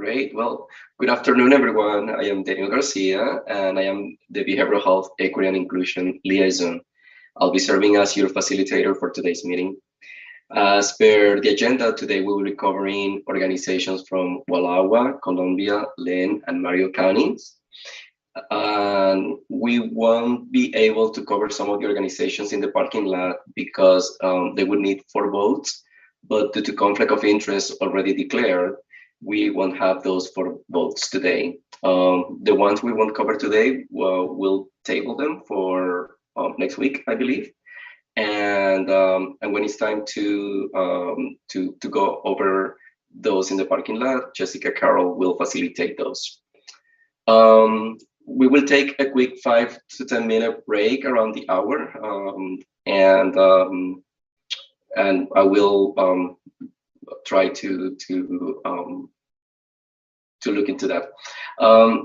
Great. Well, good afternoon, everyone. I am Daniel Garcia, and I am the Behavioral Health Equity and Inclusion Liaison. I'll be serving as your facilitator for today's meeting. As per the agenda, today we will be covering organizations from Walagua, Columbia, Lynn, and Mario counties. And we won't be able to cover some of the organizations in the parking lot because they would need 4 votes. But due to conflict of interest already declared, we won't have those 4 votes today. The ones we won't cover today, we'll table them for next week, I believe. And when it's time to go over those in the parking lot, Jessica Carroll will facilitate those. We will take a quick 5 to 10 minute break around the hour, and I will try to look into that.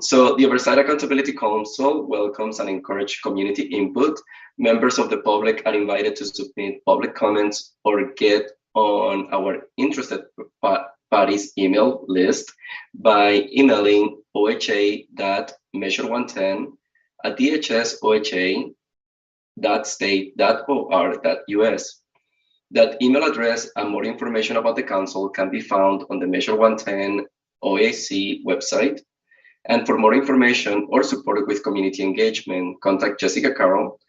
So the Oversight Accountability Council welcomes and encourages community input. Members of the public are invited to submit public comments or get on our interested parties email list by emailing oha.measure110@dhsoha.state.or.us. That email address and more information about the council can be found on the Measure 110 OAC website. And for more information or support with community engagement, contact Jessica Carroll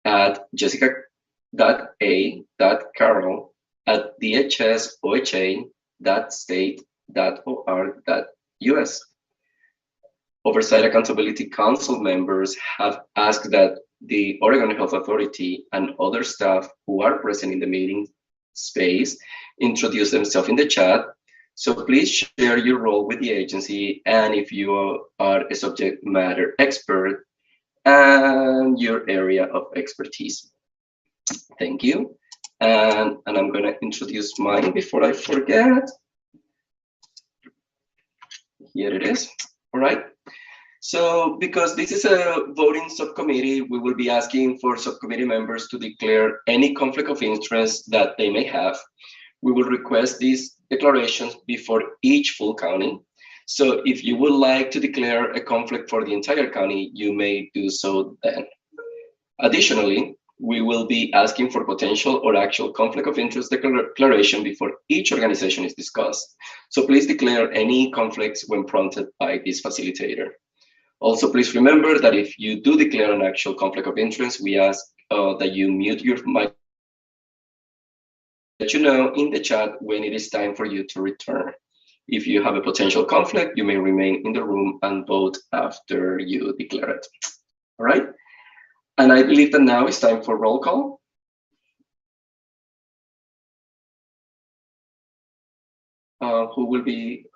at jessica.a.carroll@dhsoha.state.or.us. Oversight Accountability Council members have asked that the Oregon Health Authority and other staff who are present in the meeting space introduce themselves in the chat. So please share your role with the agency, and if you are a subject matter expert and your area of expertise. Thank you. And I'm going to introduce mine before I forget. Here it is. All right. So because this is a voting subcommittee, we will be asking for subcommittee members to declare any conflict of interest that they may have. We will request these declarations before each full county. So if you would like to declare a conflict for the entire county, you may do so then. Additionally, we will be asking for potential or actual conflict of interest declaration before each organization is discussed. So please declare any conflicts when prompted by this facilitator. Also, please remember that if you do declare an actual conflict of interest, we ask that you mute your mic, let you know in the chat when it is time for you to return. If you have a potential conflict, you may remain in the room and vote after you declare it. All right. And I believe that now it's time for roll call. Who will be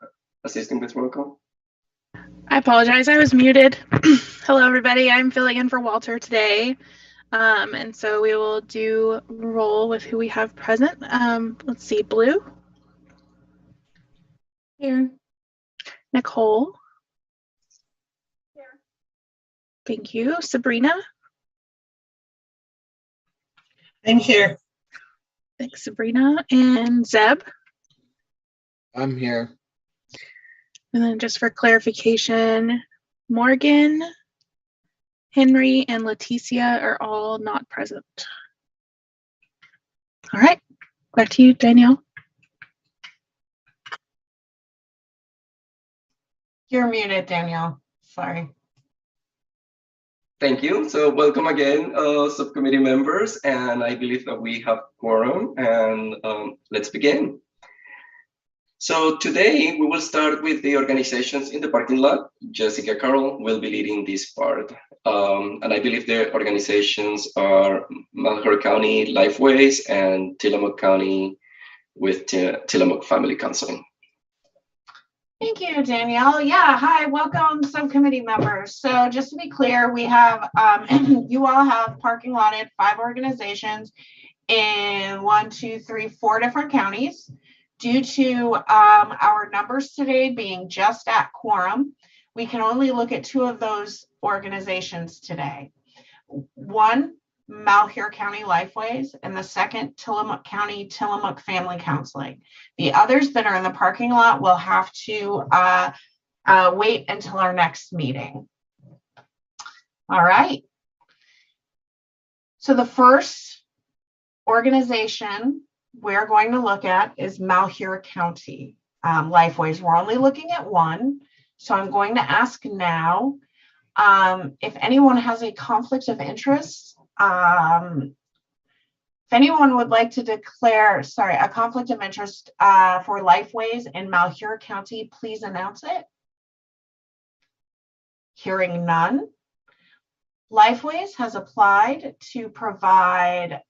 assisting with roll call? I apologize, I was muted. Hello, everybody. I'm filling in for Walter today. And so we will do roll with who we have present. Let's see, Blue. Here. Nicole. Here. Thank you. Sabrina. I'm here. Thanks, Sabrina. And Zeb. I'm here. And then just for clarification, Morgan, Henry, and Leticia are all not present. All right, back to you, Danielle. You're muted, Danielle. Sorry. Thank you. So welcome again, subcommittee members, and I believe that we have quorum, and let's begin. So today we will start with the organizations in the parking lot. Jessica Carroll will be leading this part. And I believe the organizations are Malheur County Lifeways and Tillamook County with Tillamook Family Counseling. Thank you, Danielle. Yeah, hi, welcome subcommittee members. So just to be clear, we have, you all have parking lotted 5 organizations in 4 different counties. Due to our numbers today being just at quorum, we can only look at 2 of those organizations today. One Malheur County Lifeways, and the second Tillamook County Tillamook Family Counseling. The others that are in the parking lot will have to wait until our next meeting. All right. So the first organization we're going to look at is Malheur County Lifeways. We're only looking at one. So I'm going to ask now if anyone has a conflict of interest. If anyone would like to declare, a conflict of interest for Lifeways in Malheur County, please announce it. Hearing none. Lifeways has applied to provide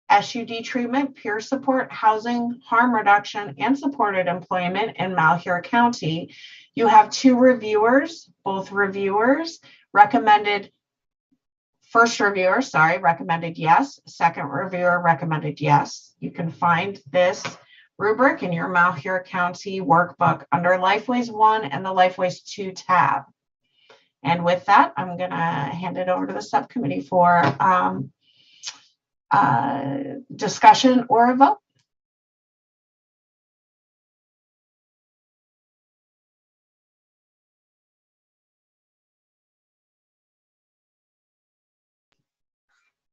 SUD treatment, peer support, housing, harm reduction, and supported employment in Malheur County. You have two reviewers, both reviewers recommended. First reviewer, recommended yes. Second reviewer recommended yes. You can find this rubric in your Malheur County workbook under Lifeways 1 and the Lifeways 2 tab. And with that, I'm going to hand it over to the subcommittee for discussion or a vote.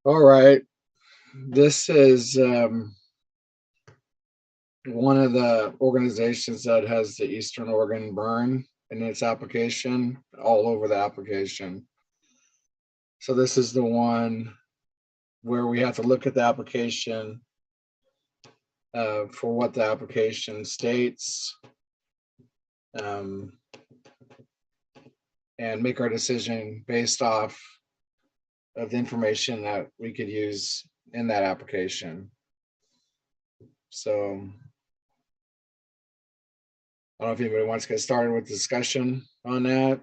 All right. This is one of the organizations that has the Eastern Oregon burn in its application, all over the application. So this is the one where we have to look at the application for what the application states, and make our decision based off of the information that we could use in that application. So I don't know if anybody wants to get started with discussion on that.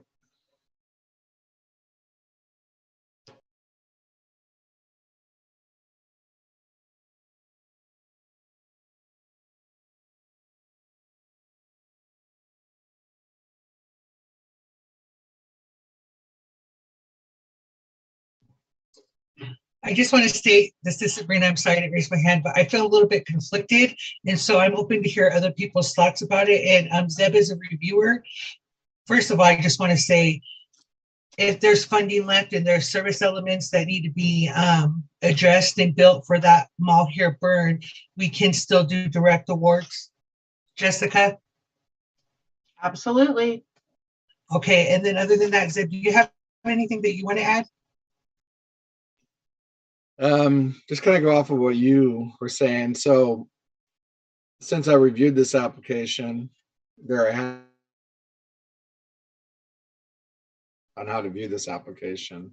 I just want to state, this is Sabrina, I'm sorry to raise my hand, but I feel a little bit conflicted. And so I'm open to hear other people's thoughts about it. And Zeb is a reviewer. First of all, I just want to say, if there's funding left and there's service elements that need to be addressed and built for that Malheur burn, we can still do direct awards. Jessica? Absolutely. Okay, and then other than that, Zeb, do you have anything that you want to add? Just kind of go off of what you were saying. So since I reviewed this application, very happy on how to view this application.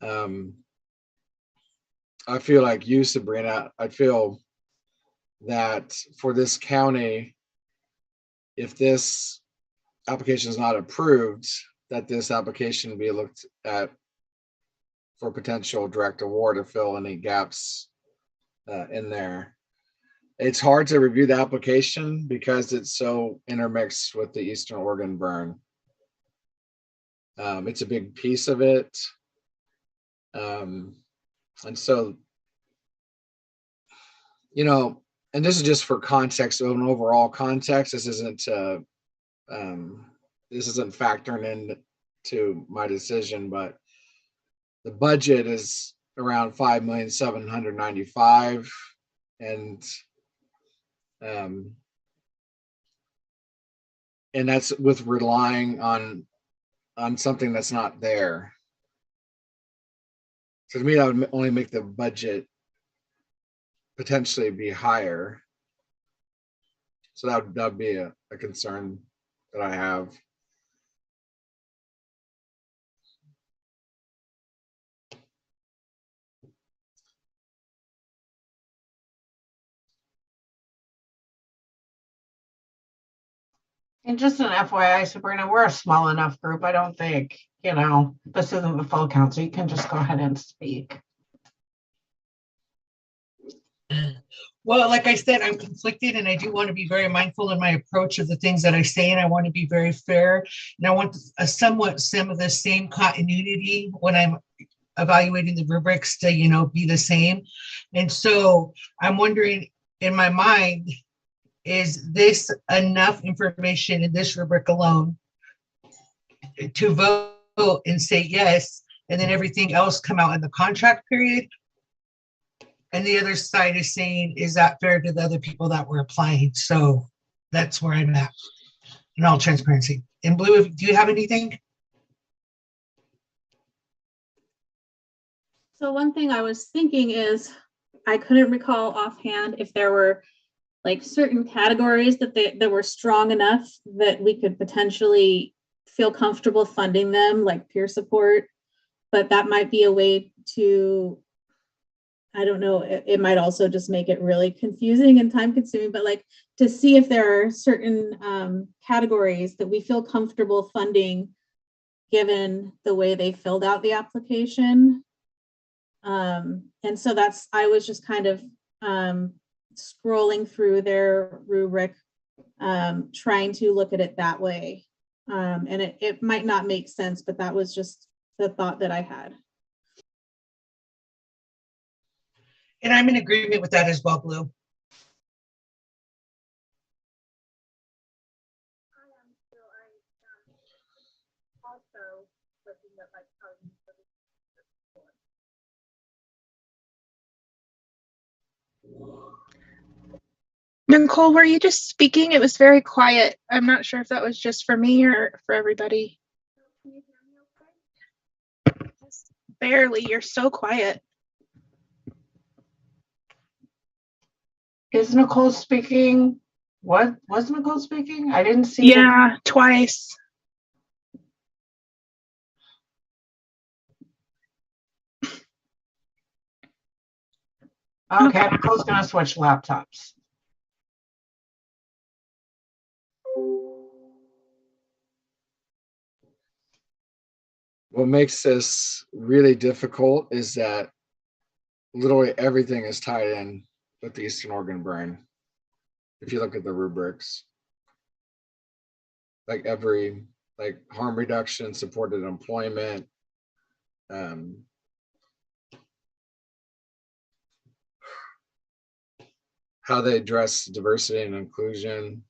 I feel like you, Sabrina, I feel that for this county, if this application is not approved, that this application be looked at for potential direct award to fill any gaps in there. It's hard to review the application because it's so intermixed with the Eastern Oregon burn. It's a big piece of it. And so, you know, and this is just for context, of an overall context. This isn't factoring into my decision, but the budget is around $5,795,000, and that's with relying on something that's not there. So to me, that would only make the budget potentially be higher. So that would be a concern that I have. And just an FYI, Sabrina, we're a small enough group. I don't think, you know, this isn't the full council. You can just go ahead and speak. Well, like I said, I'm conflicted and I do want to be very mindful in my approach of the things that I say, and I want to be very fair. And I want some of the same continuity when I'm evaluating the rubrics to, you know, be the same. And so I'm wondering in my mind, is this enough information in this rubric alone to vote and say yes, and then everything else come out in the contract period? And the other side is saying, is that fair to the other people that were applying? So that's where I'm at in all transparency. In Blue, do you have anything? So one thing I was thinking is, I couldn't recall offhand if there were like certain categories that were strong enough that we could potentially feel comfortable funding them, like peer support. But that might be a way to, I don't know, it might also just make it really confusing and time consuming, but like to see if there are certain categories that we feel comfortable funding given the way they filled out the application. And so I was just kind of scrolling through their rubric, trying to look at it that way. And it might not make sense, but that was just the thought that I had. And I'm in agreement with that as well, Blue. Nicole, were you just speaking? It was very quiet. I'm not sure if that was just for me or for everybody. Just barely. You're so quiet. Is Nicole speaking? What was Nicole speaking? I didn't see. Yeah, twice. Okay, Nicole's gonna switch laptops. What makes this really difficult is that literally everything is tied in with the Eastern Oregon burn. If you look at the rubrics, like harm reduction, supported employment, how they address diversity and inclusion.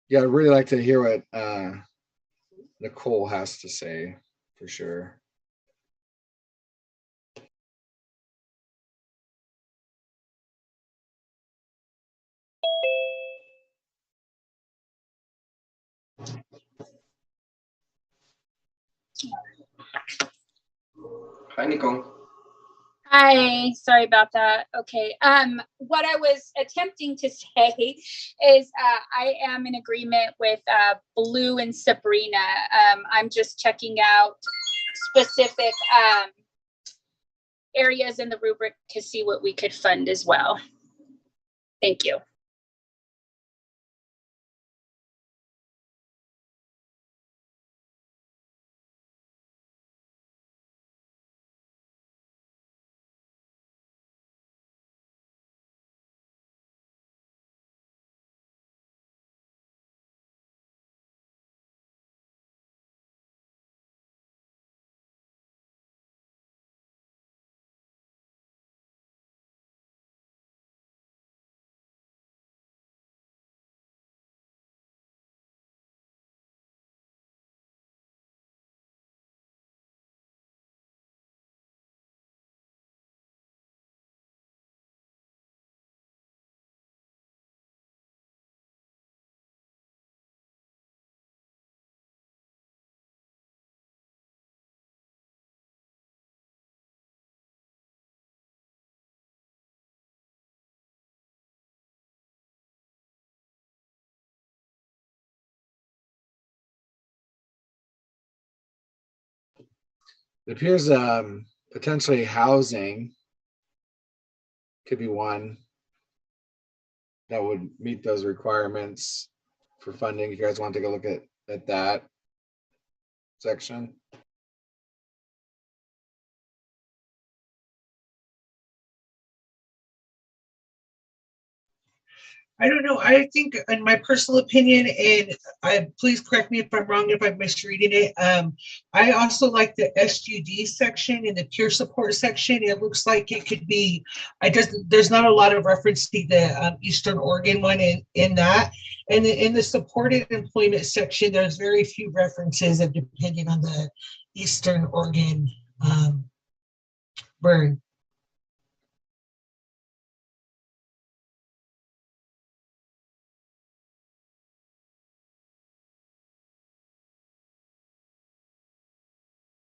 Yeah, I'd really like to hear what Nicole has to say for sure. Hi, Nicole. Hi, sorry about that. Okay. What I was attempting to say is I am in agreement with Blue and Sabrina. I'm just checking out specific areas in the rubric to see what we could fund as well. Thank you. It appears potentially housing could be one that would meet those requirements for funding. You guys want to take a look at that section? I don't know. I think, in my personal opinion, and please correct me if I'm wrong, if I'm misreading it. I also like the SUD section and the peer support section. It looks like it could be. There's not a lot of reference to the Eastern Oregon one in that, and in the supported employment section, there's very few references of depending on the Eastern Oregon burn.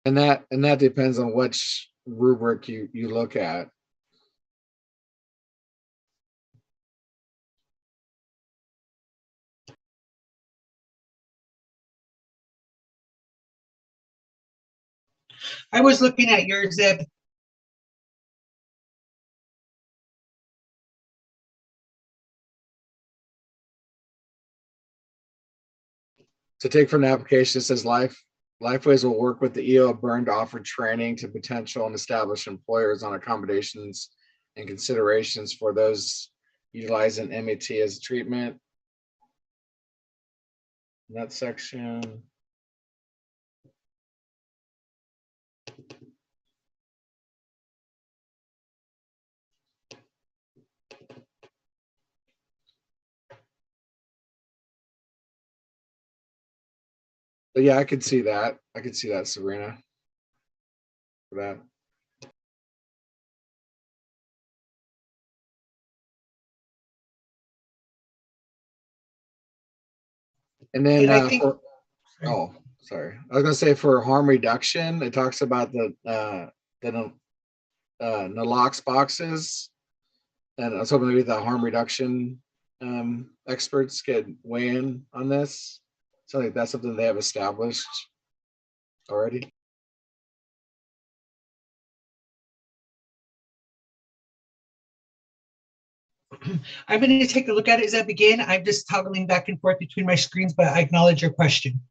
And that depends on which rubric you look at. I was looking at yours, Zeb. To take from the application, it says Lifeways will work with the EO of Burn to offer training to potential and established employers on accommodations and considerations for those utilizing MET as a treatment. In that section. But yeah, I could see that. I could see that, Sabrina. For that. And then And I think, sorry. I was gonna say for harm reduction, it talks about the nalox boxes, and I was hoping maybe the harm reduction experts could weigh in on this. So I think that's something they have established already. I'm going to take a look at it as I begin. I'm just toggling back and forth between my screens, but I acknowledge your question.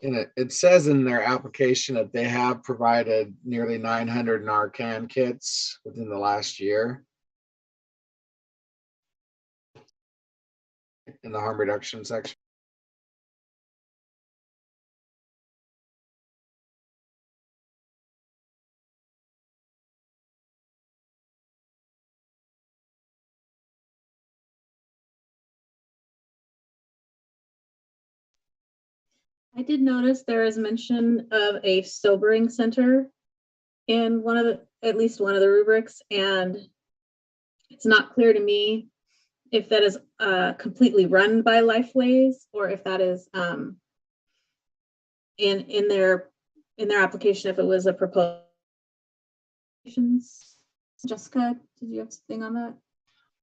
And it says in their application that they have provided nearly 900 Narcan kits within the last year in the harm reduction section. I did notice there is mention of a sobering center in at least one of the rubrics, and it's not clear to me if that is completely run by Lifeways or if that is in their application, if it was a proposal. Jessica, did you have something on that?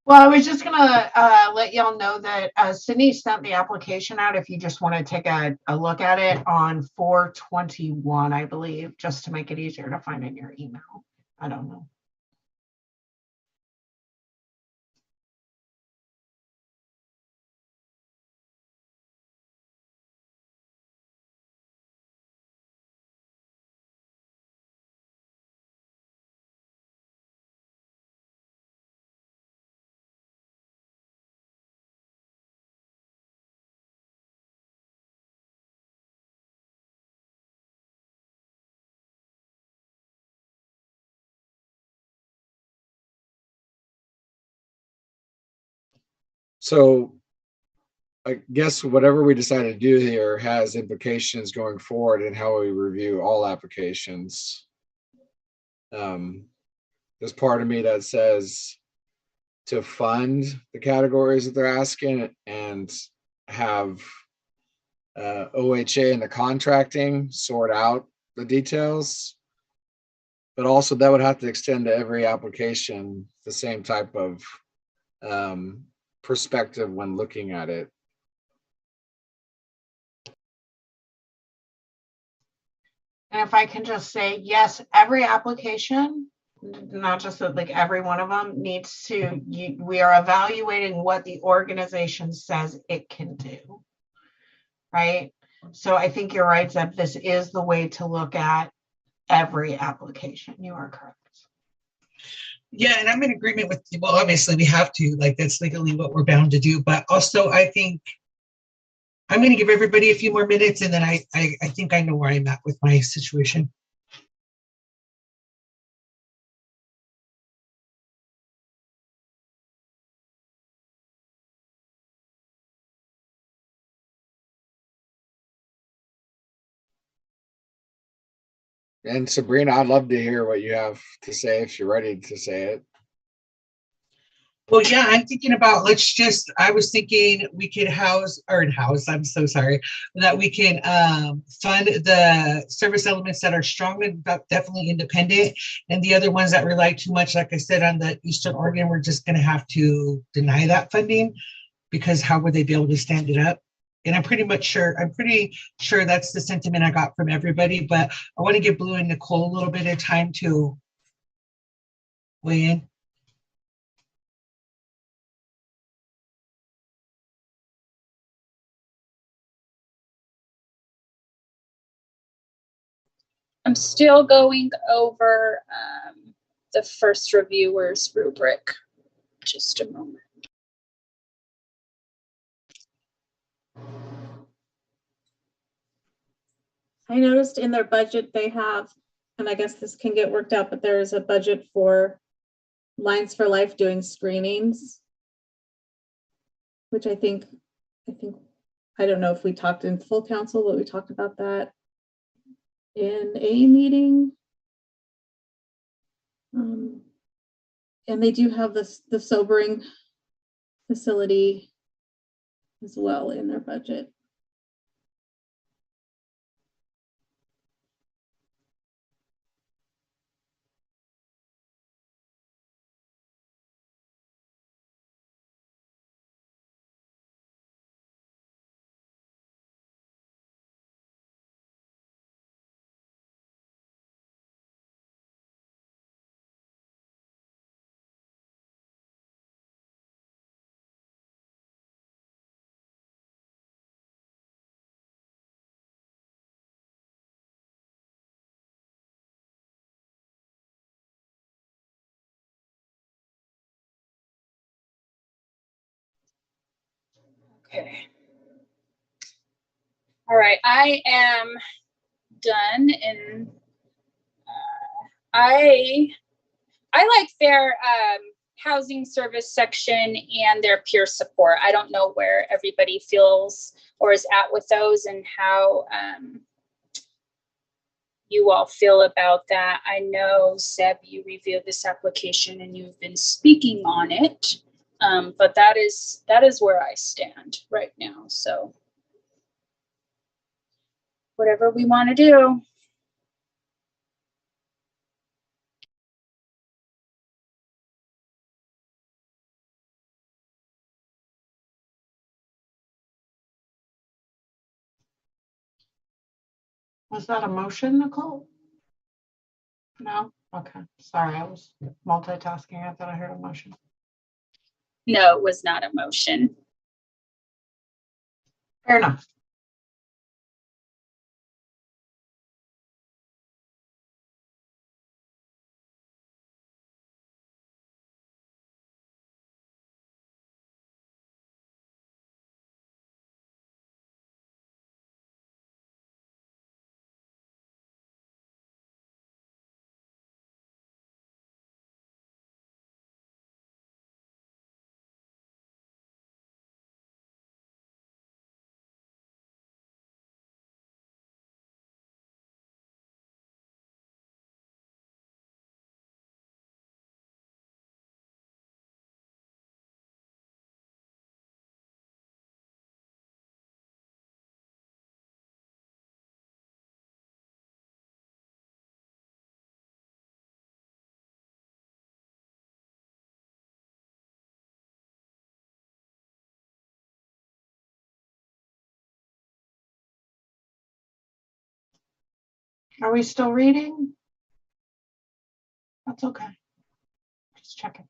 Well, I was just gonna let y'all know that Sydney sent the application out if you just want to take a look at it on 4/21, I believe, just to make it easier to find in your email. I don't know. So I guess whatever we decide to do here has implications going forward in how we review all applications. There's part of me that says to fund the categories that they're asking and have OHA and the contracting sort out the details. But also that would have to extend to every application the same type of perspective when looking at it. And if I can just say, yes, every application, not just that, like every one of them needs to, we are evaluating what the organization says it can do. Right? So I think you're right, Zeb, this is the way to look at every application. You are correct. Yeah, and I'm in agreement with, well, obviously we have to, like, that's legally what we're bound to do, but also I think I'm going to give everybody a few more minutes, and then I think I know where I'm at with my situation. And Sabrina, I'd love to hear what you have to say if you're ready to say it. Well, yeah, I'm thinking about, I was thinking we could I'm so sorry, that we can fund the service elements that are strong and definitely independent. And the other ones that rely too much, like I said, on the Eastern Oregon, we're just going to have to deny that funding, because how would they be able to stand it up? And I'm pretty sure that's the sentiment I got from everybody, but I want to give Blue and Nicole a little bit of time to weigh in. I'm still going over the first reviewer's rubric. Just a moment. I noticed in their budget they have, and I guess this can get worked out, but there is a budget for Lines for Life doing screenings, which I think, I don't know if we talked in full council, but we talked about that in a meeting. And they do have the sobering facility as well in their budget. Okay. All right, I am done, and I like their housing service section and their peer support. I don't know where everybody feels or is at with those, and how you all feel about that. I know, Seb, you reviewed this application and you've been speaking on it, but that is where I stand right now. So whatever we want to do. Was that a motion, Nicole? No? Okay, sorry, I was multitasking. I thought I heard a motion. No, it was not a motion. Fair enough. Are we still reading? That's okay. Just checking.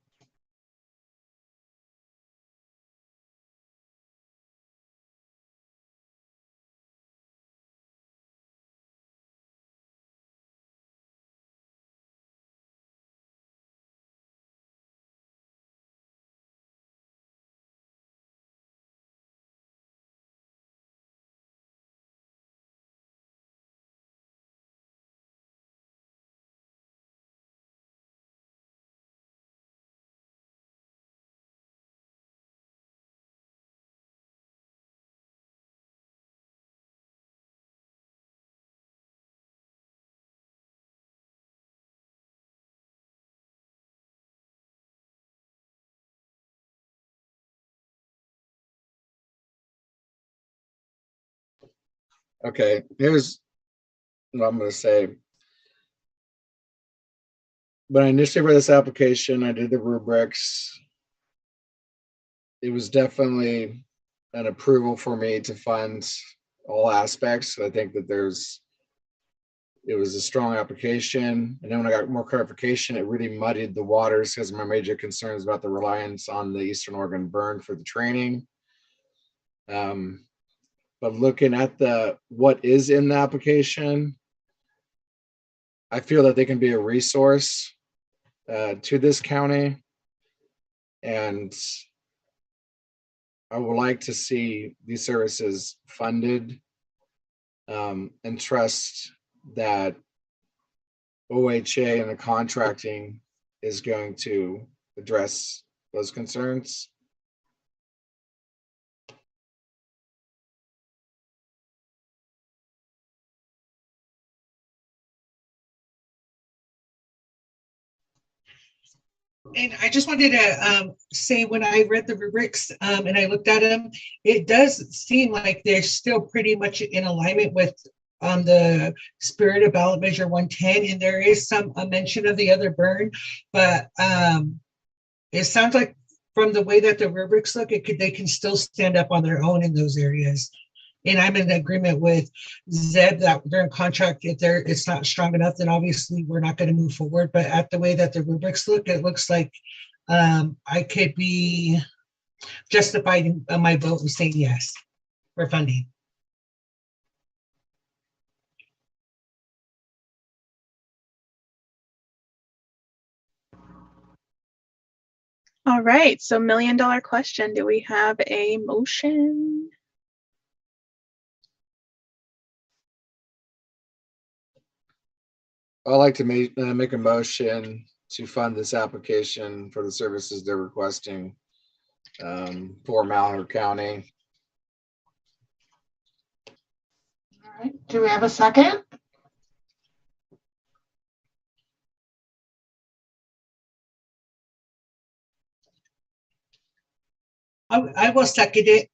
Okay, here's what I'm going to say. When I initially read this application, I did the rubrics. It was definitely an approval for me to fund all aspects. I think that it was a strong application. And then when I got more clarification, it really muddied the waters because my major concerns about the reliance on the Eastern Oregon burn for the training. But looking at what is in the application, I feel that they can be a resource to this county. And I would like to see these services funded, and trust that OHA and the contracting is going to address those concerns. And I just wanted to say, when I read the rubrics and I looked at them, it does seem like they're still pretty much in alignment with the spirit of ballot measure 110. And there is a mention of the other burn, but it sounds like from the way that the rubrics look, they can still stand up on their own in those areas. And I'm in agreement with Zeb that they're in contract. If it's not strong enough, then obviously we're not going to move forward. But at the way that the rubrics look, it looks like I could be justified in my vote and saying yes for funding. All right, so $1 million question. Do we have a motion? I'd like to make a motion to fund this application for the services they're requesting for Malheur County. All right. Do we have a second? I will second it.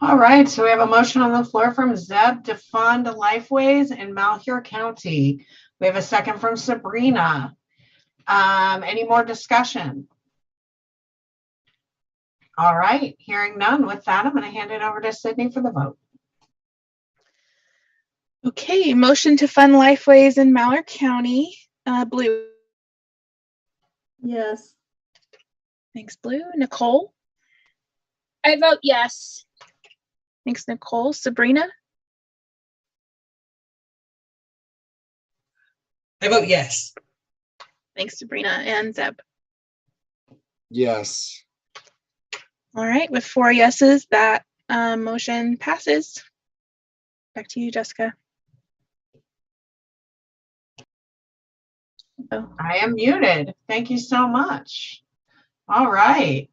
All right. So we have a motion on the floor from Zeb to fund Lifeways in Malheur County. We have a second from Sabrina. Any more discussion? All right. Hearing none. With that, I'm going to hand it over to Sydney for the vote. Okay, motion to fund Lifeways in Malheur County. Blue. Yes. Thanks, Blue. Nicole. I vote yes. Thanks, Nicole. Sabrina. I vote yes. Thanks, Sabrina. And Zeb. Yes. All right, with 4 yeses, that motion passes. Back to you, Jessica. Oh. I am muted. Thank you so much. All right.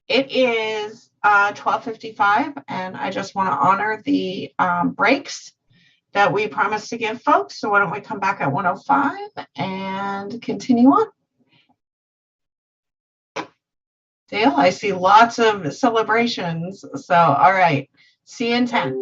It is 12:55, and I just want to honor the breaks that we promised to give folks. So why don't we come back at 1:05 and continue on? Dale, I see lots of celebrations. So, all right. See you in 10.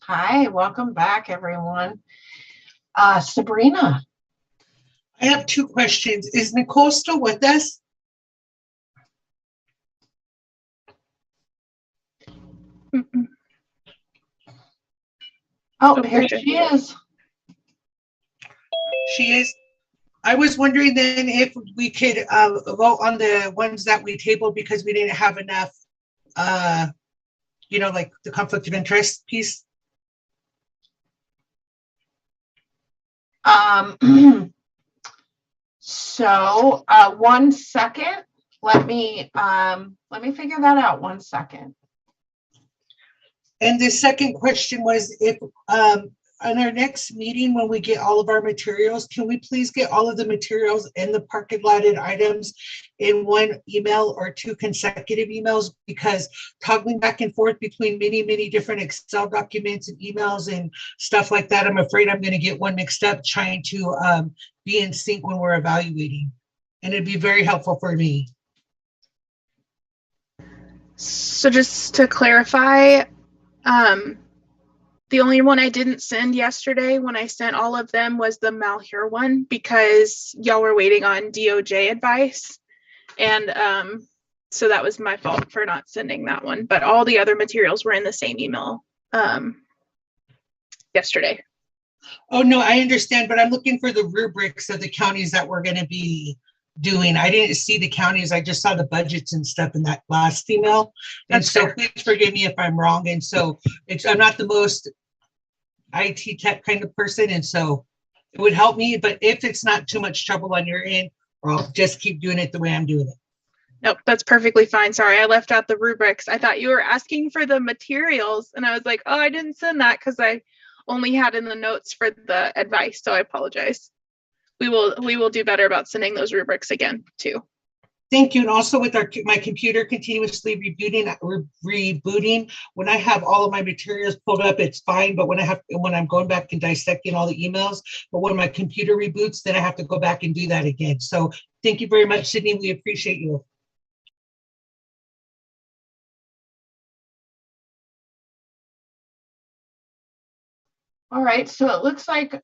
Hi, welcome back, everyone. Sabrina. I have two questions. Is Nicole still with us? Mm-mm. Oh, Oh, here there she is. She is. I was wondering then if we could vote on the ones that we tabled because we didn't have enough, like the conflict of interest piece. So 1 second. Let me figure that out 1 second. And the second question was if on our next meeting, when we get all of our materials, can we please get all of the materials and the parking lotted items in one email or 2 consecutive emails? Because toggling back and forth between many, many different Excel documents and emails and stuff like that, I'm afraid I'm going to get one mixed up trying to be in sync when we're evaluating. And it'd be very helpful for me. So just to clarify, the only one I didn't send yesterday when I sent all of them was the Malheur one because y'all were waiting on DOJ advice. And so that was my fault for not sending that one. But all the other materials were in the same email yesterday. Oh, no, I understand, but I'm looking for the rubrics of the counties that we're going to be doing. I didn't see the counties. I just saw the budgets and stuff in that last email. And That's so fair. please forgive me if I'm wrong. And so I'm not the most IT tech kind of person. And so it would help me, but if it's not too much trouble on your end, I'll just keep doing it the way I'm doing it. Nope, that's perfectly fine. Sorry, I left out the rubrics. I thought you were asking for the materials and I was like, oh, I didn't send that because I only had in the notes for the advice. So I apologize. We will do better about sending those rubrics again too. Thank you. And also with my computer continuously rebooting, when I have all of my materials pulled up, it's fine. But when I'm going back and dissecting all the emails, but when my computer reboots, then I have to go back and do that again. So thank you very much, Sydney. We appreciate you. All right, so it looks like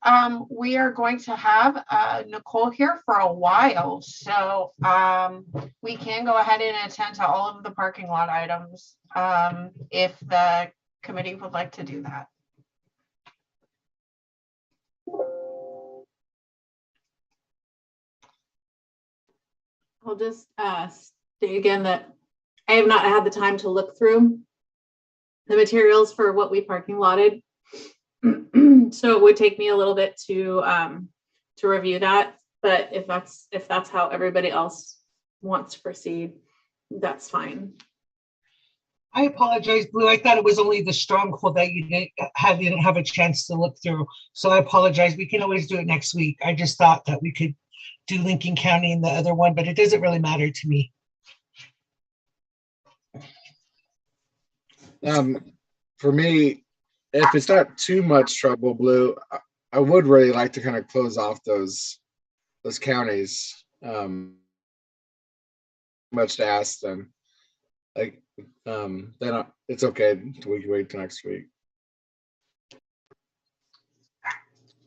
we are going to have Nicole here for a while. So we can go ahead and attend to all of the parking lot items if the committee would like to do that. I'll just state again that I have not had the time to look through the materials for what we parking lotted. So it would take me a little bit to review that. But if that's how everybody else wants to proceed, that's fine. I apologize, Blue. I thought it was only the stronghold that you didn't have a chance to look through. So I apologize. We can always do it next week. I just thought that we could do Lincoln County and the other one, but it doesn't really matter to me. For me, if it's not too much trouble, Blue, I would really like to kind of close off those counties. Much to ask them. Like, then it's okay. We can wait till next week.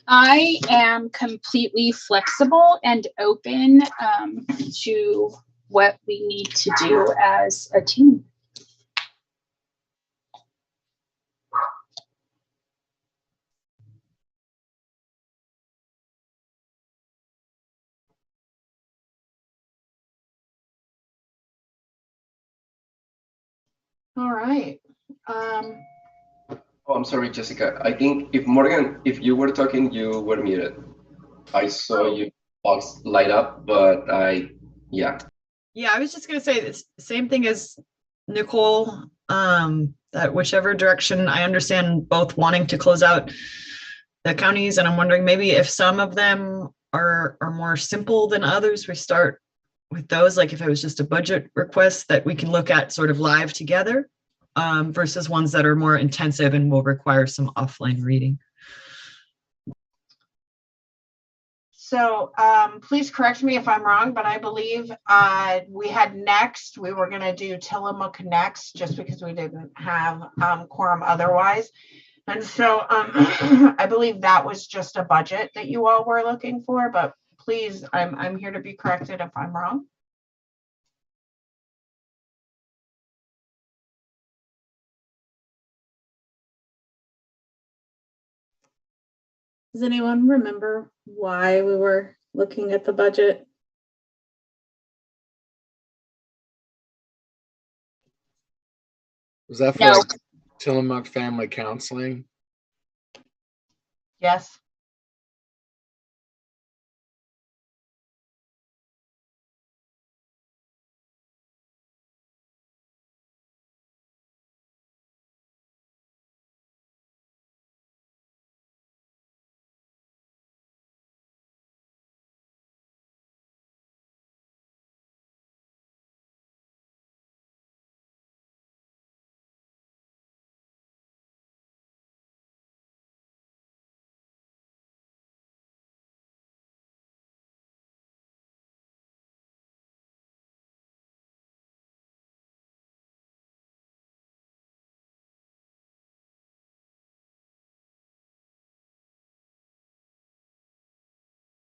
I am completely flexible and open to what we need to do as a team. All right. Oh, I'm sorry, Jessica. I think if you were talking, you were muted. I saw your box light up, but yeah. Yeah, I was just gonna say this same thing as Nicole. That whichever direction, I understand both wanting to close out the counties, and I'm wondering maybe if some of them are more simple than others, we start with those. Like if it was just a budget request that we can look at sort of live together, versus ones that are more intensive and will require some offline reading. So please correct me if I'm wrong, but I believe we had next, we were going to do Tillamook next just because we didn't have quorum otherwise. And so I believe that was just a budget that you all were looking for, but please, I'm here to be corrected if I'm wrong. Does anyone remember why we were looking at the budget? Was that for No. like Tillamook family counseling? Yes.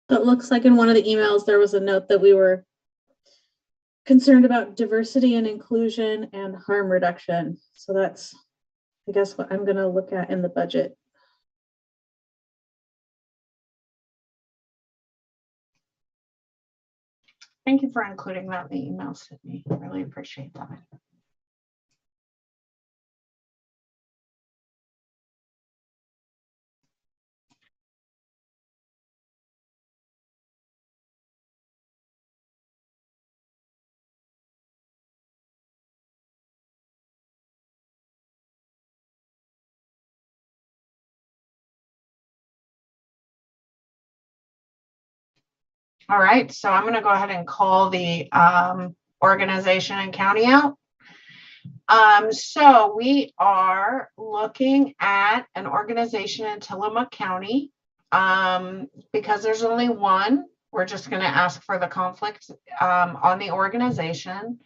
It looks like in one of the emails, there was a note that we were concerned about diversity and inclusion and harm reduction. So that's, I guess, what I'm gonna look at in the budget. Thank you for including that in the email, Sydney. I really appreciate that. All right, so I'm going to go ahead and call the organization and county out. So we are looking at an organization in Tillamook County. Because there's only one, we're just going to ask for the conflict on the organization.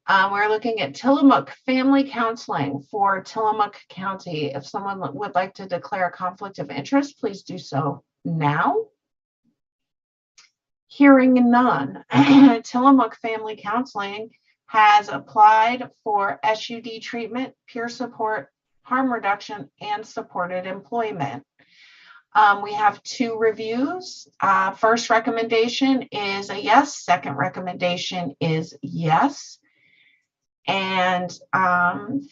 We're looking at Tillamook Family Counseling for Tillamook County. If someone would like to declare a conflict of interest, please do so now. Hearing none, Tillamook Family Counseling has applied for SUD treatment, peer support, harm reduction, and supported employment. We have 2 reviews. First recommendation is a yes. Second recommendation is yes. And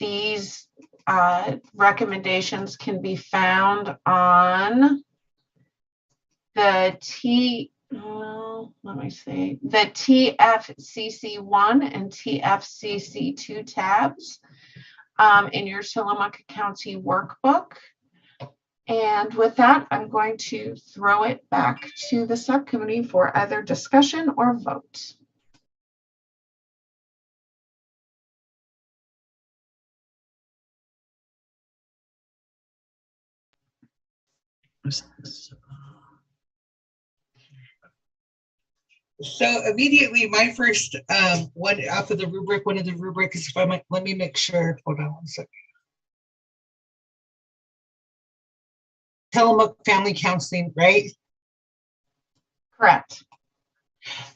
these recommendations can be found on the the TFCC1 and TFCC2 tabs in your Tillamook County workbook. And with that, I'm going to throw it back to the subcommittee for either discussion or vote. So immediately, my first one off of the rubric, one of the rubric is, if I might, let me make sure, hold on one second. Tillamook Family Counseling, right? Correct.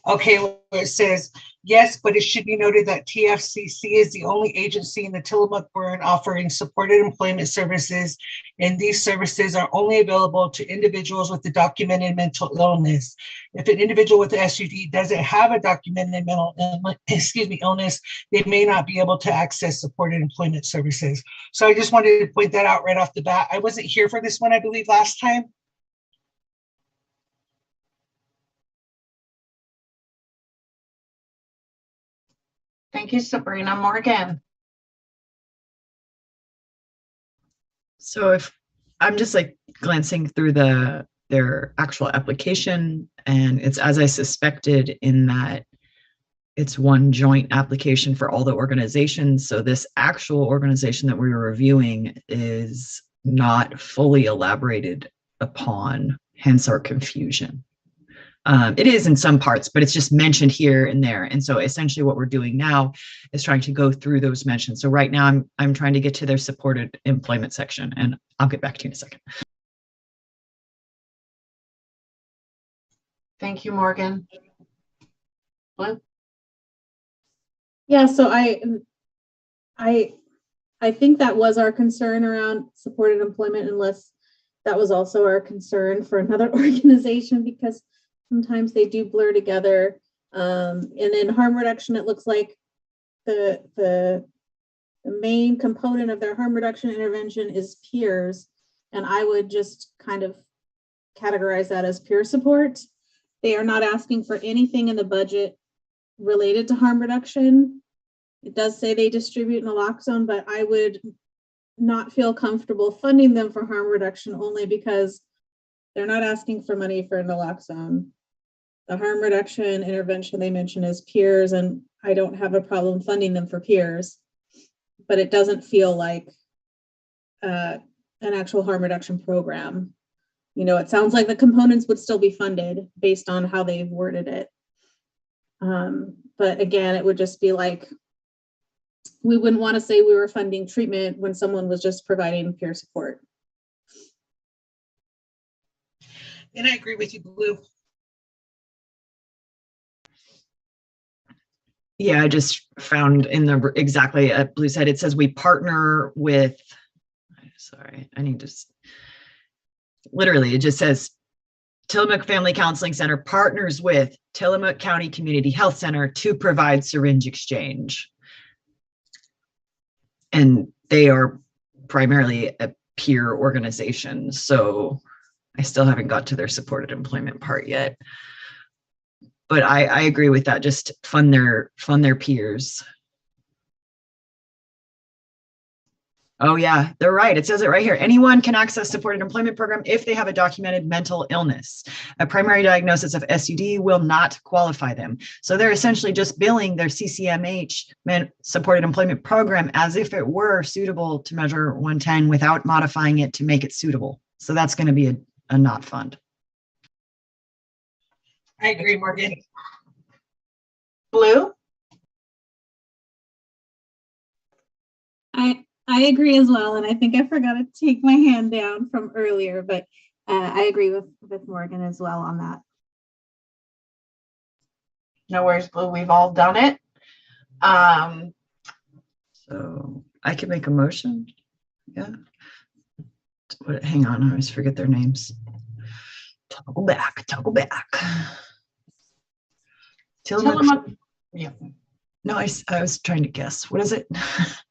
Okay, well, it says, yes, but it should be noted that TFCC is the only agency in the Tillamook borough offering supported employment services, and these services are only available to individuals with a documented mental illness. If an individual with a SUD doesn't have a documented mental illness, they may not be able to access supported employment services. So I just wanted to point that out right off the bat. I wasn't here for this one, I believe, last time. Thank you, Sabrina. Morgan. So if I'm just like glancing through their actual application, and it's as I suspected, in that it's one joint application for all the organizations. So this actual organization that we were reviewing is not fully elaborated upon, hence our confusion. It is in some parts, but it's just mentioned here and there. And so essentially what we're doing now is trying to go through those mentions. So right now I'm trying to get to their supported employment section, and I'll get back to you in a second. Thank you, Morgan. Blue? Yeah, so I think that was our concern around supported employment, unless that was also our concern for another organization, because sometimes they do blur together. And in harm reduction, it looks like the main component of their harm reduction intervention is peers. And I would just kind of categorize that as peer support. They are not asking for anything in the budget related to harm reduction. It does say they distribute naloxone, but I would not feel comfortable funding them for harm reduction only because they're not asking for money for naloxone. The harm reduction intervention they mention is peers, and I don't have a problem funding them for peers, but it doesn't feel like an actual harm reduction program. You know, it sounds like the components would still be funded based on how they've worded it. But again, it would just be like, we wouldn't want to say we were funding treatment when someone was just providing peer support. And I agree with you, Blue. Yeah, I just found in the exactly at Blue said, it says we partner with, sorry, I need to, literally, it just says Tillamook Family Counseling Center partners with Tillamook County Community Health Center to provide syringe exchange. And they are primarily a peer organization. So I still haven't got to their supported employment part yet. But I agree with that. Just fund their peers. Oh yeah, they're right. It says it right here. Anyone can access supported employment program if they have a documented mental illness. A primary diagnosis of SUD will not qualify them. So they're essentially just billing their CCMH supported employment program as if it were suitable to Measure 110 without modifying it to make it suitable. So that's going to be a not fund. I agree, Morgan. Blue? I agree as well, and I think I forgot to take my hand down from earlier, but I agree with Morgan as well on that. No worries, Blue. We've all done it. So I can make a motion. Yeah. Hang on, I always forget their names. Toggle back. Tillamook, yeah. No, I was trying to guess. What is it?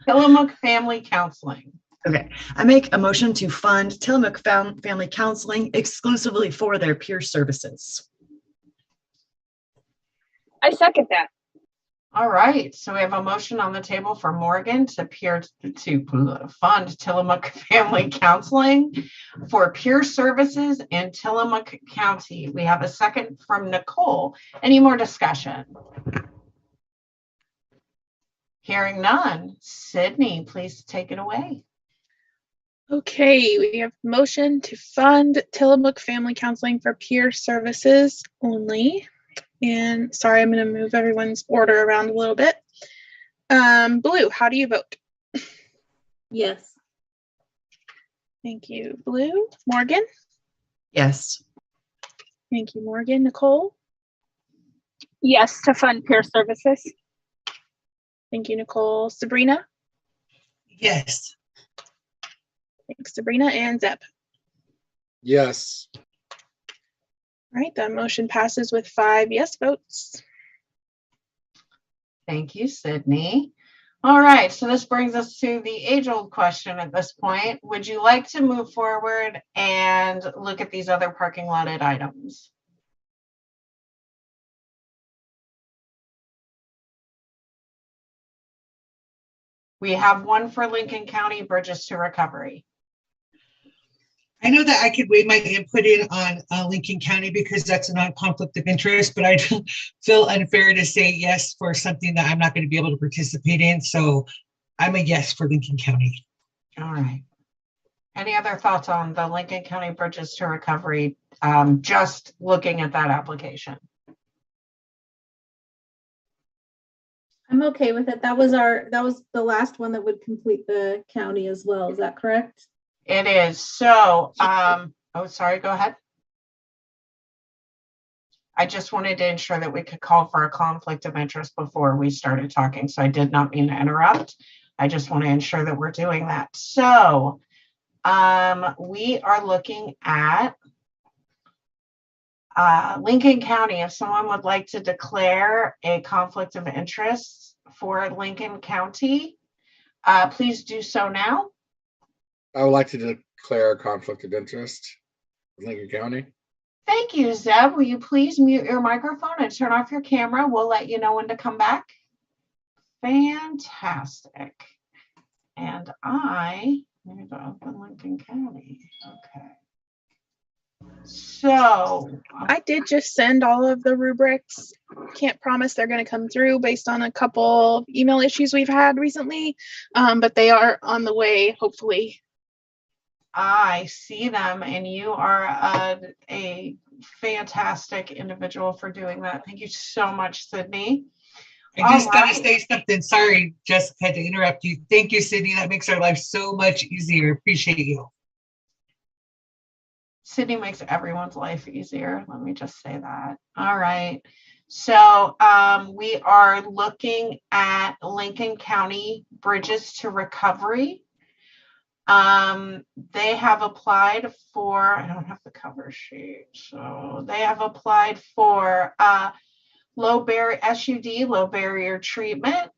Tillamook Family Counseling. Okay, I make a motion to fund Tillamook Family Counseling exclusively for their peer services. I second that. All right, so we have a motion on the table for Morgan to fund Tillamook Family Counseling for peer services in Tillamook County. We have a second from Nicole. Any more discussion? Hearing none. Sydney, please take it away. Okay, we have motion to fund Tillamook Family Counseling for peer services only. And sorry, I'm going to move everyone's order around a little bit. Blue, how do you vote? Yes. Thank you, Blue. Morgan? Yes. Thank you, Morgan. Nicole? Yes, to fund peer services. Thank you, Nicole. Sabrina? Yes. Thanks, Sabrina. And Zeb? Yes. All right, that motion passes with 5 yes votes. Thank you, Sydney. All right, so this brings us to the age-old question at this point. Would you like to move forward and look at these other parking lotted items? We have one for Lincoln County Bridges to Recovery. I know that I could weigh my input in on Lincoln County because that's a non-conflict of interest, but I feel unfair to say yes for something that I'm not going to be able to participate in. So I'm a yes for Lincoln County. All right. Any other thoughts on the Lincoln County Bridges to Recovery? Just looking at that application. I'm okay with it. That was the last one that would complete the county as well. Is that correct? It is. So, oh, sorry, go ahead. I just wanted to ensure that we could call for a conflict of interest before we started talking. So I did not mean to interrupt. I just want to ensure that we're doing that. So we are looking at Lincoln County. If someone would like to declare a conflict of interest for Lincoln County, please do so now. I would like to declare a conflict of interest with Lincoln County. Thank you, Zeb. Will you please mute your microphone and turn off your camera? We'll let you know when to come back. Fantastic. And I'm going to open Lincoln County. Okay. So I did just send all of the rubrics. Can't promise they're going to come through based on a couple email issues we've had recently, but they are on the way, hopefully. I see them, and you are a fantastic individual for doing that. Thank you so much, Sydney. I just gotta Alright. say something. Sorry, Jessica, had to interrupt you. Thank you, Sydney. That makes our life so much easier. Appreciate you. Sydney makes everyone's life easier. Let me just say that. All right. So we are looking at Lincoln County Bridges to Recovery. They have applied for, I don't have the cover sheet. So they have applied for low barrier SUD, low barrier treatment.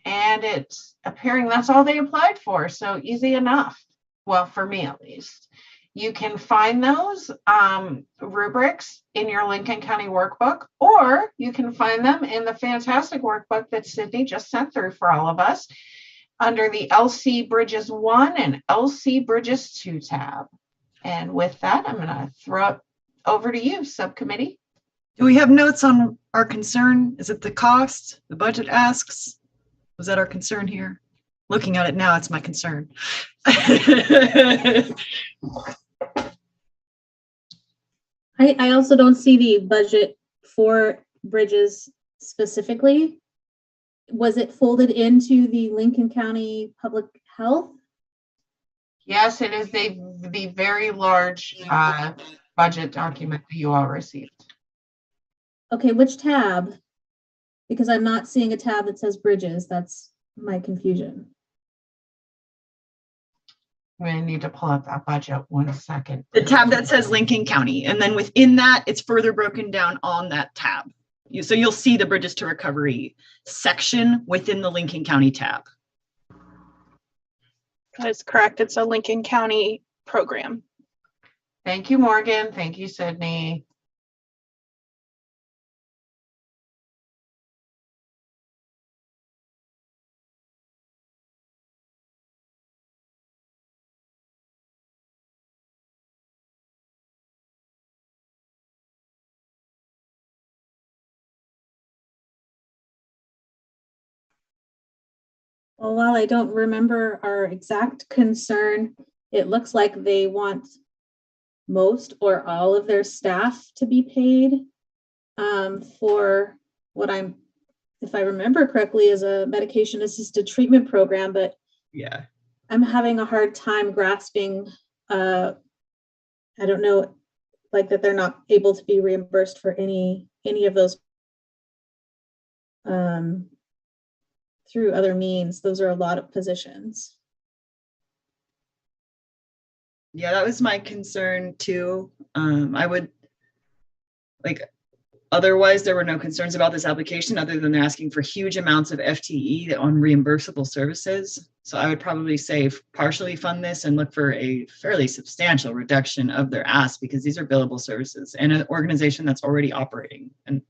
And it's appearing that's all they applied for. So easy enough. Well, for me at least. You can find those rubrics in your Lincoln County workbook, or you can find them in the fantastic workbook that Sydney just sent through for all of us under the LC Bridges 1 and LC Bridges 2 tab. And with that, I'm going to throw it over to you, subcommittee. Do we have notes on our concern? Is it the cost, the budget asks? Was that our concern here? Looking at it now, it's my concern. I also don't see the budget for bridges specifically. Was it folded into the Lincoln County Public Health? Yes, it is the very large budget document that you all received. Okay, which tab? Because I'm not seeing a tab that says bridges. That's my confusion. I'm going to need to pull up that budget 1 second. The tab that says Lincoln County, and then within that, it's further broken down on that tab. So you'll see the Bridges to Recovery section within the Lincoln County tab. That is correct. It's a Lincoln County program. Thank you, Morgan. Thank you, Sydney. Well, while I don't remember our exact concern, it looks like they want most or all of their staff to be paid for what if I remember correctly, is a medication assisted treatment program, but Yeah. I'm having a hard time grasping, I don't know, like that they're not able to be reimbursed for any of those through other means. Those are a lot of positions. Yeah, that was my concern too. I would otherwise there were no concerns about this application other than asking for huge amounts of FTE on reimbursable services. So I would probably say partially fund this and look for a fairly substantial reduction of their ask, because these are billable services and an organization that's already operating. And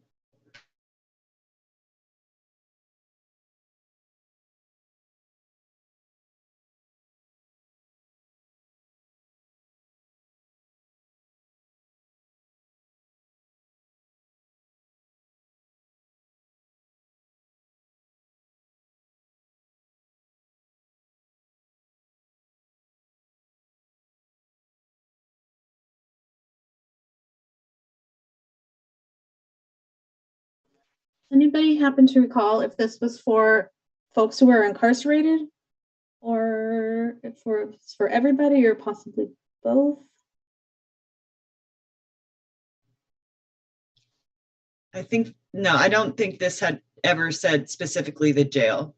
anybody happen to recall if this was for folks who are incarcerated or if it's for everybody or possibly both? No, I don't think this had ever said specifically the jail.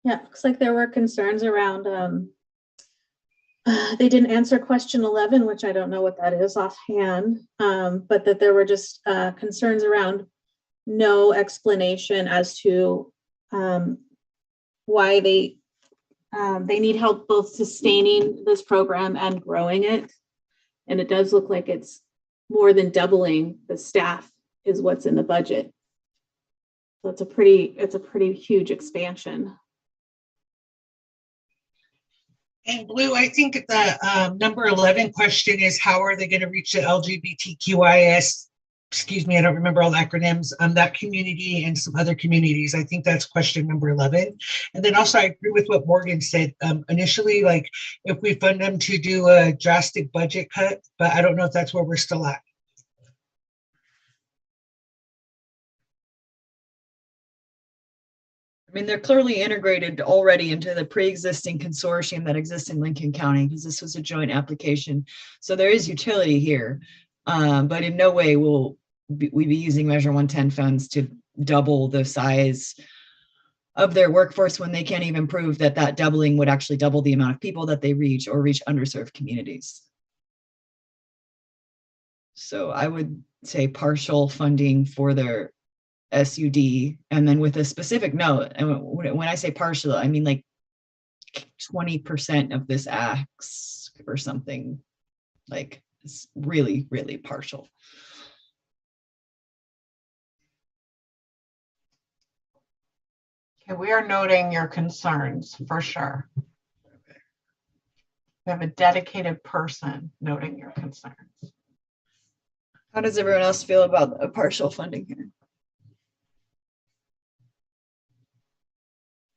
Yeah, it looks like there were concerns around, they didn't answer question 11, which I don't know what that is offhand, but that there were just concerns around no explanation as to why they need help both sustaining this program and growing it. And it does look like it's more than doubling the staff is what's in the budget. So it's a pretty huge expansion. And Blue, I think the number 11 question is how are they going to reach the LGBTQIS, excuse me, I don't remember all the acronyms, that community and some other communities. I think that's question number 11. And then also I agree with what Morgan said. Initially, like if we fund them to do a drastic budget cut, but I don't know if that's where we're still at. I mean, they're clearly integrated already into the pre-existing consortium that exists in Lincoln County because this was a joint application. So there is utility here. But in no way will we be using Measure 110 funds to double the size of their workforce when they can't even prove that that doubling would actually double the amount of people that they reach or reach underserved communities. So I would say partial funding for their SUD, and then with a specific note. And when I say partial, I mean like 20% of this acts or something. Like it's really, really partial. Okay, we are noting your concerns for sure. We have a dedicated person noting your concerns. How does everyone else feel about a partial funding here?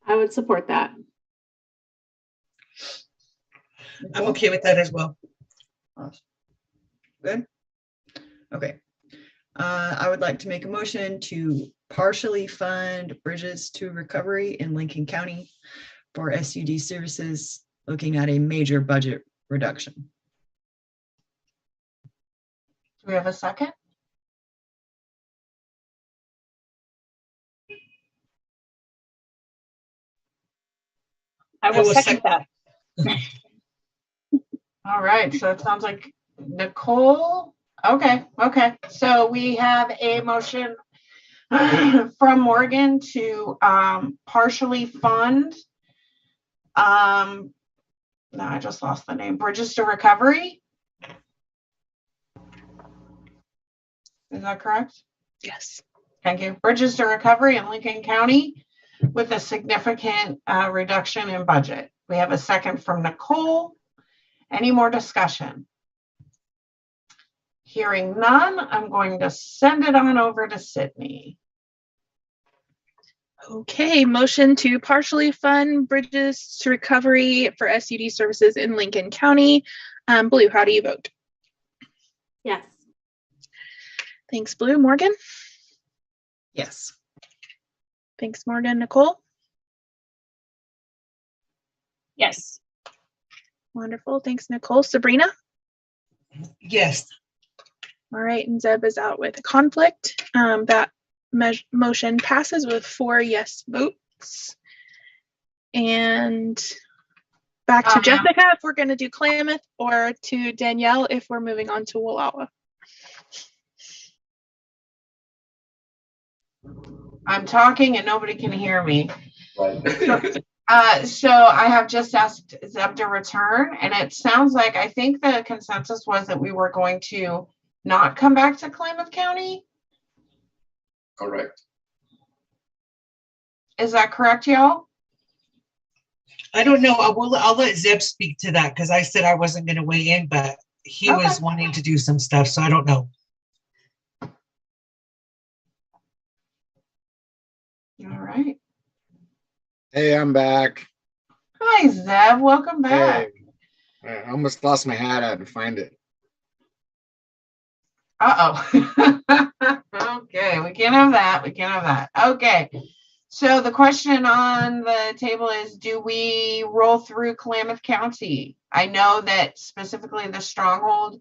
I would support that. I'm okay with that as well. Awesome. Good. Okay. I would like to make a motion to partially fund Bridges to Recovery in Lincoln County for SUD services, looking at a major budget reduction. Do we have a second? I will second that. All right, so it sounds like Nicole. Okay. So we have a motion from Morgan to partially fund. No, I just lost the name. Bridges to Recovery. Is that correct? Yes. Thank you. Bridges to Recovery in Lincoln County with a significant reduction in budget. We have a second from Nicole. Any more discussion? Hearing none, I'm going to send it on over to Sydney. Okay, motion to partially fund Bridges to Recovery for SUD services in Lincoln County. Blue, how do you vote? Yes. Thanks, Blue. Morgan? Yes. Thanks, Morgan. Nicole? Yes. Wonderful. Thanks, Nicole. Sabrina? Yes. All right, and Zeb is out with a conflict. That motion passes with 4 yes votes. And back to Jessica if we're going to do Klamath, or to Danielle if we're moving on to Wallowa. I'm talking and nobody can hear me. Right. So I have just asked Zeb to return, and it sounds like I think the consensus was that we were going to not come back to Klamath County. Correct. Is that correct, y'all? I don't know. I'll let Zeb speak to that because I said I wasn't going to weigh in, but he Okay. was wanting to do some stuff, so I don't know. All right. Hey, I'm back. Hi, Zeb. Welcome back. Hey, I almost lost my hat. I had to find it. Uh-oh. Okay, we can't have that. We can't have that. Okay. So the question on the table is, do we roll through Klamath County? I know that specifically the Stronghold,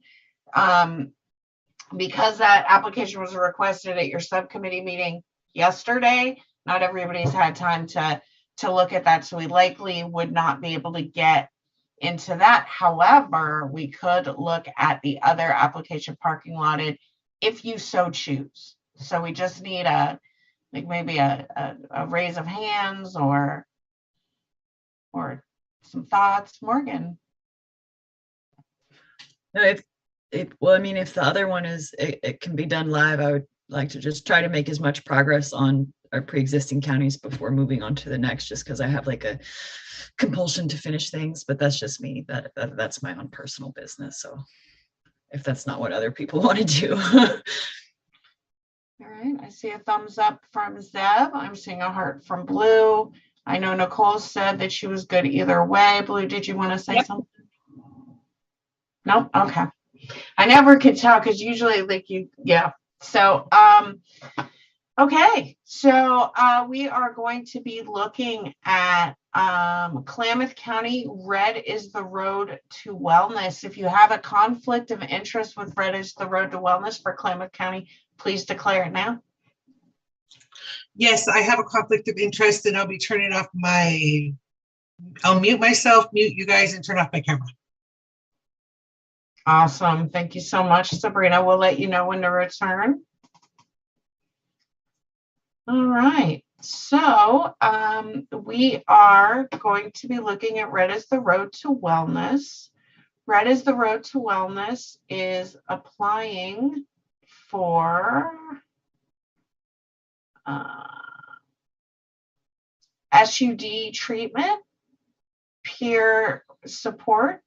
because that application was requested at your subcommittee meeting yesterday, not everybody's had time to look at that, so we likely would not be able to get into that. However, we could look at the other application parking lotted if you so choose. So we just need maybe a raise of hands or some thoughts. Morgan. No, well, I mean, if the other one is, it can be done live, I would like to just try to make as much progress on our pre-existing counties before moving on to the next, just because I have like a compulsion to finish things, but that's just me. That's my own personal business. So if that's not what other people want to do. All right, I see a thumbs up from Zeb. I'm seeing a heart from Blue. I know Nicole said that she was good either way. Blue, did you want to say something? Nope. Okay. I never could tell because usually yeah. So, okay. So we are going to be looking at Klamath County, red is the road to wellness. If you have a conflict of interest with red is the road to wellness for Klamath County, please declare it now. Yes, I have a conflict of interest and I'll be turning off I'll mute myself, mute you guys, and turn off my camera. Awesome. Thank you so much, Sabrina. We'll let you know when to return. All right. So we are going to be looking at red is the road to wellness. Red is the road to wellness is applying for SUD treatment, peer support,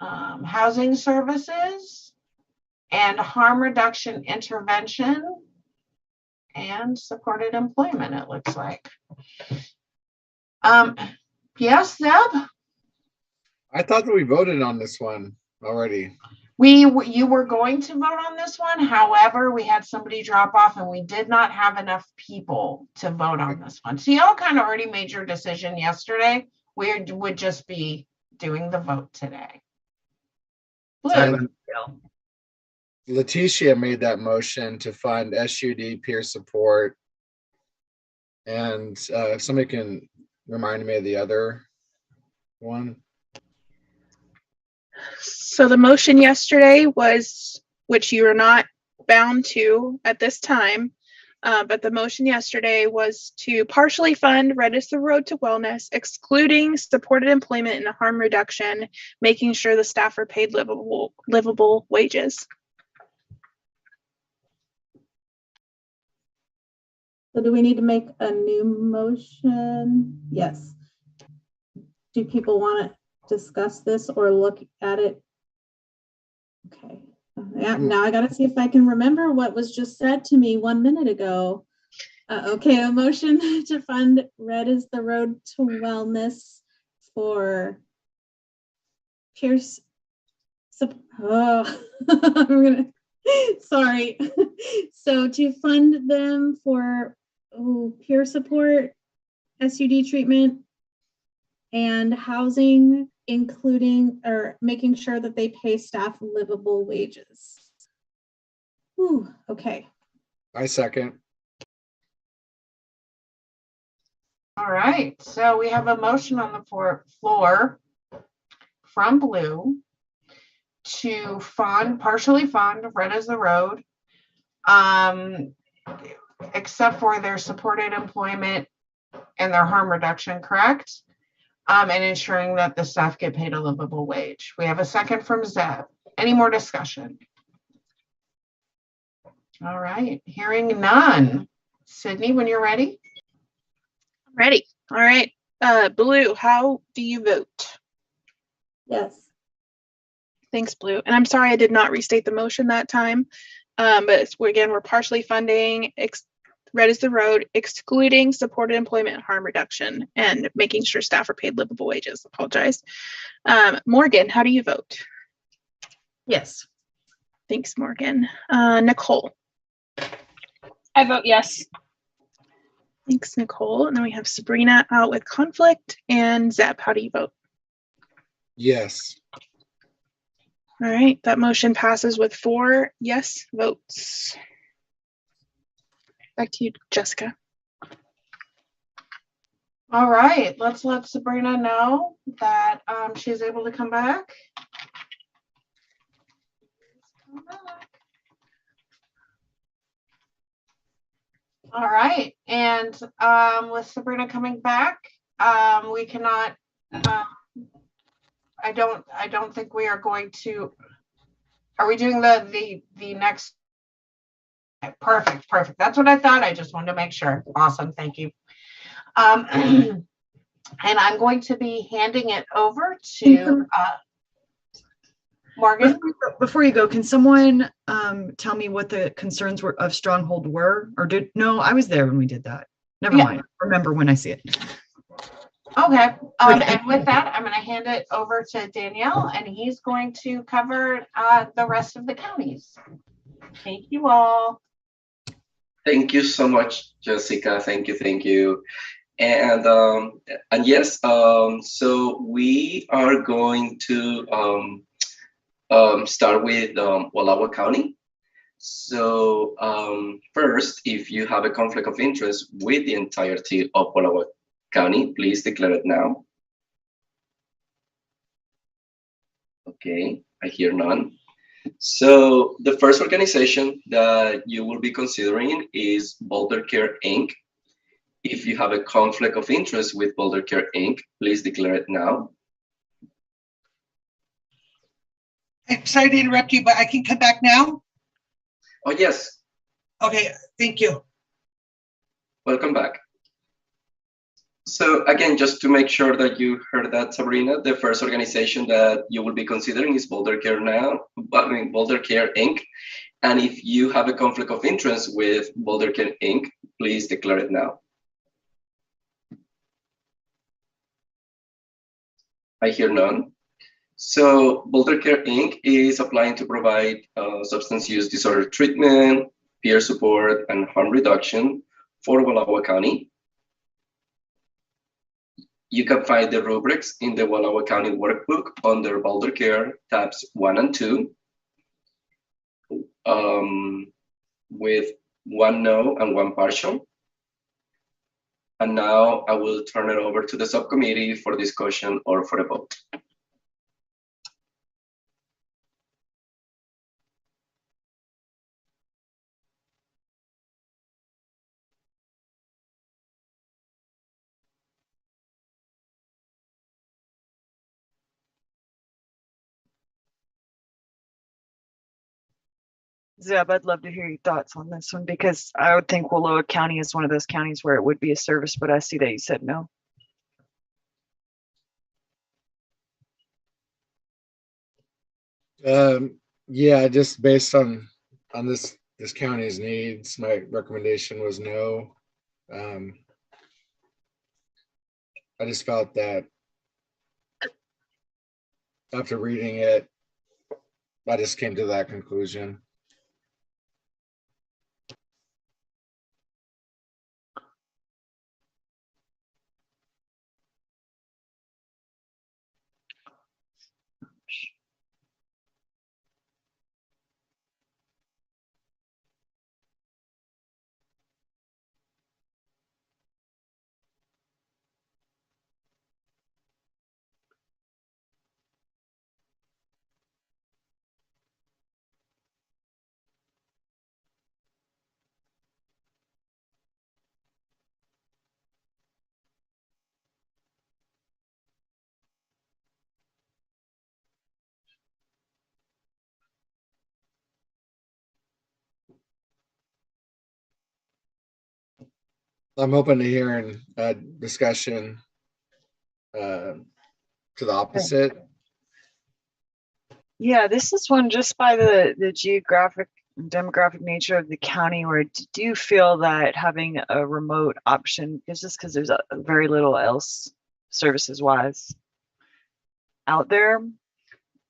housing services, and harm reduction intervention and supported employment, it looks like. Yes, Zeb? I thought that we voted on this one already. You were going to vote on this one. However, we had somebody drop off and we did not have enough people to vote on this one. So y'all kind of already made your decision yesterday. We would just be doing the vote today. Blue. Letitia made that motion to fund SUD peer support. And if somebody can remind me of the other one. So the motion yesterday was, which you are not bound to at this time, but the motion yesterday was to partially fund Red is the Road to Wellness, excluding supported employment and harm reduction, making sure the staff are paid livable wages. So do we need to make a new motion? Yes. Do people want to discuss this or look at it? Okay. Yeah, now I got to see if I can remember what was just said to me 1 minute ago. Okay, a motion to fund Red is the Road to Wellness for Pierce. Oh, I'm gonna. Sorry. So to fund them for peer support, SUD treatment, and housing, including or making sure that they pay staff livable wages. Ooh, okay. I second. All right. So we have a motion on the floor from Blue to partially fund Red is the Road, except for their supported employment and their harm reduction, correct? And ensuring that the staff get paid a livable wage. We have a second from Zeb. Any more discussion? All right, hearing none. Sydney, when you're ready. Ready. All right. Blue, how do you vote? Yes. Thanks, Blue. And I'm sorry I did not restate the motion that time. But again, we're partially funding Red is the Road, excluding supported employment and harm reduction, and making sure staff are paid livable wages. Apologize. Morgan, how do you vote? Yes. Thanks, Morgan. Nicole. I vote yes. Thanks, Nicole. And then we have Sabrina out with conflict. And Zeb, how do you vote? Yes. All right, that motion passes with 4 yes votes. Back to you, Jessica. All right, let's let Sabrina know that she's able to come back. All right, and with Sabrina coming back, we cannot. I don't think we are going to. Are we doing the next? Perfect. That's what I thought. I just wanted to make sure. Awesome, thank you. And I'm going to be handing it over to Morgan. Before you go, can someone tell me what the concerns were of Stronghold were? Or no, I was there when we did that. Never mind. Remember when I see it. Okay. And with that, I'm going to hand it over to Danielle, and he's going to cover the rest of the counties. Thank you all. Thank you so much, Jessica. Thank you. And yes, so we are going to start with Wallowa County. So first, if you have a conflict of interest with the entirety of Wallowa County, please declare it now. Okay, I hear none. So the first organization that you will be considering is Boulder Care Inc. If you have a conflict of interest with Boulder Care Inc., please declare it now. I'm sorry to interrupt you, but I can come back now. Oh, yes. Okay, thank you. Welcome back. So again, just to make sure that you heard that, Sabrina, the first organization that you will be considering is Boulder Care Boulder Care Inc. And if you have a conflict of interest with Boulder Care Inc., please declare it now. I hear none. So Boulder Care Inc. is applying to provide substance use disorder treatment, peer support, and harm reduction for Wallowa County. You can find the rubrics in the Wallowa County workbook under Boulder Care tabs 1 and 2, with 1 no and 1 partial. And now I will turn it over to the subcommittee for discussion or for a vote. Zeb, I'd love to hear your thoughts on this one because I would think Wallowa County is one of those counties where it would be a service, but I see that you said no. Yeah, just based on this county's needs, my recommendation was no. I just felt that after reading it, I just came to that conclusion. I'm open to hearing a discussion to the opposite. Yeah, this is one just by the geographic and demographic nature of the county where I do feel that having a remote option is just because there's very little else services wise out there.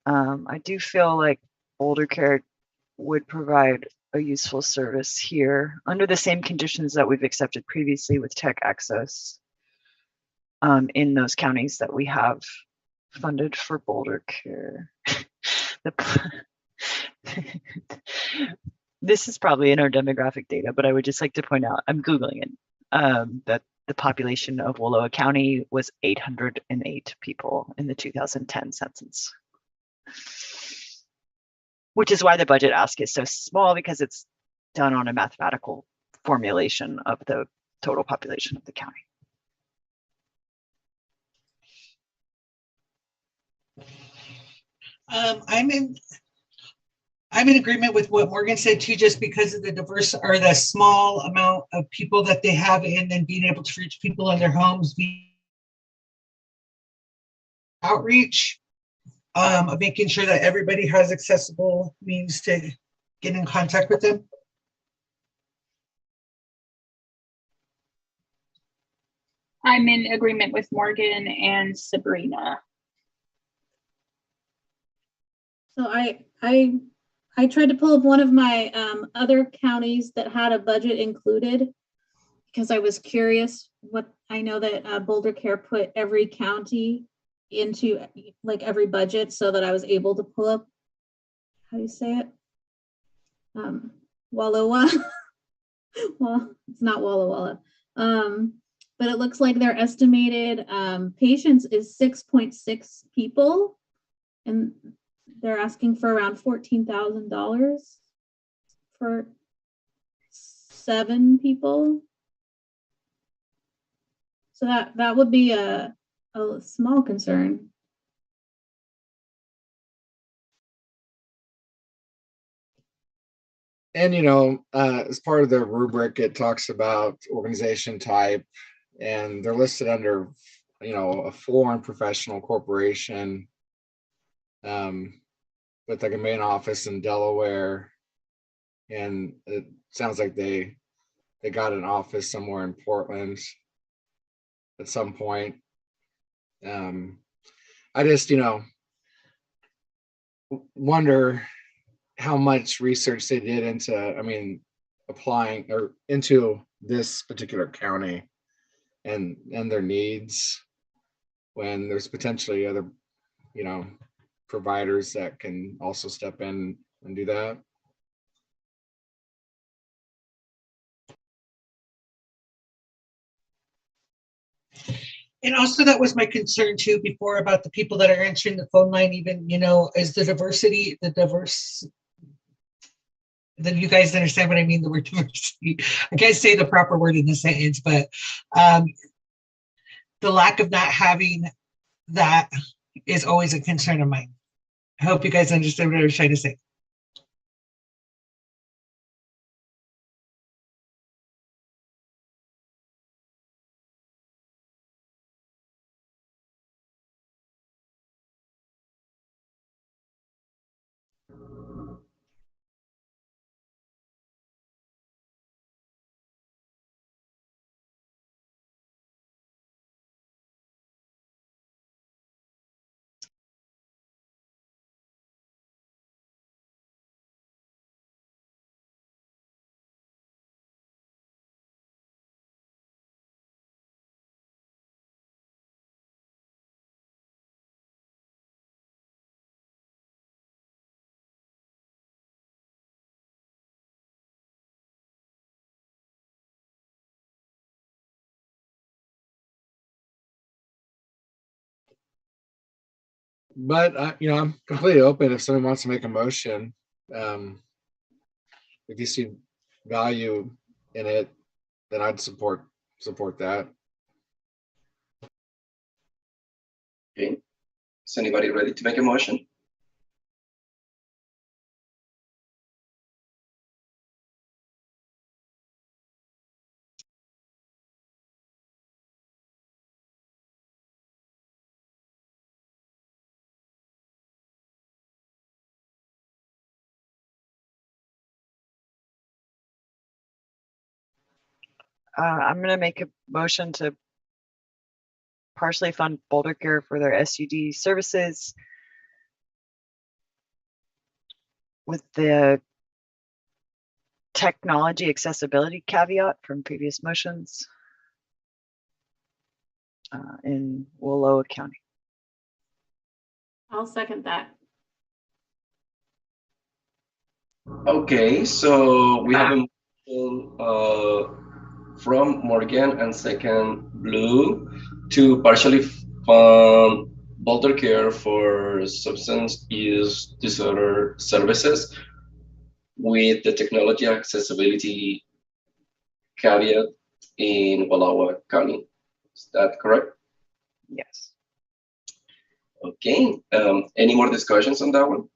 I do feel like Boulder Care would provide a useful service here under the same conditions that we've accepted previously with tech access in those counties that we have funded for Boulder Care. This is probably in our demographic data, but I would just like to point out, I'm Googling it, that the population of Wallowa County was 808 people in the 2010 census. Which is why the budget ask is so small, because it's done on a mathematical formulation of the total population of the county. I'm in agreement with what Morgan said too, just because of the diverse or the small amount of people that they have, and then being able to reach people in their homes via outreach, of making sure that everybody has accessible means to get in contact with them. I'm in agreement with Morgan and Sabrina. So I tried to pull up one of my other counties that had a budget included, because I was curious what, I know that Boulder Care put every county into like every budget so that I was able to pull up, how do you say it? Walla Walla. Well, it's not Walla Walla. But it looks like their estimated patients is 6.6 people, and they're asking for around $14,000 for 7 people. So that would be a small concern. And, as part of the rubric, it talks about organization type, and they're listed under, a foreign professional corporation, with like a main office in Delaware. And it sounds like they got an office somewhere in Portland at some point. I just, wonder how much research they did into, applying or into this particular county and their needs, when there's potentially other, providers that can also step in and do that. And also that was my concern too before about the people that are answering the phone line, even, is the diversity, then you guys understand what I mean, the word diversity. I can't say the proper word in the sentence, but the lack of not having that is always a concern of mine. I hope you guys understand what I was trying to say. But I'm completely open if someone wants to make a motion. If you see value in it, then I'd support that. Okay. Is anybody ready to make a motion? I'm going to make a motion to partially fund Boulder Care for their SUD services with the technology accessibility caveat from previous motions in Wallowa County. I'll second that. Okay, so we have a motion from Morgan and second Blue to partially fund Boulder Care for substance use disorder services with the technology accessibility caveat in Wallowa County. Is that correct? Yes. Okay. Any more discussions on that one?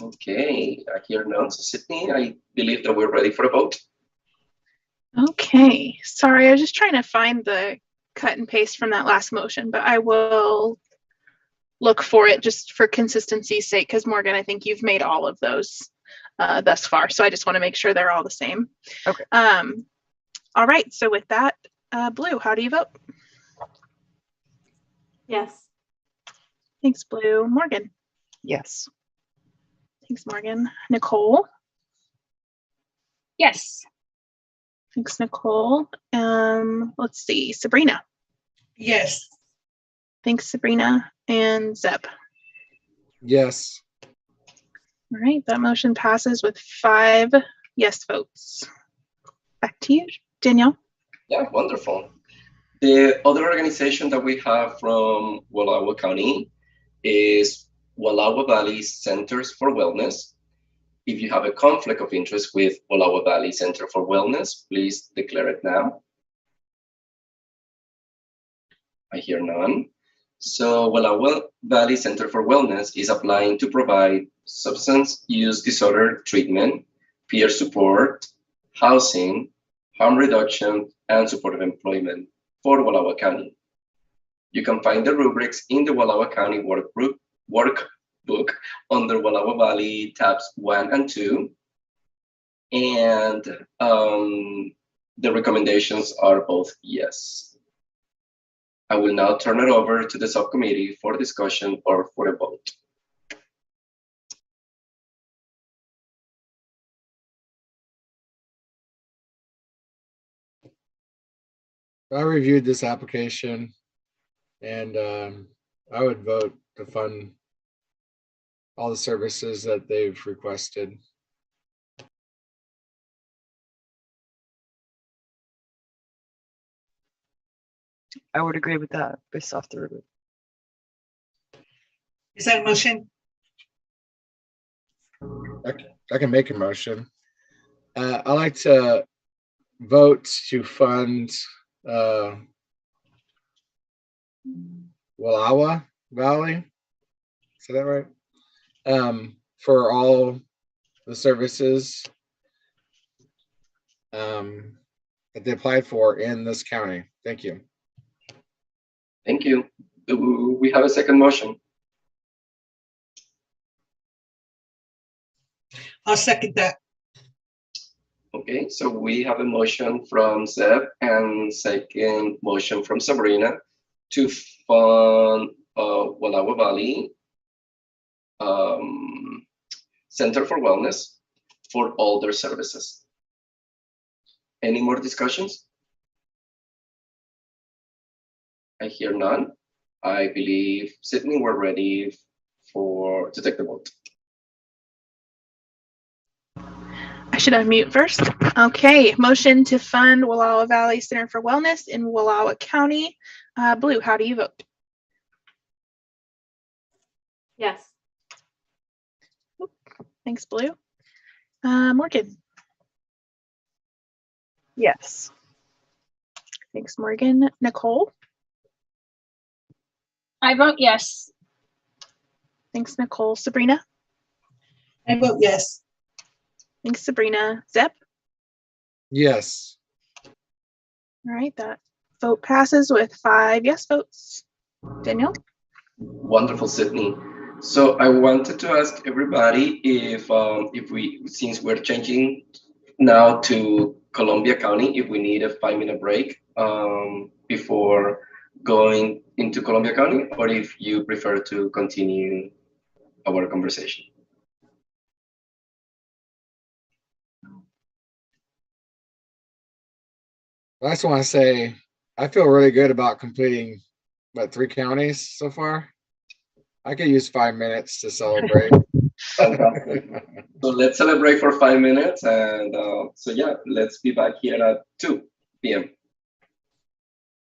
Okay, I hear none. So Sydney, I believe that we're ready for a vote. Okay, sorry, I was just trying to find the cut and paste from that last motion, but I will look for it just for consistency's sake, because Morgan, I think you've made all of those thus far, so I just want to make sure they're all the same. Okay. All right, so with that, Blue, how do you vote? Yes. Thanks, Blue. Morgan? Yes. Thanks, Morgan. Nicole? Yes. Thanks, Nicole. Let's see, Sabrina. Yes. Thanks, Sabrina. And Zeb. Yes. All right, that motion passes with 5 yes votes. Back to you, Danielle. Yeah, wonderful. The other organization that we have from Wallowa County is Wallowa Valley Centers for Wellness. If you have a conflict of interest with Wallowa Valley Center for Wellness, please declare it now. I hear none. So Wallowa Valley Center for Wellness is applying to provide substance use disorder treatment, peer support, housing, harm reduction, and supportive employment for Wallowa County. You can find the rubrics in the Wallowa County workbook under Wallowa Valley tabs 1 and 2. And the recommendations are both yes. I will now turn it over to the subcommittee for discussion or for a vote. I reviewed this application and I would vote to fund all the services that they've requested. I would agree with that based off the rubric. Is that a motion? I can make a motion. I like to vote to fund Wallowa Valley. Is that right? For all the services that they applied for in this county. Thank you. Thank you. Do we have a second motion? I'll second that. Okay, so we have a motion from Zeb and second motion from Sabrina to fund Wallowa Valley Center for Wellness for all their services. Any more discussions? I hear none. I believe, Sydney, we're ready to take the vote. I should unmute first. Okay, motion to fund Wallowa Valley Center for Wellness in Wallowa County. Blue, how do you vote? Yes. Thanks, Blue. Morgan. Yes. Thanks, Morgan. Nicole. I vote yes. Thanks, Nicole. Sabrina. I vote yes. Thanks, Sabrina. Zeb. Yes. All right, that vote passes with 5 yes votes. Danielle. Wonderful, Sydney. So I wanted to ask everybody if we, since we're changing now to Columbia County, if we need a 5-minute break before going into Columbia County, or if you prefer to continue our conversation. I just want to say I feel really good about completing 3 counties so far. I could use 5 minutes to celebrate. Fantastic. So let's celebrate for 5 minutes, and so yeah, let's be back here at 2 p.m.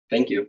Thank you.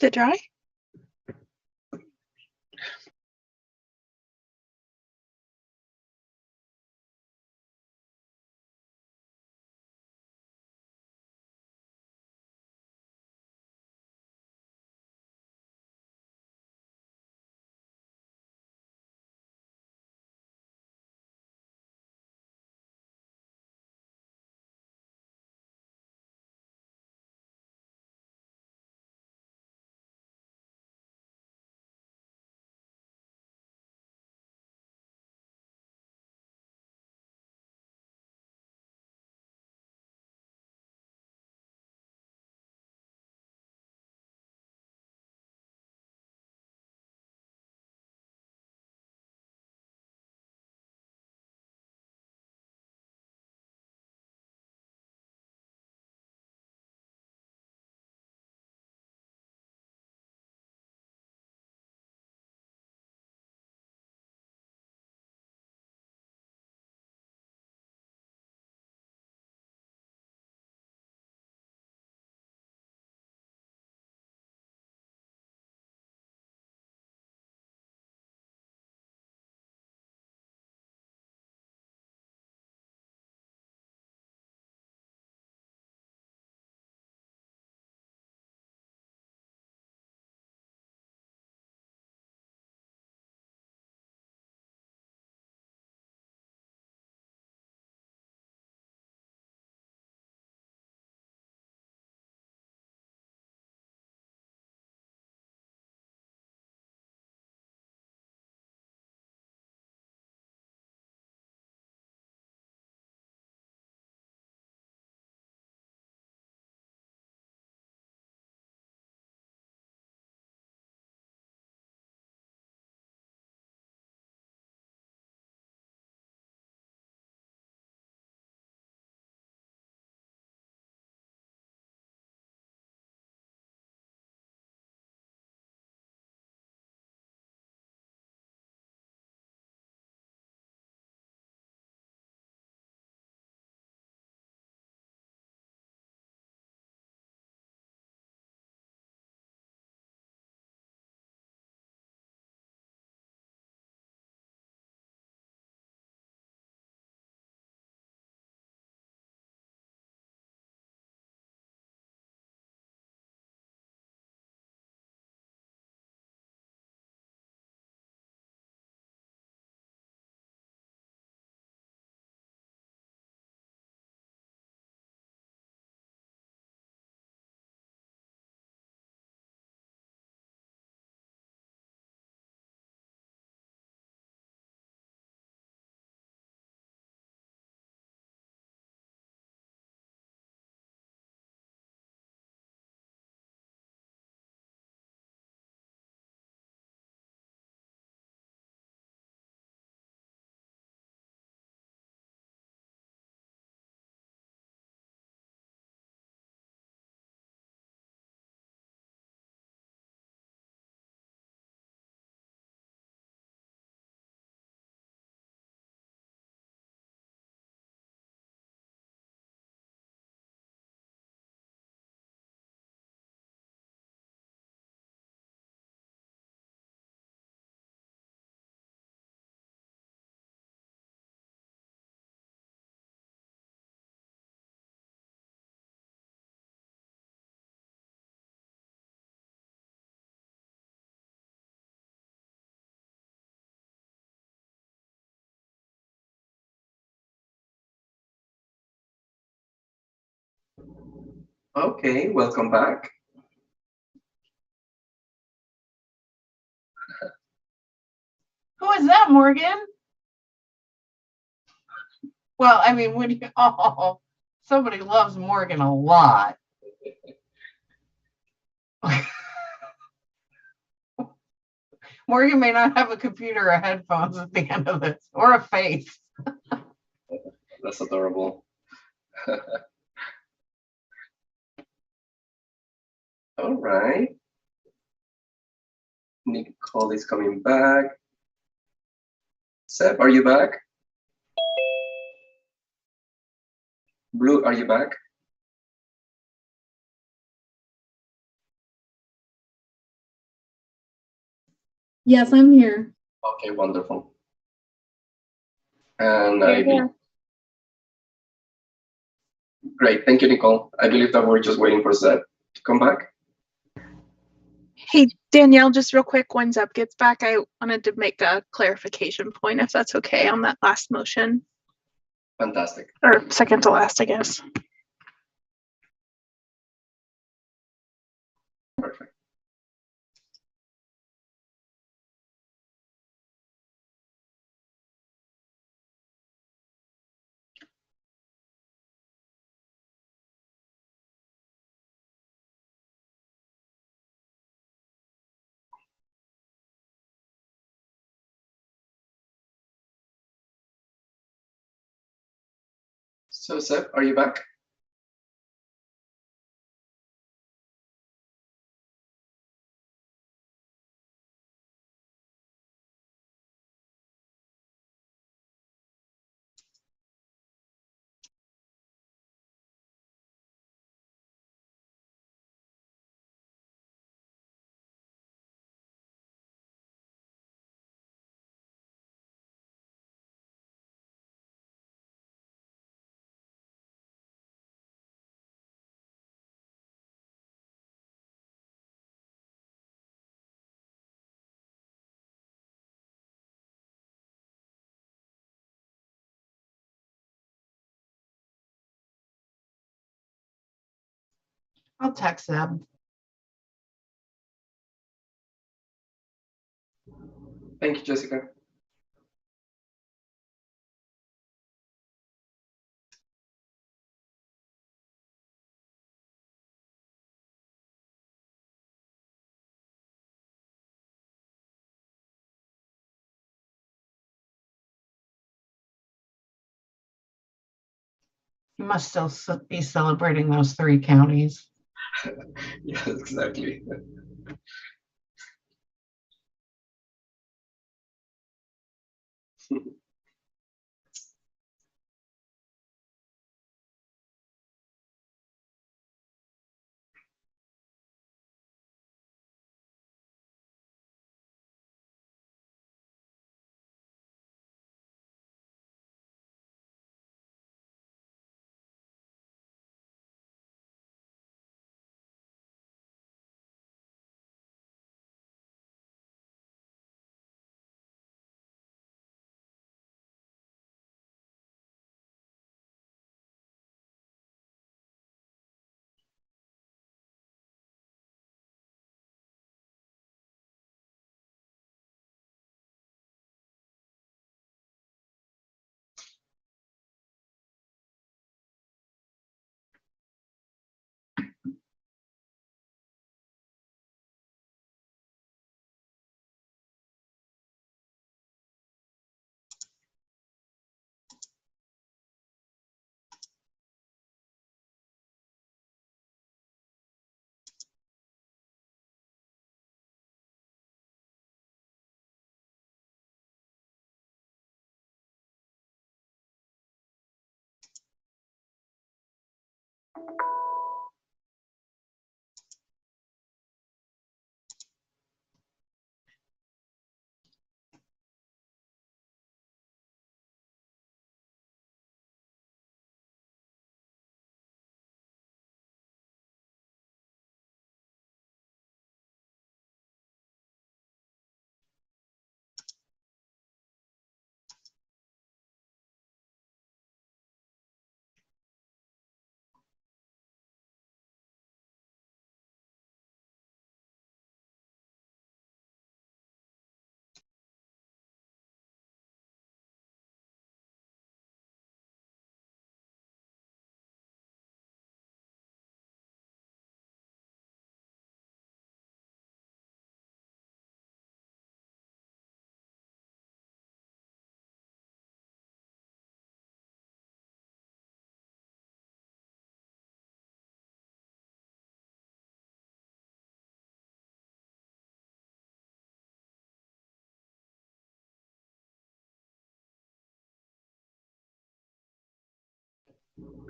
Is it dry? Okay, welcome back. Who is that, Morgan? Well, I mean, when you, oh, somebody loves Morgan a lot. Morgan may not have a computer or headphones at the end of this, or a face. That's adorable. All right. Nicole is coming back. Seb, are you back? Blue, are you back? Yes, I'm here. Okay, wonderful. And Here, here. great, thank you, Nicole. I believe that we're just waiting for Zeb to come back. Hey, Danielle, just real quick, when Zeb gets back, I wanted to make a clarification point, if that's okay, on that last motion, Fantastic. or second to last, I guess. Perfect. So, Zeb, are you back? I'll text them. Thank you, Jessica. You must still be celebrating those 3 counties. Yes, exactly.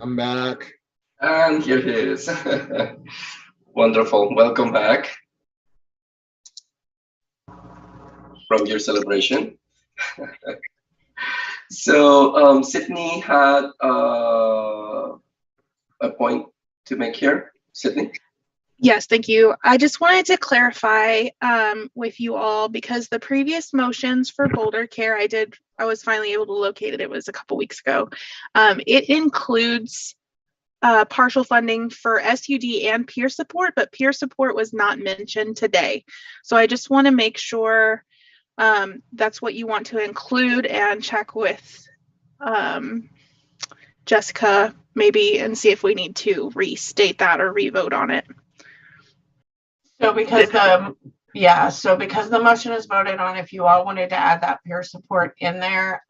I'm back. And here he is. Wonderful. Welcome back. from your celebration. So Sydney had a point to make here. Sydney? Yes, thank you. I just wanted to clarify with you all, because the previous motions for Boulder Care, I was finally able to locate it. It was a couple weeks ago. It includes partial funding for SUD and peer support, but peer support was not mentioned today. So I just want to make sure that's what you want to include, and check with Jessica maybe and see if we need to restate that or re-vote on it. So because the motion is voted on, if you all wanted to add that peer support in there,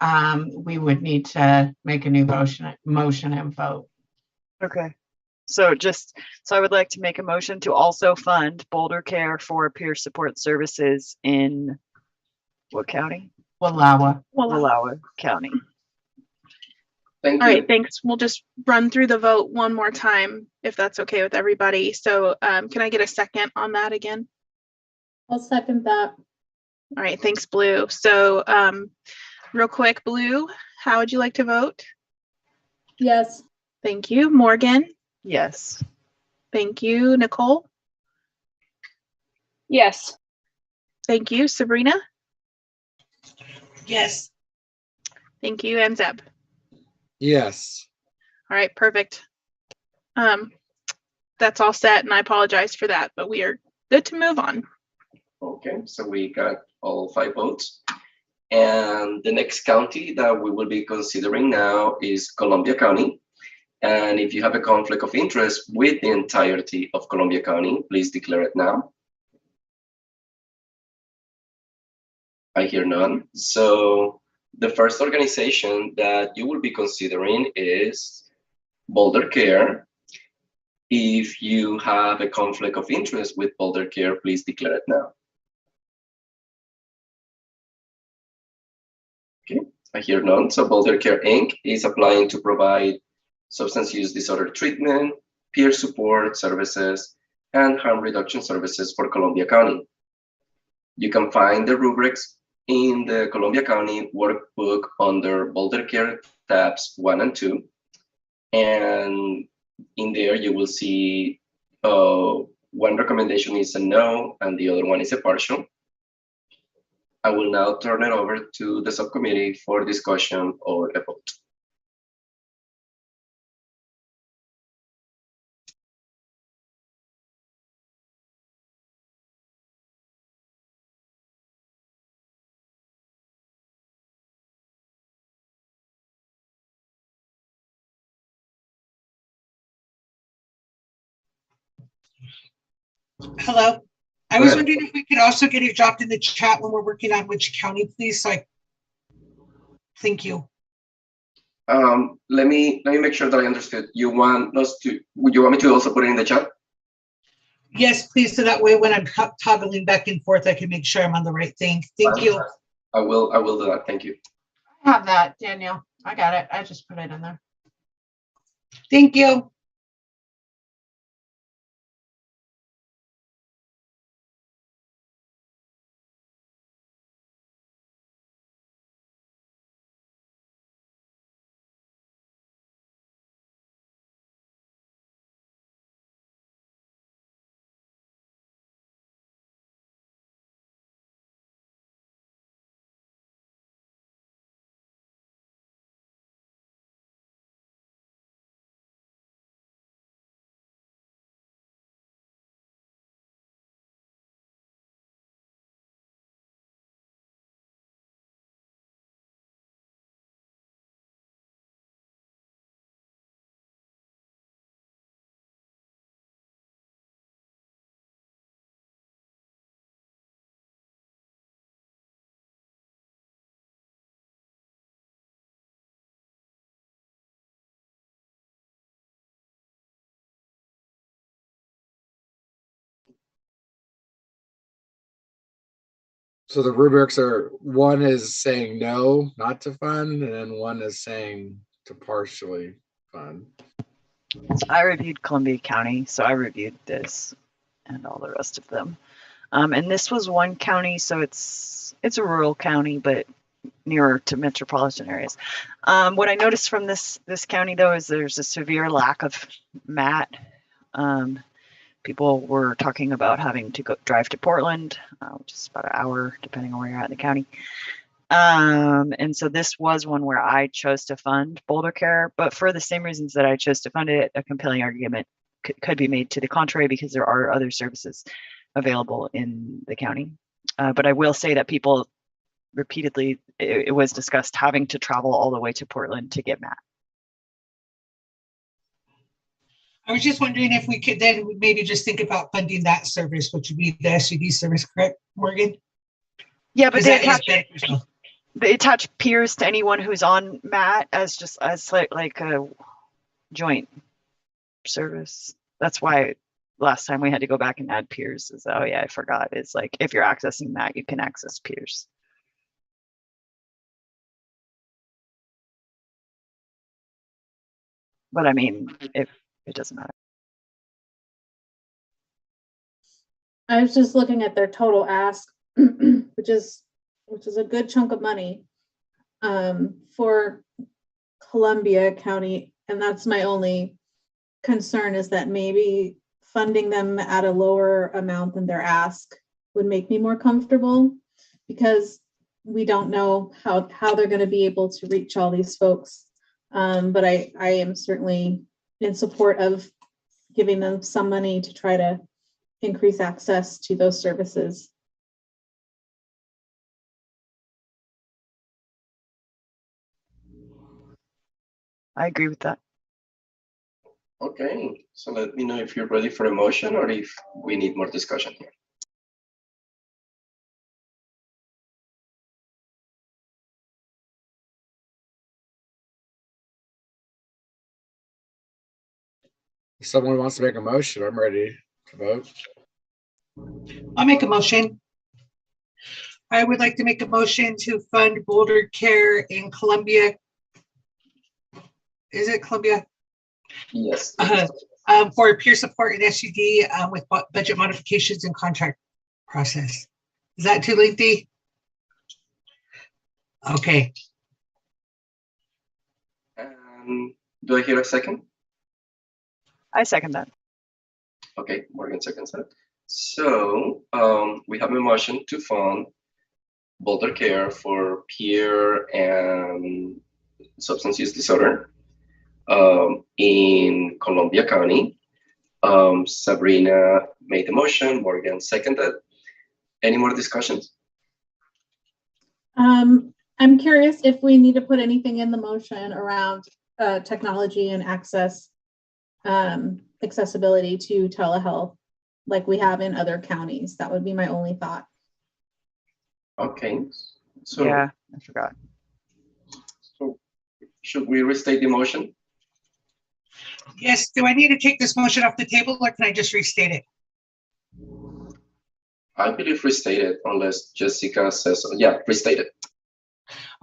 we would need to make a new motion and vote. Okay. So I would like to make a motion to also fund Boulder Care for peer support services in what county? Wallawa. Wallowa County. Thank All you. right, thanks. We'll just run through the vote one more time, if that's okay with everybody. So can I get a second on that again? I'll second that. All right, thanks, Blue. So real quick, Blue, how would you like to vote? Yes. Thank you. Morgan? Yes. Thank you. Nicole? Yes. Thank you. Sabrina? Yes. Thank you. And Zeb? Yes. All right, perfect. That's all set, and I apologize for that, but we are good to move on. Okay, so we got all 5 votes. And the next county that we will be considering now is Columbia County. And if you have a conflict of interest with the entirety of Columbia County, please declare it now. I hear none. So the first organization that you will be considering is Boulder Care. If you have a conflict of interest with Boulder Care, please declare it now. Okay, I hear none. So Boulder Care Inc. is applying to provide substance use disorder treatment, peer support services, and harm reduction services for Columbia County. You can find the rubrics in the Columbia County workbook under Boulder Care tabs 1 and 2. And in there, you will see one recommendation is a no, and the other one is a partial. I will now turn it over to the subcommittee for discussion or a vote. Hello. I Go was ahead. wondering if we could also get it dropped in the chat when we're working on which county, please. Thank you. Let me make sure that I understood. You want us to? Would you want me to also put it in the chat? Yes, please. So that way, when I'm toggling back and forth, I can make sure I'm on the right thing. Thank you. I will do that. Thank you. I have that, Danielle. I got it. I just put it in there. Thank you. So the rubrics are, one is saying no, not to fund, and then one is saying to partially fund. I reviewed Columbia County, so I reviewed this and all the rest of them. And this was one county, so it's a rural county, but nearer to metropolitan areas. What I noticed from this county though is there's a severe lack of mat. People were talking about having to drive to Portland, which is about an hour depending on where you're at in the county. And so this was one where I chose to fund Boulder Care, but for the same reasons that I chose to fund it, a compelling argument could be made to the contrary because there are other services available in the county. But I will say that people repeatedly, it was discussed having to travel all the way to Portland to get mat. I was just wondering if we could then maybe just think about funding that service, which would be the SUD service, correct, Morgan? Yeah, but they They attach peers to anyone who's on mat as like a joint service. That's why last time we had to go back and add peers. Is oh yeah, I forgot. It's like if you're accessing mat, you can access peers. But I mean, if it doesn't matter. I was just looking at their total ask, which is a good chunk of money for Columbia County, and that's my only concern is that maybe funding them at a lower amount than their ask would make me more comfortable because we don't know how they're going to be able to reach all these folks. But I am certainly in support of giving them some money to try to increase access to those services. I agree with that. Okay, so let me know if you're ready for a motion or if we need more discussion here. If someone wants to make a motion, I'm ready to vote. I'll make a motion. I would like to make a motion to fund Boulder Care in Columbia. Is it Columbia? Yes. For peer support and SUD with budget modifications and contract process. Is that too lengthy? Okay. Do I hear a second? I second that. Okay, Morgan seconds that. So we have a motion to fund Boulder Care for peer and substance use disorder in Columbia County. Sabrina made the motion, Morgan seconded. Any more discussions? I'm curious if we need to put anything in the motion around technology and accessibility to telehealth like we have in other counties. That would be my only thought. Okay, so Yeah, I forgot. So should we restate the motion? Yes, do I need to take this motion off the table or can I just restate it? I believe restate it unless Jessica says, yeah, restate it.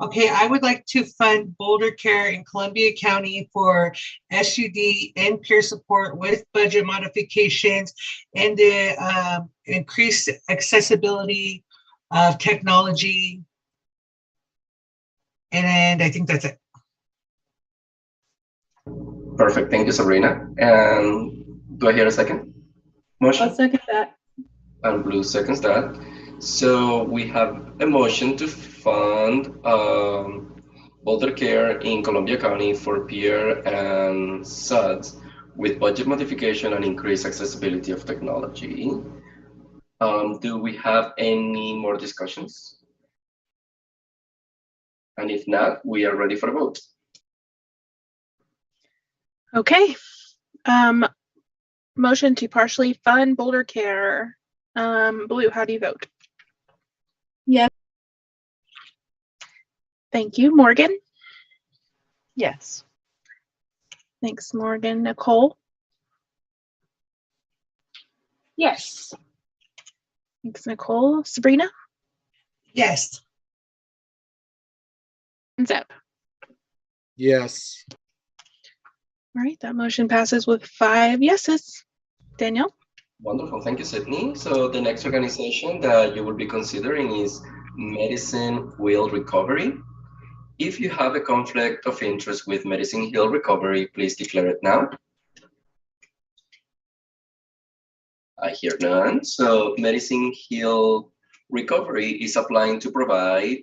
Okay, I would like to fund Boulder Care in Columbia County for SUD and peer support with budget modifications and the increased accessibility of technology. And I think that's it. Perfect, thank you, Sabrina. And do I hear a second motion? I'll second that. And Blue seconds that. So we have a motion to fund Boulder Care in Columbia County for peer and SUDs with budget modification and increased accessibility of technology. Do we have any more discussions? And if not, we are ready for a vote. Okay. Motion to partially fund Boulder Care. Blue, how do you vote? Yes. Thank you. Morgan? Yes. Thanks, Morgan. Nicole? Yes. Thanks, Nicole. Sabrina? Yes. And Zeb? Yes. All right, that motion passes with 5 yeses. Danielle? Wonderful. Thank you, Sydney. So the next organization that you will be considering is Medicine Wheel Recovery. If you have a conflict of interest with Medicine Hill Recovery, please declare it now. I hear none. So Medicine Hill Recovery is applying to provide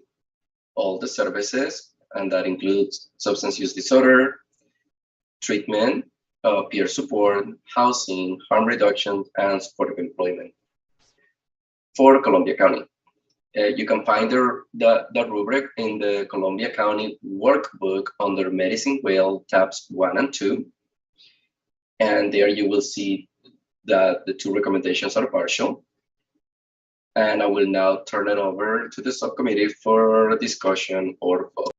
all the services, and that includes substance use disorder, treatment, peer support, housing, harm reduction, and supportive employment for Columbia County. You can find the rubric in the Columbia County workbook under Medicine Wheel tabs 1 and 2. And there you will see that the two recommendations are partial. And I will now turn it over to the subcommittee for discussion or vote.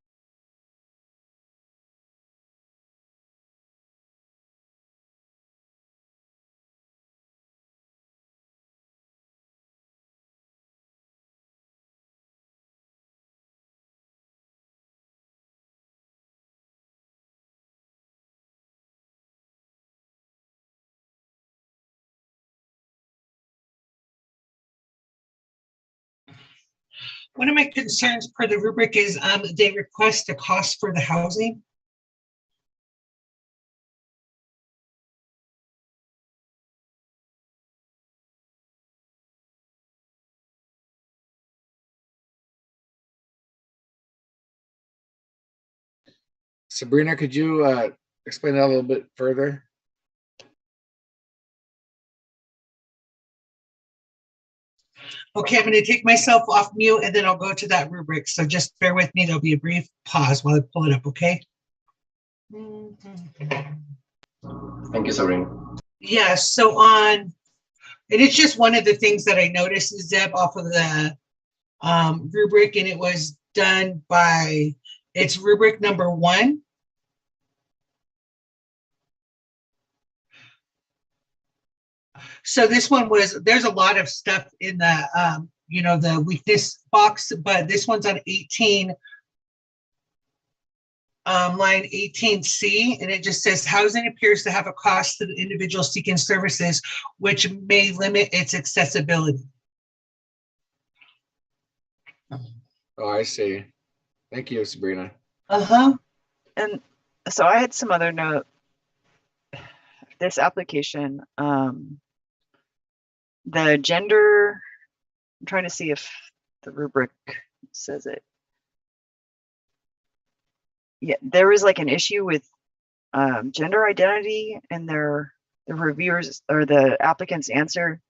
One of my concerns per the rubric is they request a cost for the housing. Sabrina, could you explain that a little bit further? Okay, I'm going to take myself off mute and then I'll go to that rubric. So just bear with me. There'll be a brief pause while I pull it up, okay? Thank you, Sabrina. Yeah, so on, and it's just one of the things that I noticed is Zeb off of the rubric, and it was done by, it's rubric number 1. So this one was, there's a lot of stuff in the, the weakness box, but this one's on 18, line 18C, and it just says housing appears to have a cost to the individual seeking services, which may limit its accessibility. Oh, I see. Thank you, Sabrina. Uh-huh. And so I had some other note. This application, the gender, I'm trying to see if the rubric says it. Yeah, there was like an issue with gender identity in the reviewers or the applicant's answer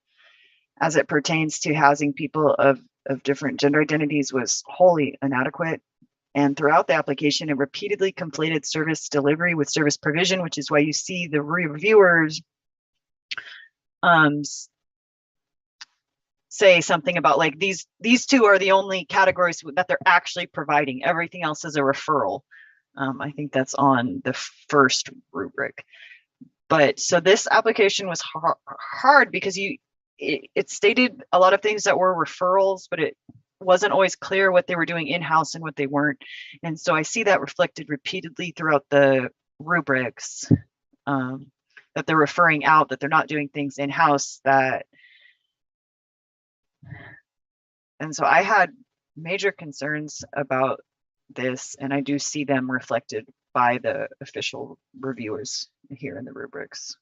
as it pertains to housing people of different gender identities was wholly inadequate. And throughout the application, it repeatedly conflated service delivery with service provision, which is why you see the reviewers say something about like these two are the only categories that they're actually providing. Everything else is a referral. I think that's on the first rubric. But so this application was hard because it stated a lot of things that were referrals, but it wasn't always clear what they were doing in-house and what they weren't. And so I see that reflected repeatedly throughout the rubrics, that they're referring out, that they're not doing things in-house, and so I had major concerns about this, and I do see them reflected by the official reviewers here in the rubrics.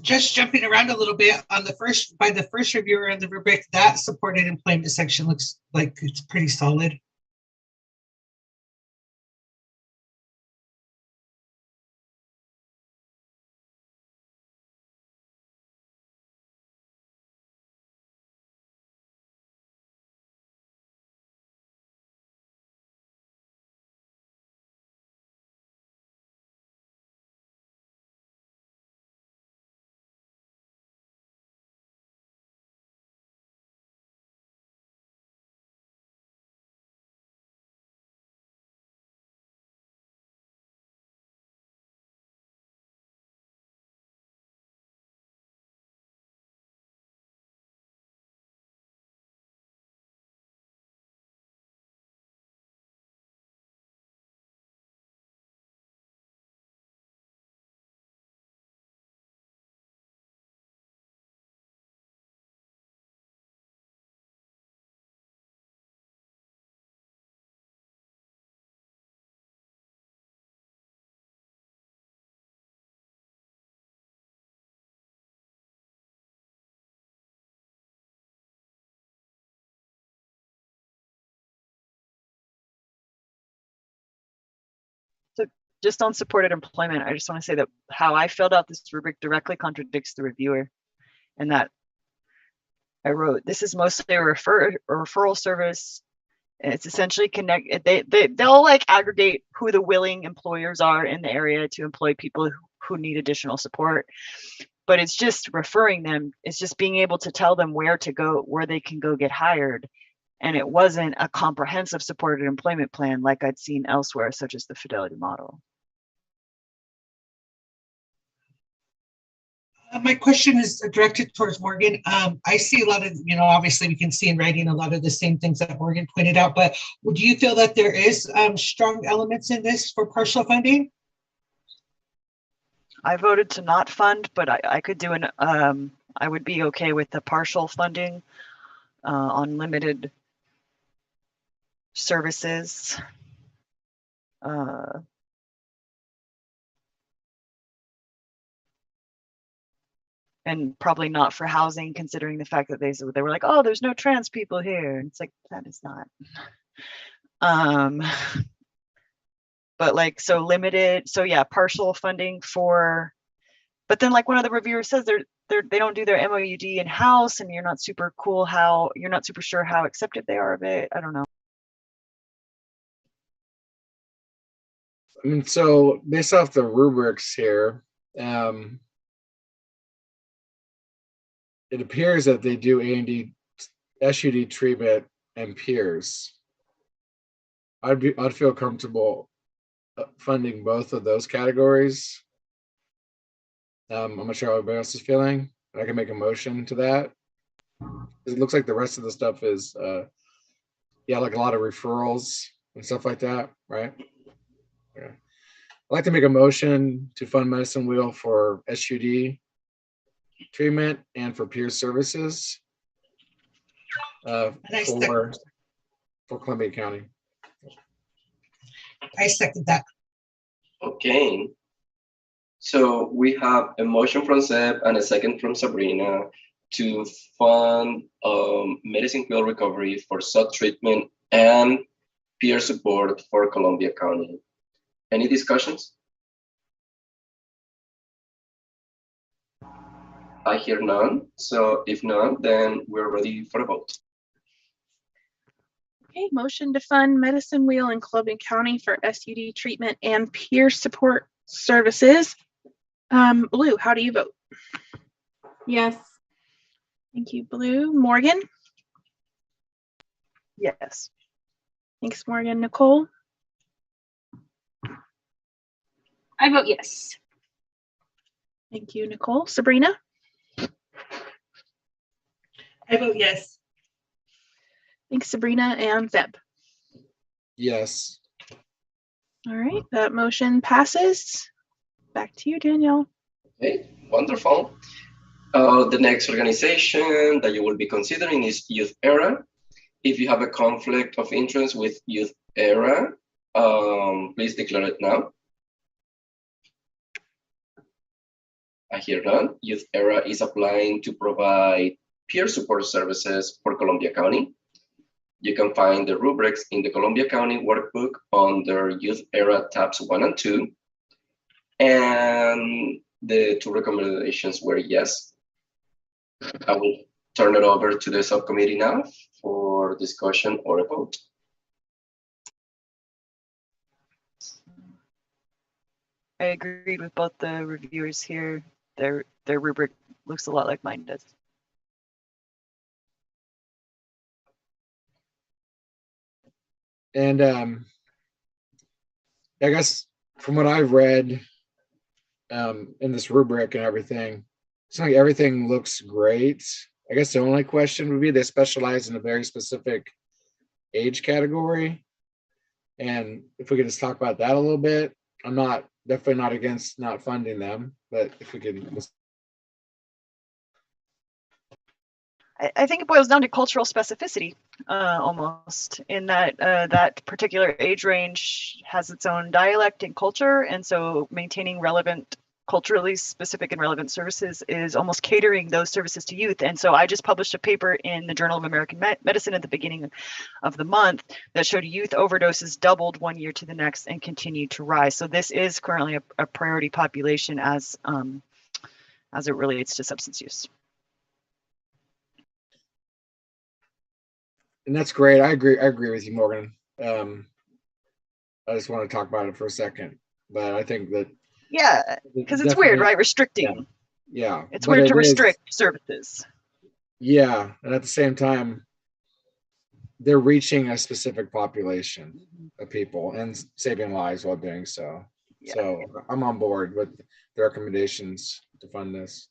Just jumping around a little bit on the first, by the first reviewer in the rubric, that supported employment section looks like it's pretty solid. Just on supported employment, I just want to say that how I filled out this rubric directly contradicts the reviewer, and that I wrote, this is mostly a referral service. And it's essentially they'll like aggregate who the willing employers are in the area to employ people who need additional support. But it's just referring them. It's just being able to tell them where to go, where they can go get hired. And it wasn't a comprehensive supported employment plan like I'd seen elsewhere, such as the Fidelity model. My question is directed towards Morgan. I see a lot of, obviously we can see in writing a lot of the same things that Morgan pointed out, but do you feel that there is strong elements in this for partial funding? I voted to not fund, but I could do I would be okay with the partial funding on limited services. And probably not for housing, considering the fact that they were like, oh, there's no trans people here. And it's like, that is not. But like, so limited, so yeah, partial funding for, but then like one of the reviewers says they don't do their MOUD in-house, and you're not super sure how accepted they are of it. I don't know. I mean, so based off the rubrics here, it appears that they do A&D, SUD treatment, and peers. I'd feel comfortable funding both of those categories. I'm not sure how everybody else is feeling. I can make a motion to that. It looks like the rest of the stuff is, like a lot of referrals and stuff like that, right? Yeah. I'd like to make a motion to fund Medicine Wheel for SUD treatment and for peer services for Columbia County. I second that. Okay. So we have a motion from Zeb and a second from Sabrina to fund medicine wheel recovery for SUD treatment and peer support for Columbia County. Any discussions? I hear none. So if none, then we're ready for a vote. Okay, motion to fund Medicine Wheel in Columbia County for SUD treatment and peer support services. Blue, how do you vote? Yes. Thank you, Blue. Morgan? Yes. Thanks, Morgan. Nicole? I vote yes. Thank you, Nicole. Sabrina? I vote yes. Thanks, Sabrina and Zeb. Yes. All right, that motion passes. Back to you, Danielle. Okay, wonderful. The next organization that you will be considering is Youth Era. If you have a conflict of interest with Youth Era, please declare it now. I hear none. Youth Era is applying to provide peer support services for Columbia County. You can find the rubrics in the Columbia County workbook under Youth Era tabs 1 and 2. And the two recommendations were yes. I will turn it over to the subcommittee now for discussion or a vote. I agreed with both the reviewers here. Their rubric looks a lot like mine does. And I guess from what I've read in this rubric and everything, it's like everything looks great. I guess the only question would be they specialize in a very specific age category. And if we could just talk about that a little bit, I'm definitely not against not funding them, but if we could. I think it boils down to cultural specificity, almost, in that that particular age range has its own dialect and culture, and so maintaining relevant culturally specific and relevant services is almost catering those services to youth. And so I just published a paper in the Journal of American Medicine at the beginning of the month that showed youth overdoses doubled one year to the next and continue to rise. So this is currently a priority population as it relates to substance use. And that's great. I agree with you, Morgan. I just want to talk about it for a second, but I think that yeah, because it's weird, right? Restricting. Yeah, it's weird to restrict services. Yeah, and at the same time, they're reaching a specific population of people and saving lives while doing so. Yeah. So I'm on board with the recommendations to fund this.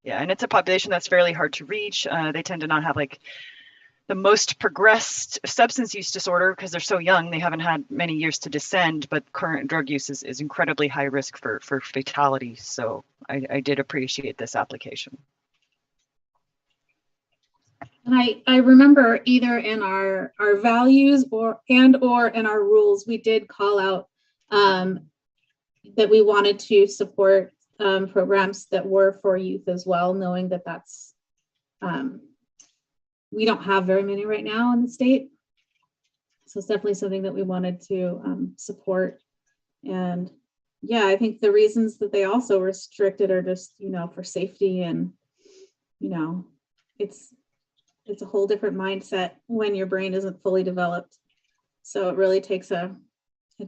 Yeah, and it's a population that's fairly hard to reach. They tend to not have like the most progressed substance use disorder because they're so young. They haven't had many years to descend, but current drug use is incredibly high risk for fatality. So I did appreciate this application. And I remember either in our values or in our rules, we did call out that we wanted to support programs that were for youth as well, knowing that that's we don't have very many right now in the state. So it's definitely something that we wanted to support. And yeah, I think the reasons that they also restricted are just, for safety and, it's a whole different mindset when your brain isn't fully developed. So it really takes a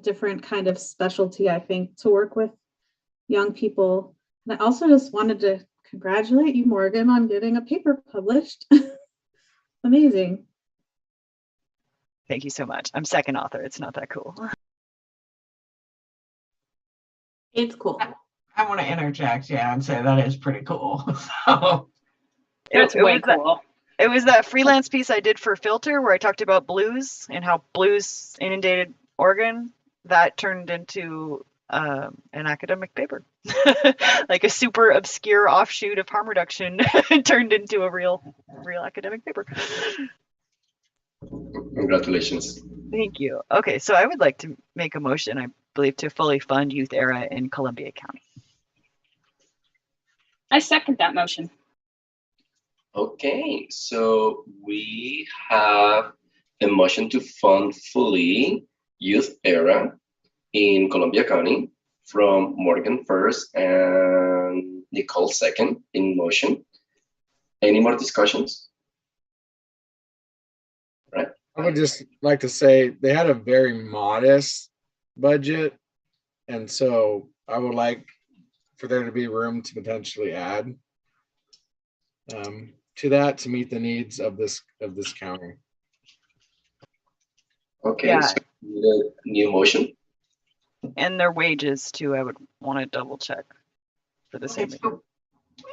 different kind of specialty, I think, to work with young people. And I also just wanted to congratulate you, Morgan, on getting a paper published. Amazing. Thank you so much. I'm second author. It's not that cool. It's cool. I want to interject, and say that is pretty cool. So it's way cool. It was that freelance piece I did for Filter where I talked about blues and how blues inundated Oregon. That turned into an academic paper. Like a super obscure offshoot of harm reduction turned into a real academic paper. Congratulations. Thank you. Okay, so I would like to make a motion, I believe, to fully fund Youth Era in Columbia County. I second that motion. Okay, so we have a motion to fund fully Youth Era in Columbia County from Morgan first and Nicole second in motion. Any more discussions? Right. I would just like to say they had a very modest budget, and so I would like for there to be room to potentially add to that to meet the needs of this county. Okay, Yeah. so the new motion. And their wages too, I would want to double check for the same. So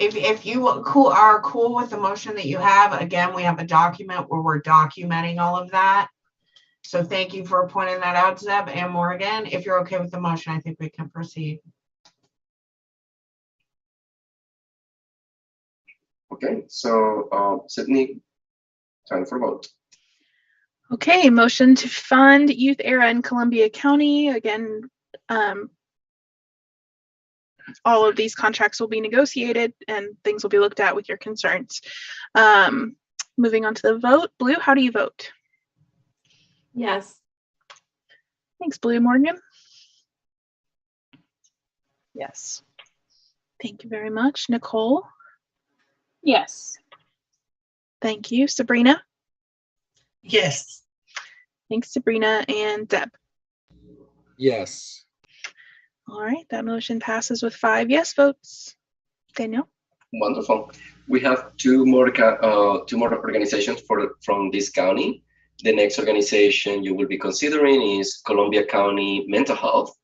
if you are cool with the motion that you have, again, we have a document where we're documenting all of that. So thank you for pointing that out, Zeb and Morgan. If you're okay with the motion, I think we can proceed. Okay, so Sydney, time for vote. Okay, motion to fund Youth Era in Columbia County. Again, all of these contracts will be negotiated and things will be looked at with your concerns. Moving on to the vote. Blue, how do you vote? Yes. Thanks, Blue. Morgan? Yes. Thank you very much. Nicole? Yes. Thank you. Sabrina? Yes. Thanks, Sabrina. And Deb? Yes. All right, that motion passes with 5 yes votes. Daniel? Wonderful. We have two more organizations from this county. The next organization you will be considering is Columbia County Mental Health.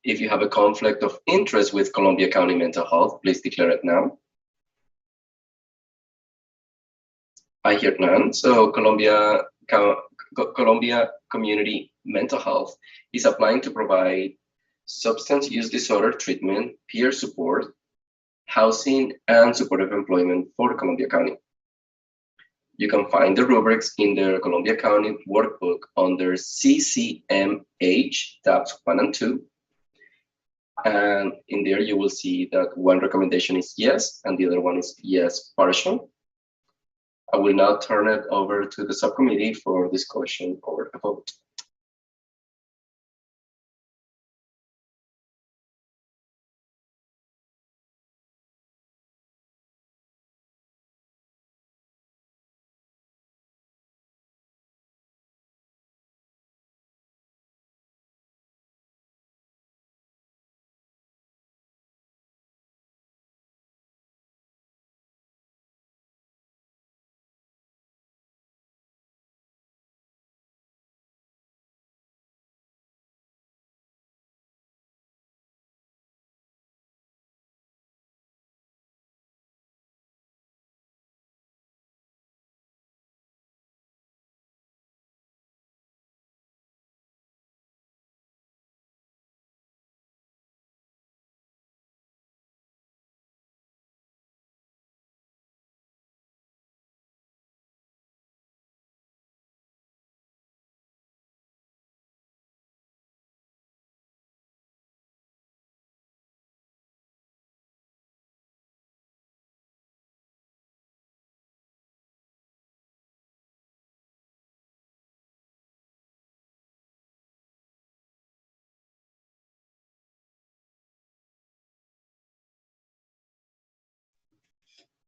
If you have a conflict of interest with Columbia County Mental Health, please declare it now. I hear none. So Columbia Community Mental Health is applying to provide substance use disorder treatment, peer support, housing, and supportive employment for Columbia County. You can find the rubrics in the Columbia County workbook under CCMH tabs 1 and 2. And in there, you will see that one recommendation is yes, and the other one is yes partial. I will now turn it over to the subcommittee for discussion or a vote.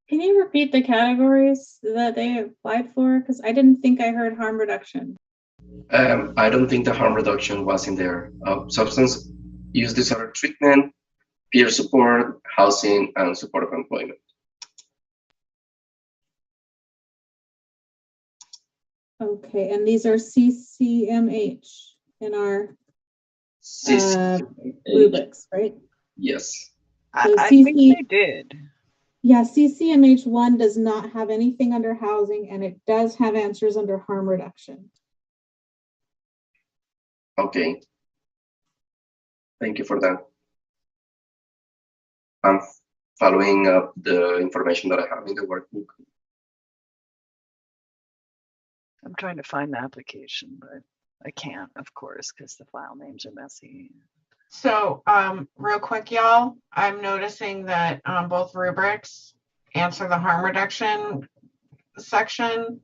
Can you repeat the categories that they applied for? Because I didn't think I heard harm reduction. I don't think the harm reduction was in there. Substance use disorder treatment, peer support, housing, and supportive employment. Okay, and these are CCMH in our rubrics, right? Yes. So I think CC they did. Yeah, CCMH 1 does not have anything under housing, and it does have answers under harm reduction. Okay. Thank you for that. I'm following up the information that I have in the workbook. I'm trying to find the application, but I can't, of course, because the file names are messy. So, real quick, y'all, I'm noticing that both rubrics answer the harm reduction section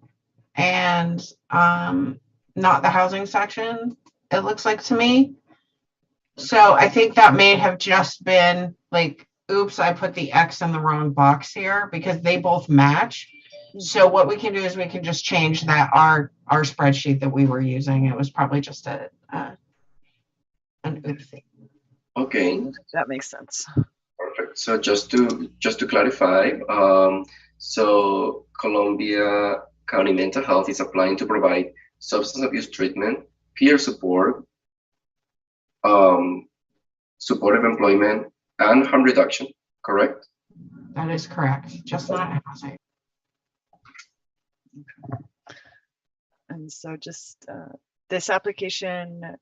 and not the housing section, it looks like to me. So I think that may have just been like, oops, I put the X in the wrong box here because they both match. So what we can do is we can just change that, our spreadsheet that we were using. It was probably just an oopsie. Okay. That makes sense. Perfect. So just to clarify, so Columbia County Mental Health is applying to provide substance abuse treatment, peer support, supportive employment, and harm reduction, correct? That is correct. Just not housing. And so just this application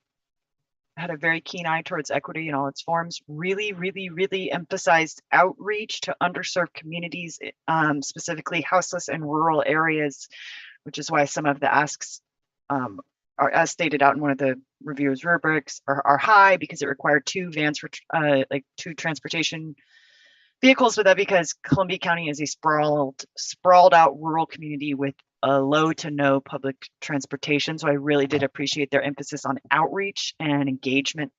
had a very keen eye towards equity in all its forms, really, really, really emphasized outreach to underserved communities, specifically houseless and rural areas, which is why some of the asks are, as stated out in one of the reviewers rubrics, are high because it required 2 vans for like 2 transportation vehicles with that, because Columbia County is a sprawled out rural community with a low to no public transportation. So I really did appreciate their emphasis on outreach and engagement.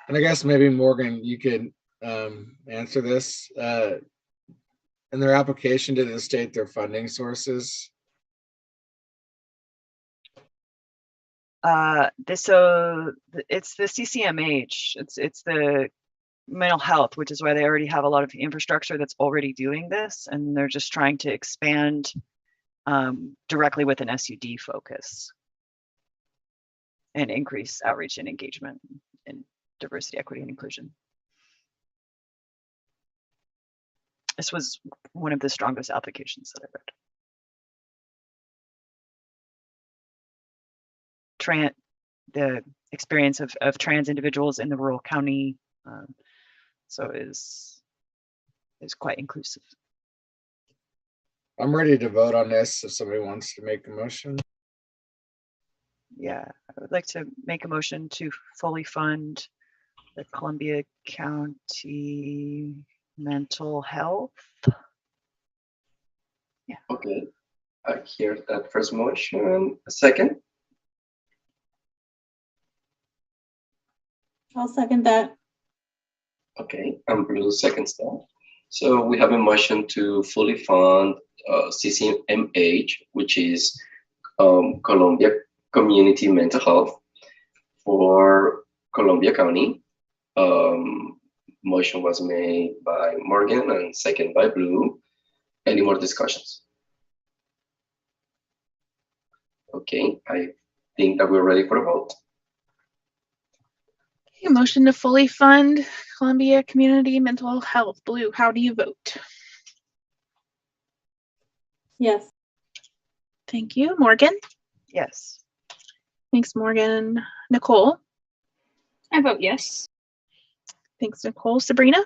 And I guess maybe Morgan, you could answer this. In their application, did it state their funding sources? So it's the CCMH. It's the mental health, which is why they already have a lot of infrastructure that's already doing this, and they're just trying to expand directly with an SUD focus and increase outreach and engagement in diversity, equity, and inclusion. This was one of the strongest applications that I read. the experience of trans individuals in the rural county. So is quite inclusive. I'm ready to vote on this if somebody wants to make a motion. Yeah, I would like to make a motion to fully fund the Columbia County mental health. Okay, I hear that first motion. A second? I'll second that. Okay, and Blue seconds that. So we have a motion to fully fund CCMH, which is Columbia Community Mental Health for Columbia County. Motion was made by Morgan and second by Blue. Any more discussions? Okay, I think that we're ready for a vote. Okay, motion to fully fund Columbia Community Mental Health. Blue, how do you vote? Yes. Thank you. Morgan? Yes. Thanks, Morgan. Nicole? I vote yes. Thanks, Nicole. Sabrina?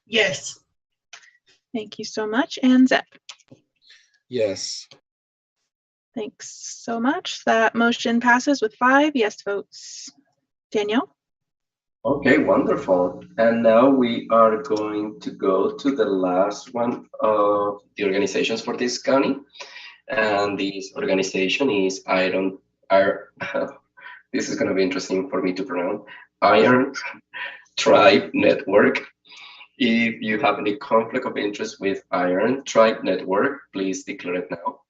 Yes. Thank you so much. And Zeb? Yes. Thanks so much. That motion passes with 5 yes votes. Danielle? Okay, wonderful. And now we are going to go to the last one of the organizations for this county. And this organization is this is going to be interesting for me to pronounce, Iron Tribe Network. If you have any conflict of interest with Iron Tribe Network, please declare it now.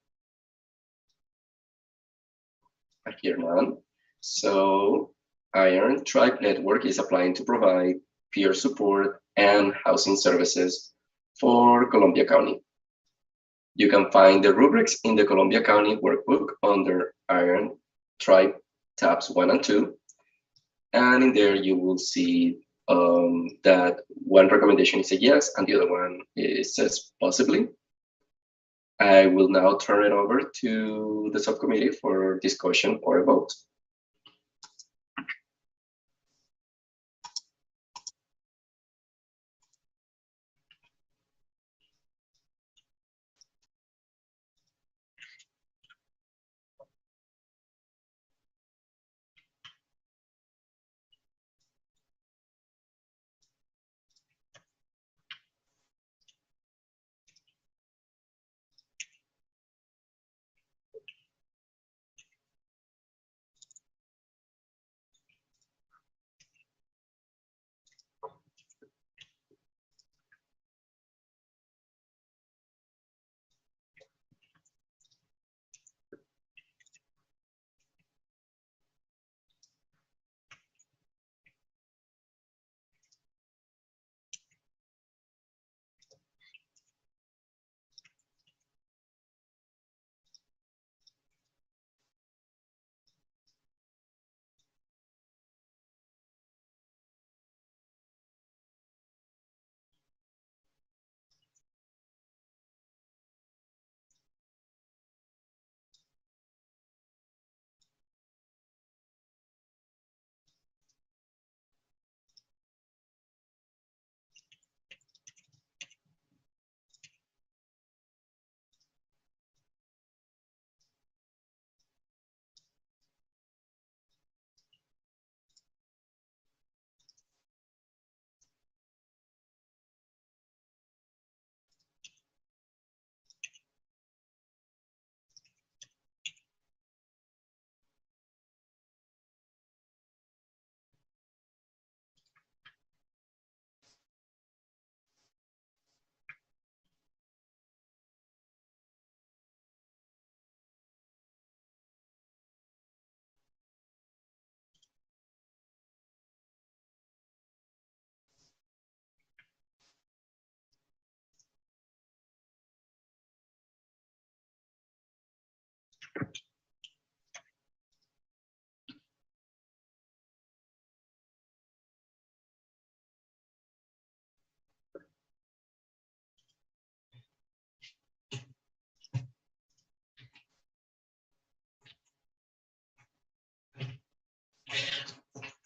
I hear none. So Iron Tribe Network is applying to provide peer support and housing services for Columbia County. You can find the rubrics in the Columbia County workbook under Iron Tribe tabs 1 and 2. And in there you will see that one recommendation is a yes and the other one says possibly. I will now turn it over to the subcommittee for discussion or a vote.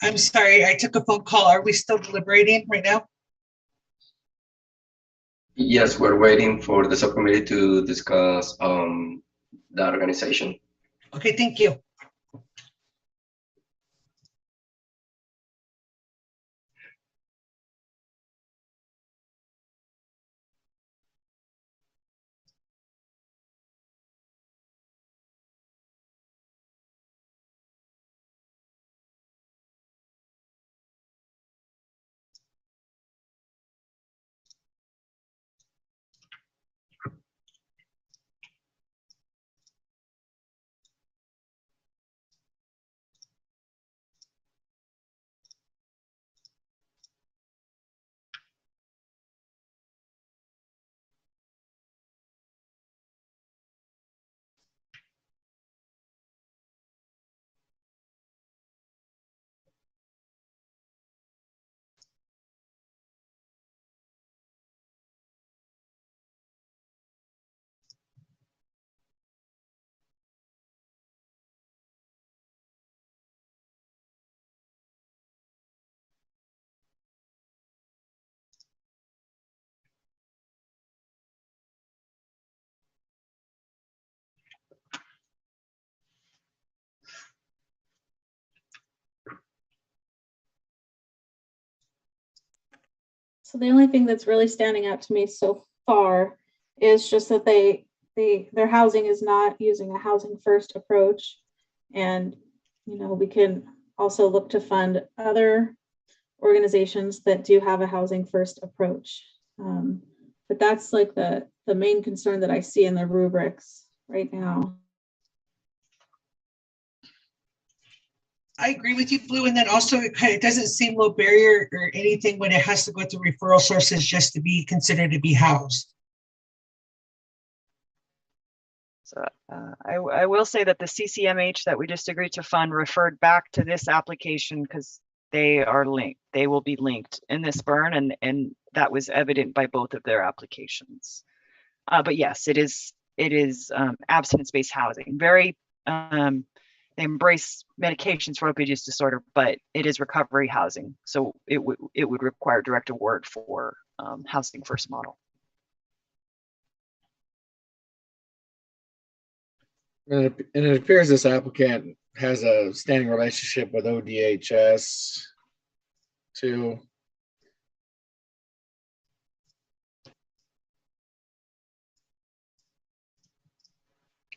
I'm sorry, I took a phone call. Are we still deliberating right now? Yes, we're waiting for the subcommittee to discuss that organization. Okay, thank you. So the only thing that's really standing out to me so far is just that their housing is not using a housing first approach. And, we can also look to fund other organizations that do have a housing first approach. But that's like the main concern that I see in the rubrics right now. I agree with you, Blue. And then also it doesn't seem low barrier or anything when it has to go through referral sources just to be considered to be housed. So I will say that the CCMH that we just agreed to fund referred back to this application because they are linked. They will be linked in this burn, and that was evident by both of their applications. But yes, it is abstinence-based housing. Very they embrace medications for opioid use disorder, but it is recovery housing. So it would require direct award for housing first model. And it appears this applicant has a standing relationship with ODHS too.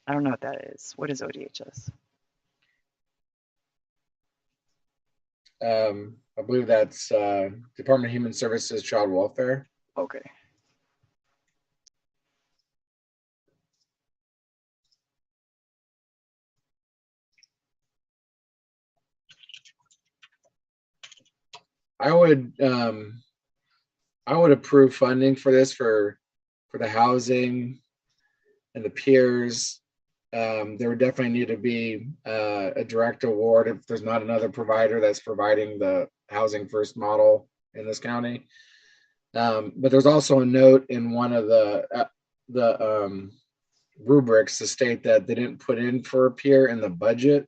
I don't know what that is. What is ODHS? I believe that's Department of Human Services, Child Welfare. Okay. I would approve funding for this for the housing and the peers. There would definitely need to be a direct award if there's not another provider that's providing the housing first model in this county. But there's also a note in one of the rubrics to state that they didn't put in for a peer in the budget.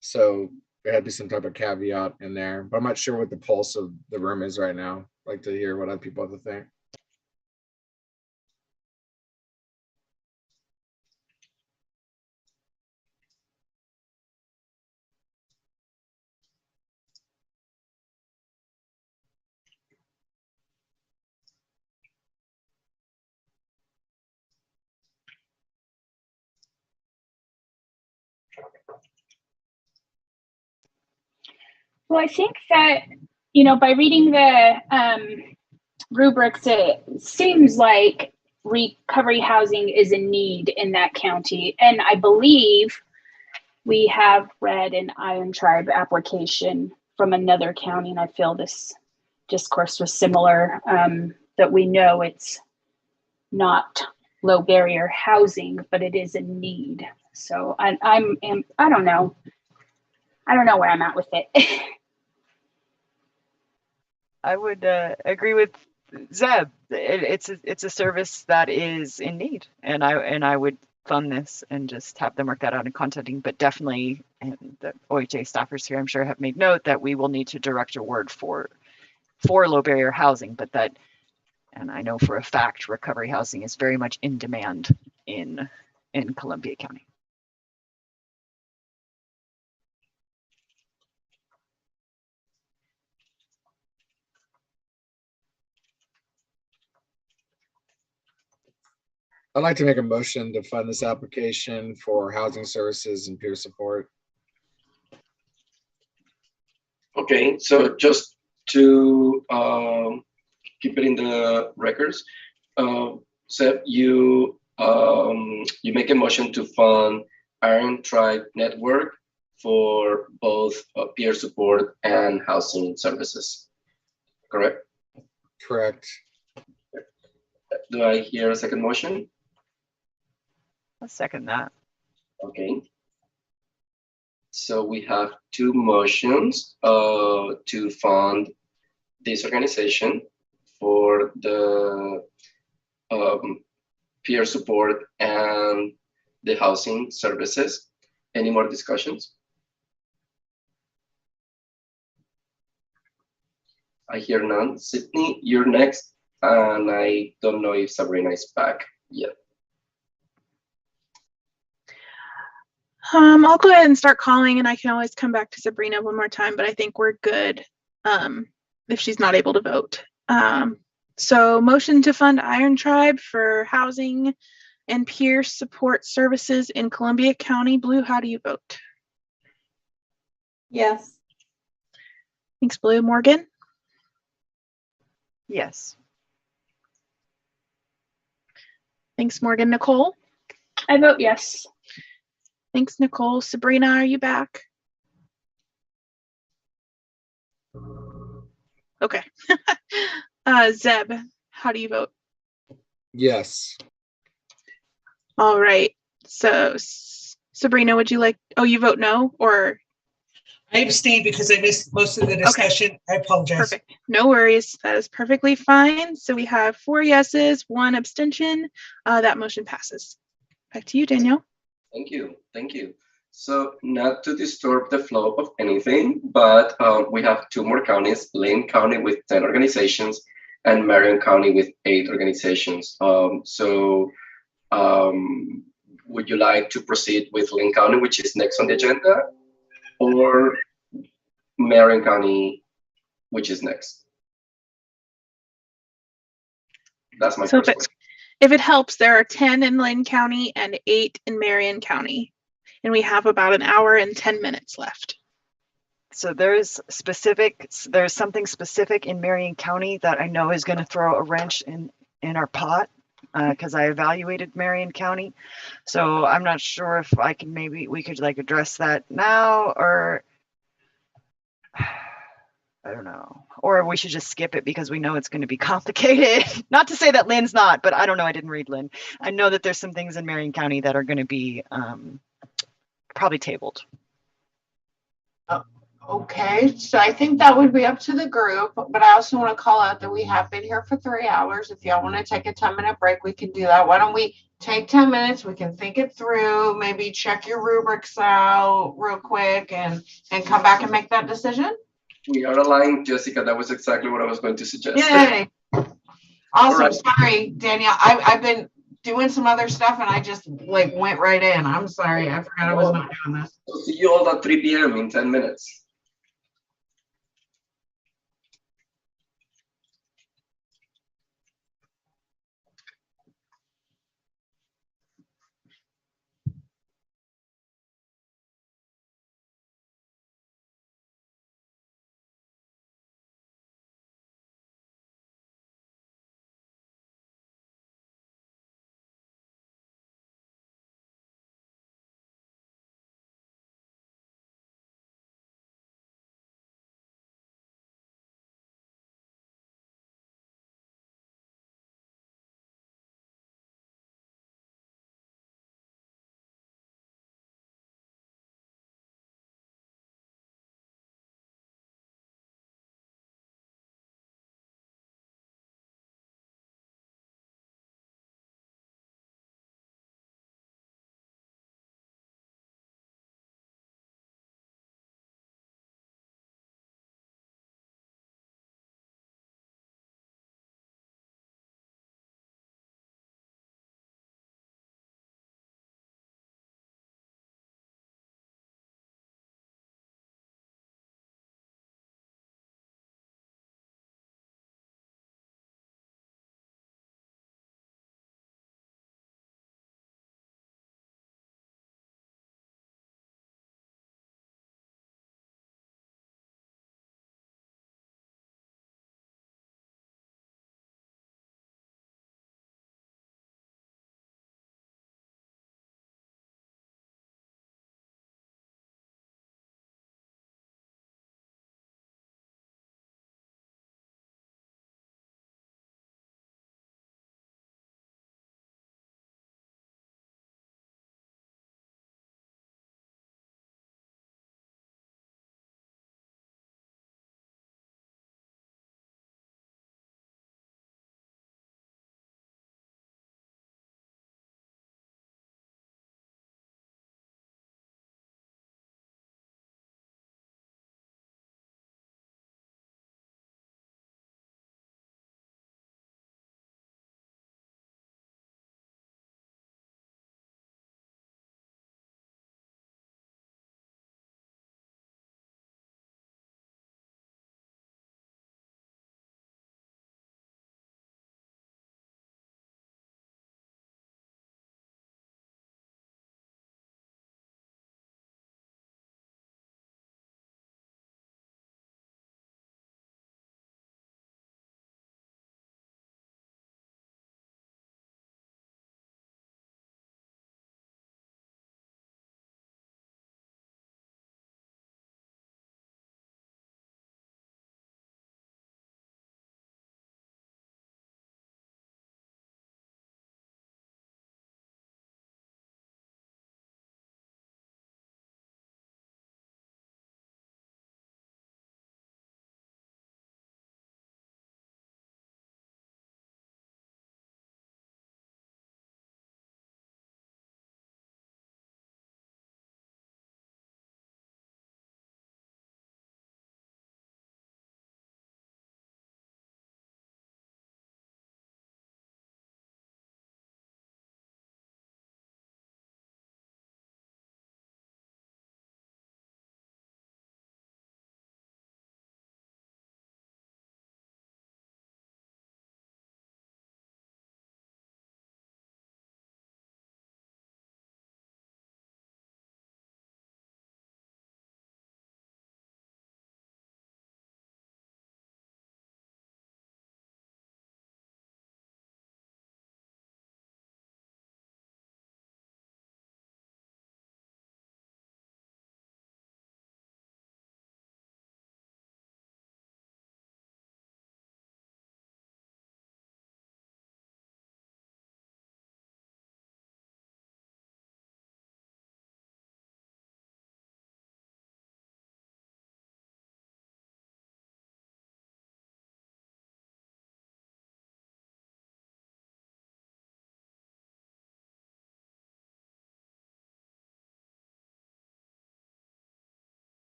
So there had to be some type of caveat in there, but I'm not sure what the pulse of the room is right now. I'd like to hear what other people have to think. Well, I think that, by reading the rubrics, it seems like recovery housing is a need in that county. And I believe we have read an Iron Tribe application from another county, and I feel this discourse was similar, that we know it's not low barrier housing, but it is a need. So I don't know. I don't know where I'm at with it. I would agree with Zeb. It's a service that is in need, and I would fund this and just have them work that out in contacting, but definitely, and the OHA staffers here, I'm sure, have made note that we will need to direct a word for low barrier housing, but that, and I know for a fact, recovery housing is very much in demand in Columbia County. I'd like to make a motion to fund this application for housing services and peer support. Okay, so just to keep it in the records, Seb, you make a motion to fund Iron Tribe Network for both peer support and housing services, correct? Correct. Do I hear a second motion? I'll second that. Okay. So we have two motions to fund this organization for the peer support and the housing services. Any more discussions? I hear none. Sydney, you're next. And I don't know if Sabrina is back yet. I'll go ahead and start calling, and I can always come back to Sabrina one more time, but I think we're good if she's not able to vote. So motion to fund Iron Tribe for housing and peer support services in Columbia County. Blue, how do you vote? Yes. Thanks, Blue. Morgan? Yes. Thanks, Morgan. Nicole? I vote yes. Thanks, Nicole. Sabrina, are you back? Okay. Zeb, how do you vote? Yes. All right. So Sabrina, would you like, oh, you vote no, or? I abstained because I missed most of the discussion. I apologize. Perfect. No worries. That is perfectly fine. So we have 4 yeses, 1 abstention. That motion passes. Back to you, Danielle. Thank you. Thank you. So not to disturb the flow of anything, but we have 2 more counties, Lane County with 10 organizations and Marion County with 8 organizations. Would you like to proceed with Lane County, which is next on the agenda, or Marion County, which is next? That's my first question. If it helps, there are 10 in Lane County and 8 in Marion County. And we have about an hour and 10 minutes left. So there's something specific in Marion County that I know is going to throw a wrench in our pot, because I evaluated Marion County. So I'm not sure if we could like address that now, or I don't know, or we should just skip it because we know it's going to be complicated. Not to say that Lynn's not, but I don't know. I didn't read Lynn. I know that there's some things in Marion County that are going to be probably tabled. Okay, so I think that would be up to the group, but I also want to call out that we have been here for 3 hours. If y'all want to take a 10-minute break, we can do that. Why don't we take 10 minutes? We can think it through, maybe check your rubrics out real quick and come back and make that decision. We are aligned, Jessica. That was exactly what I was going to suggest. Yay. Also, Right. sorry, Danielle, I've been doing some other stuff and I just like went right in. I'm sorry. I forgot I was not doing this. So see you all at 3 p.m. in 10 minutes.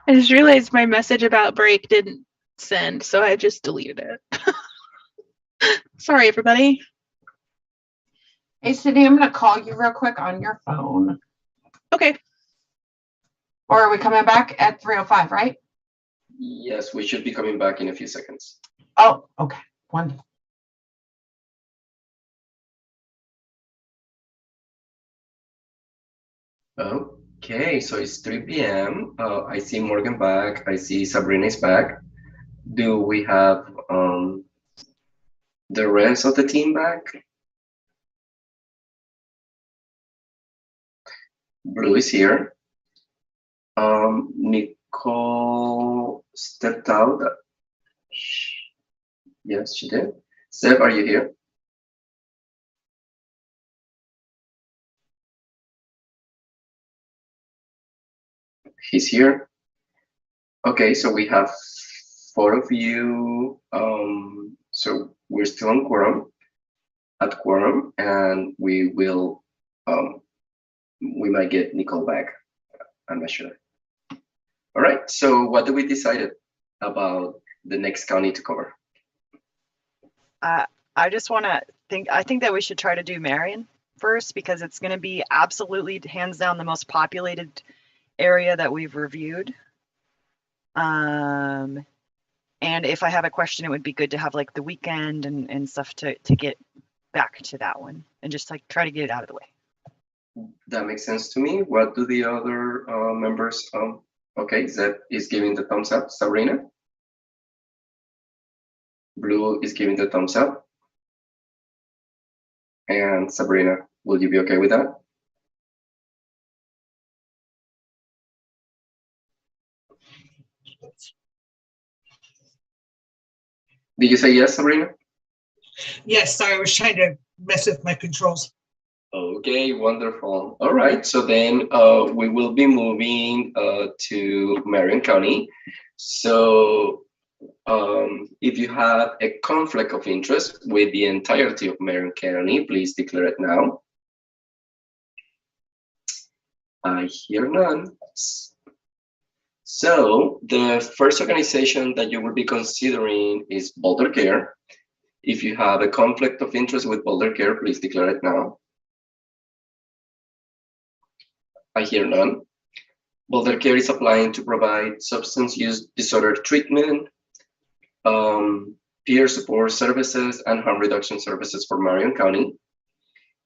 I just realized my message about break didn't send, so I just deleted it. Sorry, everybody. Hey, Sydney, I'm gonna call you real quick on your phone. Okay. Or are we coming back at 3:05, right? Yes, we should be coming back in a few seconds. Oh, okay. Wonderful. Okay, so it's 3 p.m. I see Morgan back. I see Sabrina is back. Do we have the rest of the team back? Blue is here. Nicole stepped out. Yes, she did. Seb, are you here? He's here. Okay, so we have 4 of you. So we're still on quorum, and we will, we might get Nicole back. I'm not sure. All right, so what do we decided about the next county to cover? I just want to I think that we should try to do Marion first because it's going to be absolutely hands down the most populated area that we've reviewed. And if I have a question, it would be good to have like the weekend and stuff to get back to that one and just like try to get it out of the way. That makes sense to me. What do the other members? Okay, Zeb is giving the thumbs up. Sabrina? Blue is giving the thumbs up. And Sabrina, will you be okay with that? Did you say yes, Sabrina? Yes, sorry, I was trying to mess with my controls. Okay, wonderful. All right, so then we will be moving to Marion County. So if you have a conflict of interest with the entirety of Marion County, please declare it now. I hear none. So the first organization that you will be considering is Boulder Care. If you have a conflict of interest with Boulder Care, please declare it now. I hear none. Boulder Care is applying to provide substance use disorder treatment, peer support services, and harm reduction services for Marion County.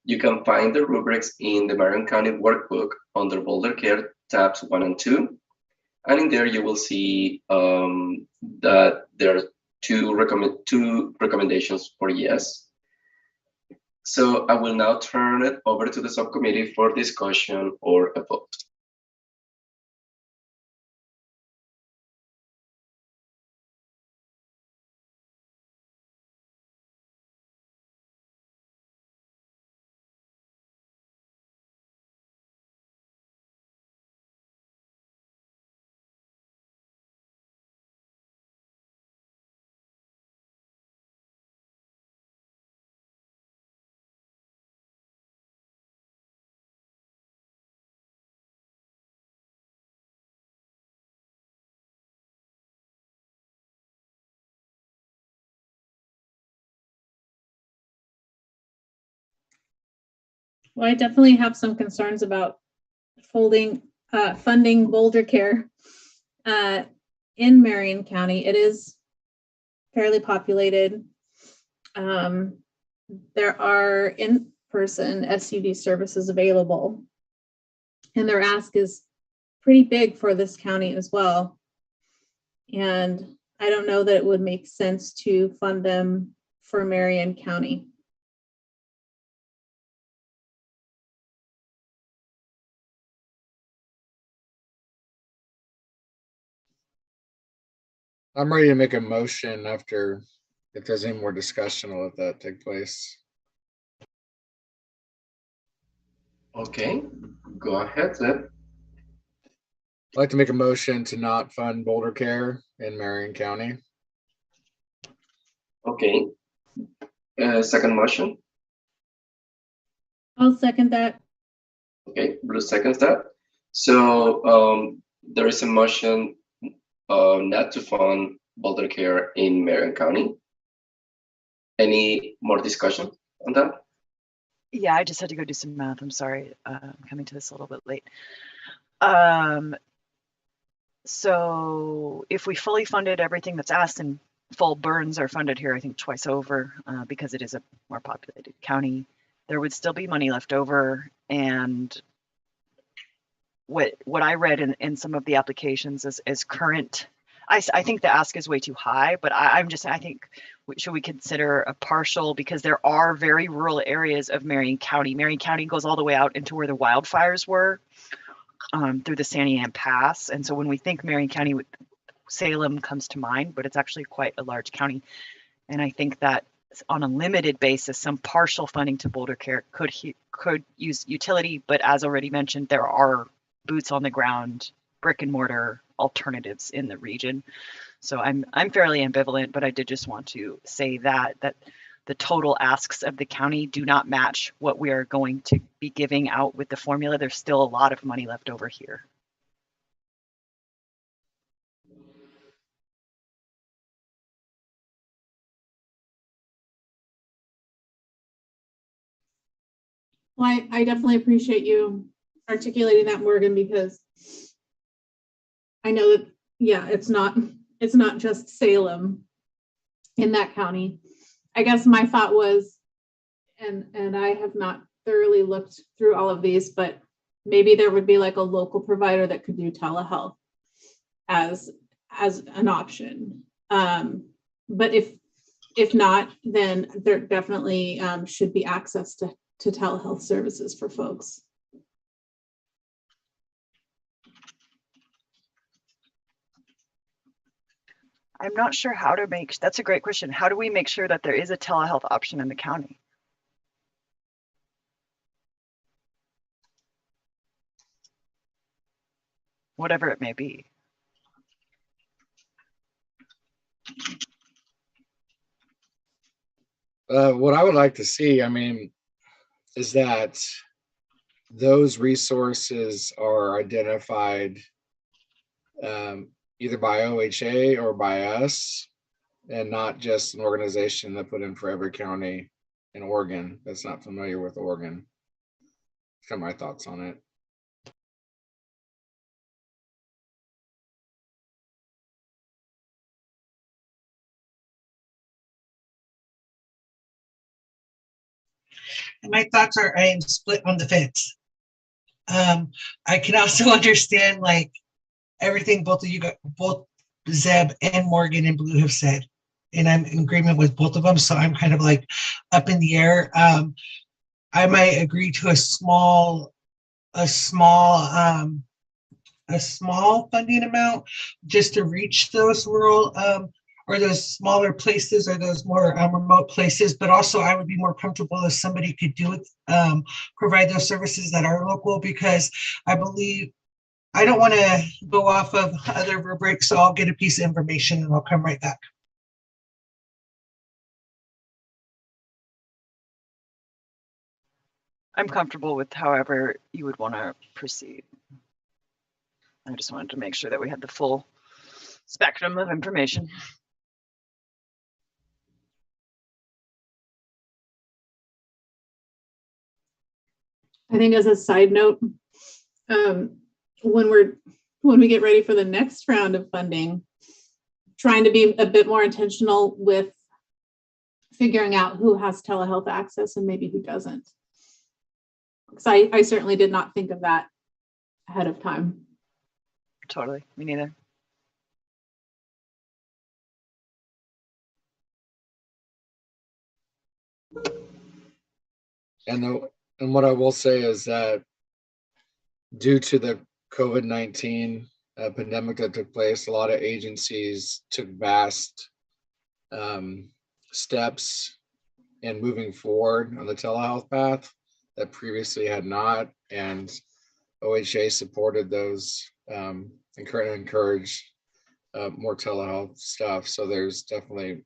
You can find the rubrics in the Marion County workbook under Boulder Care tabs 1 and 2. And in there, you will see that there are two recommendations for yes. So I will now turn it over to the subcommittee for discussion or a vote. Well, I definitely have some concerns about funding Boulder Care in Marion County. It is fairly populated. There are in-person SUD services available, and their ask is pretty big for this county as well. And I don't know that it would make sense to fund them for Marion County. I'm ready to make a motion after, if there's any more discussion, I'll let that take place. Okay, go ahead, Zeb. I'd like to make a motion to not fund Boulder Care in Marion County. Okay, second motion. I'll second that. Okay, Blue seconds that. So there is a motion not to fund Boulder Care in Marion County. Any more discussion on that? Yeah, I just had to go do some math. I'm sorry, I'm coming to this a little bit late. So if we fully funded everything that's asked, and full burns are funded here, I think twice over, because it is a more populated county, there would still be money left over. And what I read in some of the applications is current. I think the ask is way too high, but I think should we consider a partial, because there are very rural areas of Marion County. Marion County goes all the way out into where the wildfires were, through the Sandy Ann Pass. And so when we think Marion County, Salem comes to mind, but it's actually quite a large county. And I think that on a limited basis, some partial funding to Boulder Care could use utility, but as already mentioned, there are boots on the ground, brick and mortar alternatives in the region. So I'm fairly ambivalent, but I did just want to say that the total asks of the county do not match what we are going to be giving out with the formula. There's still a lot of money left over here. Well, I definitely appreciate you articulating that, Morgan, because I know that, yeah, it's not just Salem in that county. I guess my thought was, and I have not thoroughly looked through all of these, but maybe there would be like a local provider that could do telehealth as an option. But if not, then there definitely should be access to telehealth services for folks. I'm not sure how to that's a great question. How do we make sure that there is a telehealth option in the county? Whatever it may be. What I would like to see, I mean, is that those resources are identified either by OHA or by us, and not just an organization that put in for every county in Oregon that's not familiar with Oregon. Kind of my thoughts on it. And my thoughts are, I am split on the fence. I can also understand like everything both of you got, both Zeb and Morgan and Blue have said, and I'm in agreement with both of them. So I'm kind of like up in the air. I might agree to a small funding amount just to reach those rural or those smaller places or those more remote places. But also I would be more comfortable if somebody could do it, provide those services that are local, because I believe I don't want to go off of other rubrics. So I'll get a piece of information and I'll come right back. I'm comfortable with however you would want to proceed. I just wanted to make sure that we had the full spectrum of information. I think as a side note, when we get ready for the next round of funding, trying to be a bit more intentional with figuring out who has telehealth access and maybe who doesn't. Because I certainly did not think of that ahead of time. Totally, me neither. And what I will say is that due to the COVID-19 pandemic that took place, a lot of agencies took vast steps in moving forward on the telehealth path that previously had not, and OHA supported those and encouraged more telehealth stuff. So there's definitely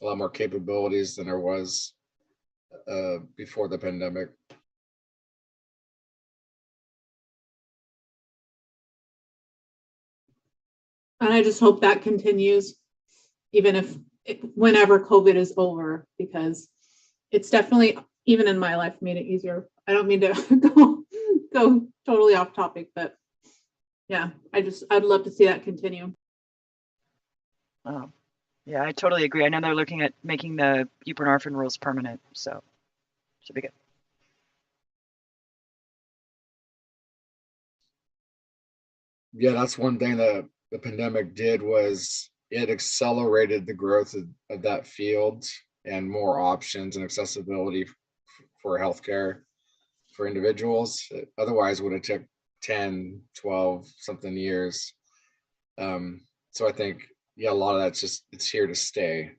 a lot more capabilities than there was before the pandemic. And I just hope that continues, even if, whenever COVID is over, because it's definitely, even in my life, made it easier. I don't mean to go totally off topic, but yeah, I'd love to see that continue. Oh, yeah, I totally agree. I know they're looking at making the buprenorphine rules permanent, so should be good. Yeah, that's one thing that the pandemic did, was it accelerated the growth of that field and more options and accessibility for healthcare for individuals. It otherwise would have took 10, 12 something years. So I think, yeah, a lot of that's just, it's here to stay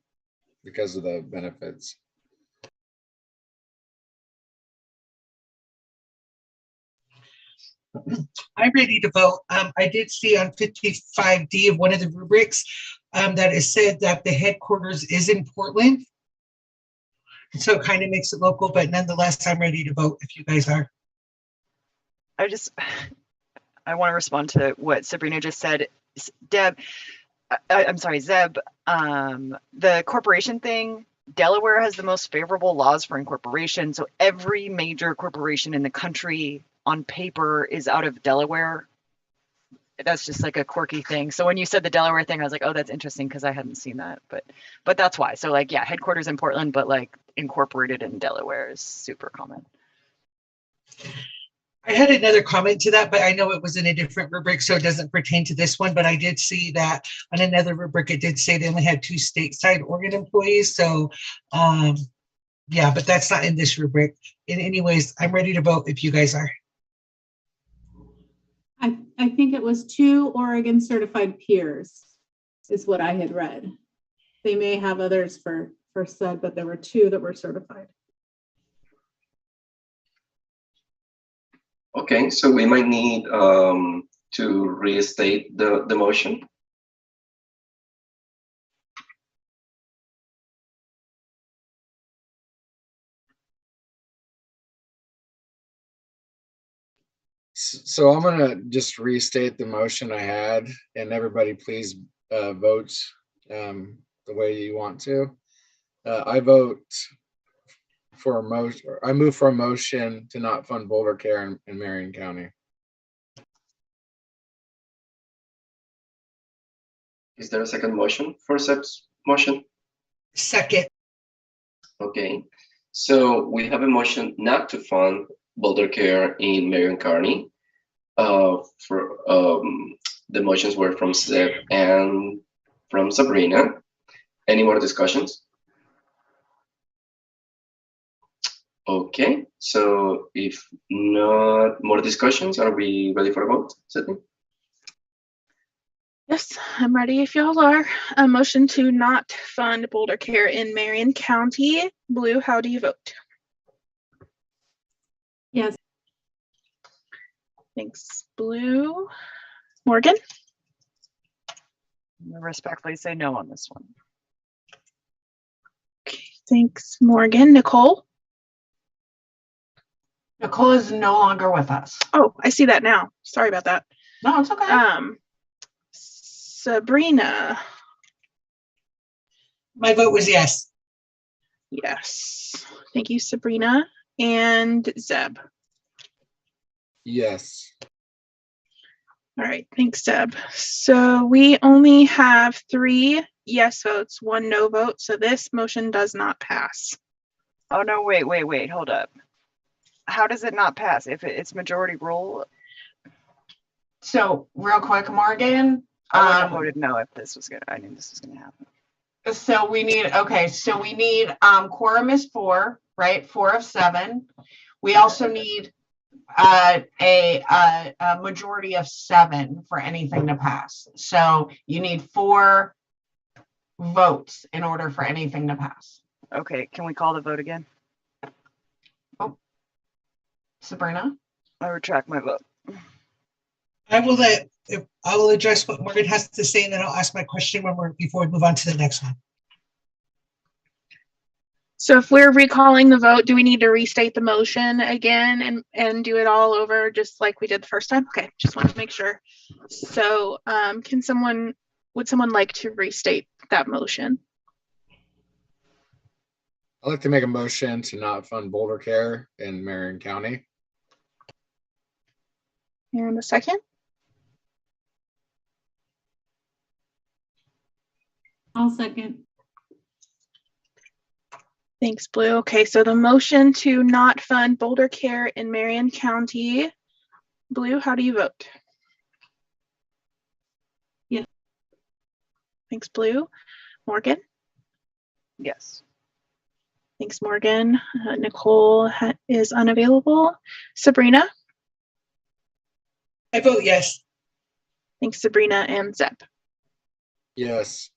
because of the benefits. I'm ready to vote. I did see on 55D of one of the rubrics that it said that the headquarters is in Portland. And so it kind of makes it local, but nonetheless, I'm ready to vote if you guys are. I want to respond to what Sabrina just said. Deb, I'm sorry, Zeb, the corporation thing, Delaware has the most favorable laws for incorporation. So every major corporation in the country on paper is out of Delaware. That's just like a quirky thing. So when you said the Delaware thing, I was like, oh, that's interesting because I hadn't seen that. But that's why. So like, yeah, headquarters in Portland, but like incorporated in Delaware is super common. I had another comment to that, but I know it was in a different rubric, so it doesn't pertain to this one. But I did see that on another rubric, it did say they only had 2 stateside Oregon employees. So yeah, but that's not in this rubric. In anyways, I'm ready to vote if you guys are. I think it was 2 Oregon certified peers is what I had read. They may have others for said, but there were 2 that were certified. Okay, so we might need to restate the motion. So I'm gonna just restate the motion I had, and everybody please vote the way you want to. I vote for a motion. I move for a motion to not fund Boulder Care in Marion County. Is there a second motion for Seb's motion? Second. Okay, so we have a motion not to fund Boulder Care in Marion County. For the motions were from Seb and from Sabrina. Any more discussions? Okay, so if not more discussions, are we ready for a vote, Sydney? Yes, I'm ready if y'all are. A motion to not fund Boulder Care in Marion County. Blue, how do you vote? Yes. Thanks, Blue. Morgan? I'm gonna respectfully say no on this one. Okay, thanks, Morgan. Nicole? Nicole is no longer with us. Oh, I see that now. Sorry about that. No, it's okay. Sabrina? My vote was yes. Yes. Thank you, Sabrina. And Zeb? Yes. All right, thanks, Deb. So we only have 3 yes votes, 1 no vote, so this motion does not pass. Oh no, wait, hold up. How does it not pass if it's majority rule? So real quick, Morgan. I would have voted no if this was I knew this was gonna happen. So we need, okay, so we need quorum is 4, right? 4 of 7. We also need a majority of 7 for anything to pass. So you need 4 votes in order for anything to pass. Okay, can we call the vote again? Oh, Sabrina? I retract my vote. I will address what Morgan has to say, and then I'll ask my question before we move on to the next one. So if we're recalling the vote, do we need to restate the motion again and do it all over just like we did the first time? Okay, just wanted to make sure. So can someone would someone like to restate that motion? I'd like to make a motion to not fund Boulder Care in Marion County. And a second? I'll second. Thanks, Blue. Okay, so the motion to not fund Boulder Care in Marion County. Blue, how do you vote? Yes. Thanks, Blue. Morgan? Yes. Thanks, Morgan. Nicole is unavailable. Sabrina? I vote yes. Thanks, Sabrina. And Zeb? Yes.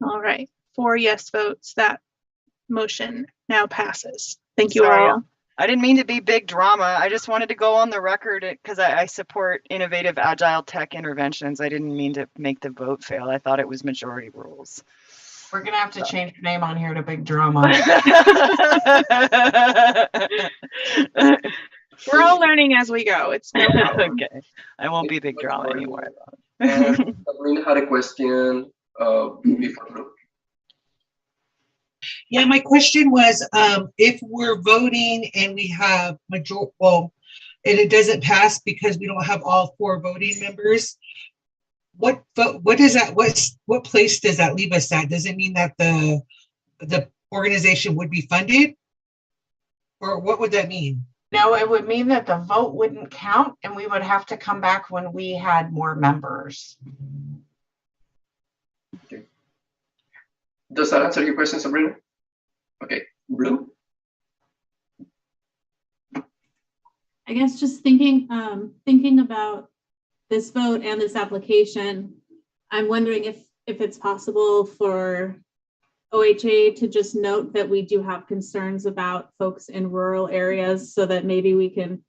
All right, 4 yes votes. That motion now passes. Thank you Sorry, all. I didn't mean to be big drama. I just wanted to go on the record because I support innovative agile tech interventions. I didn't mean to make the vote fail. I thought it was majority rules. We're gonna have to change your name on here to Big Drama. We're all learning as we go. It's no problem. Okay, I won't be big drama anymore. Sabrina had a question before. Yeah, my question was, if we're voting and we have and it doesn't pass because we don't have all 4 voting members, what is that? What place does that leave us at? Does it mean that the organization would be funded, or what would that mean? No, it would mean that the vote wouldn't count and we would have to come back when we had more members. Okay. Does that answer your question, Sabrina? Okay, Blue? I guess just thinking about this vote and this application, I'm wondering if it's possible for OHA to just note that we do have concerns about folks in rural areas so that maybe we can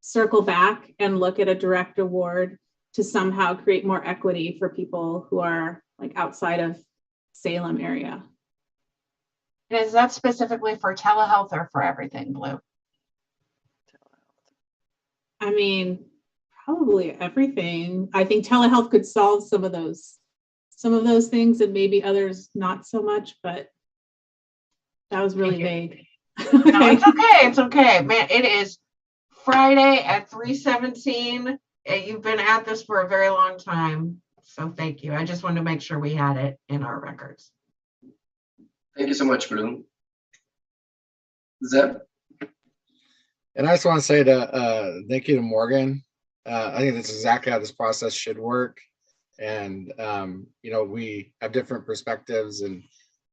circle back and look at a direct award to somehow create more equity for people who are like outside of Salem area. And is that specifically for telehealth or for everything, Blue? I mean, probably everything. I think telehealth could solve some of those things and maybe others not so much, but that was really vague. No, it's okay. It's okay. Man, it is Friday at 3:17. You've been at this for a very long time. So thank you. I just wanted to make sure we had it in our records. Thank you so much, Blue. Zeb? And I just want to say thank you to Morgan. I think that's exactly how this process should work. And we have different perspectives and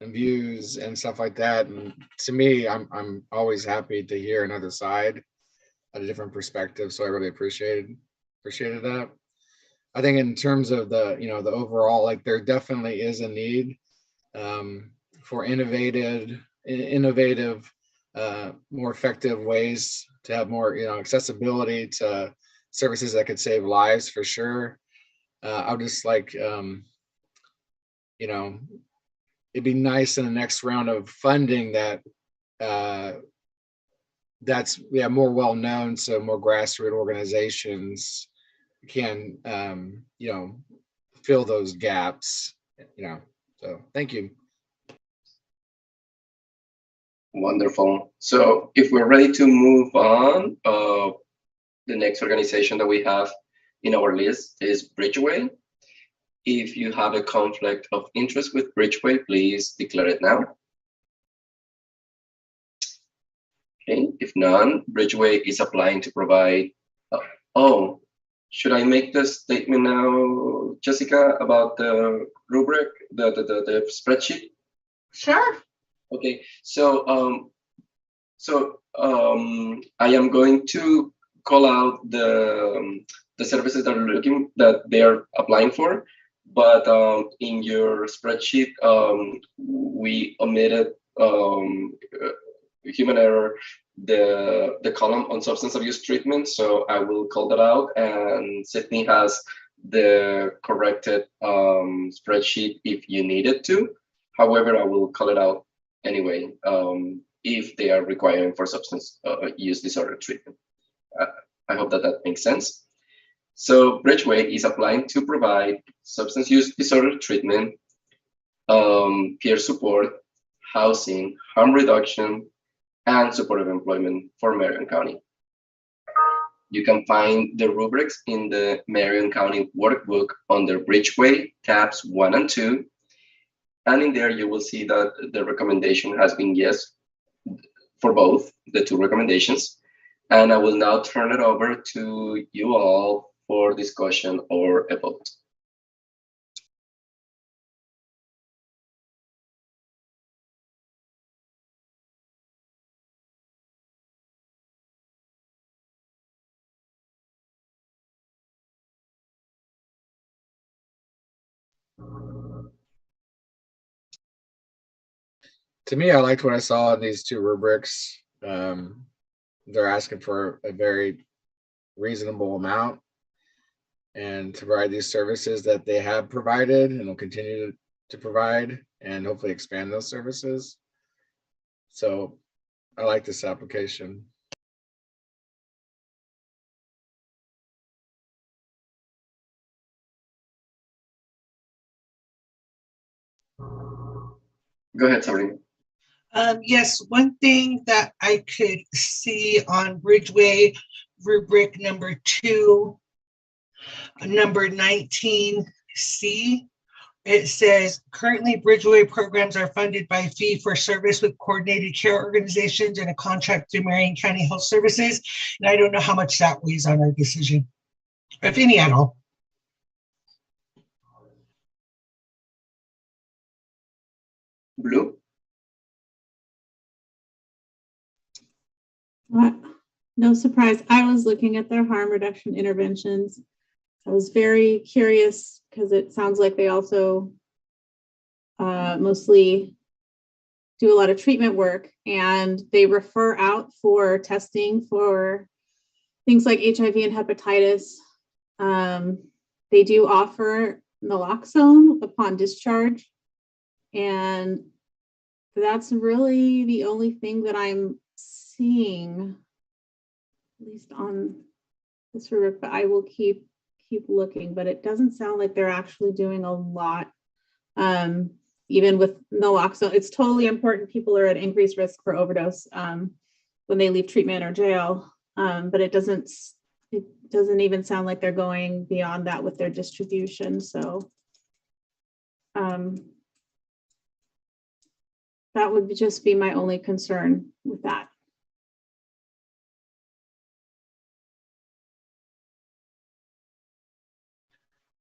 views and stuff like that. And to me, I'm always happy to hear another side at a different perspective. So I really appreciated that. I think in terms of the overall, like there definitely is a need for innovative, more effective ways to have more, accessibility to services that could save lives for sure. I would just like, it'd be nice in the next round of funding that that's more well known, so more grassroots organizations can fill those gaps. So thank you. Wonderful. So if we're ready to move on, the next organization that we have in our list is Bridgeway. If you have a conflict of interest with Bridgeway, please declare it now. Okay, if none, Bridgeway is applying to provide. Oh, should I make the statement now, Jessica, about the rubric, the spreadsheet? Sure. Okay, so I am going to call out the services that they are applying for, but in your spreadsheet we omitted human error, the column on substance abuse treatment. So I will call that out, and Sydney has the corrected spreadsheet if you needed to. However, I will call it out anyway if they are requiring for substance use disorder treatment. I hope that makes sense. So Bridgeway is applying to provide substance use disorder treatment, peer support, housing, harm reduction, and supportive employment for Marion County. You can find the rubrics in the Marion County workbook under Bridgeway tabs 1 and 2. And in there, you will see that the recommendation has been yes for both the two recommendations. And I will now turn it over to you all for discussion or a vote. To me, I liked what I saw in these two rubrics. They're asking for a very reasonable amount and to provide these services that they have provided and will continue to provide and hopefully expand those services. So I like this application. Go ahead, Sabrina. Yes, one thing that I could see on Bridgeway rubric number 2, number 19C, it says currently Bridgeway programs are funded by fee for service with coordinated care organizations and a contract through Marion County Health Services. And I don't know how much that weighs on our decision, if any at all. Blue? No surprise. I was looking at their harm reduction interventions. I was very curious because it sounds like they also mostly do a lot of treatment work, and they refer out for testing for things like HIV and hepatitis. They do offer naloxone upon discharge, and that's really the only thing that I'm seeing, at least on this rubric, but I will keep looking, but it doesn't sound like they're actually doing a lot. Even with naloxone, it's totally important. People are at increased risk for overdose when they leave treatment or jail, but it doesn't even sound like they're going beyond that with their distribution. So that would just be my only concern with that.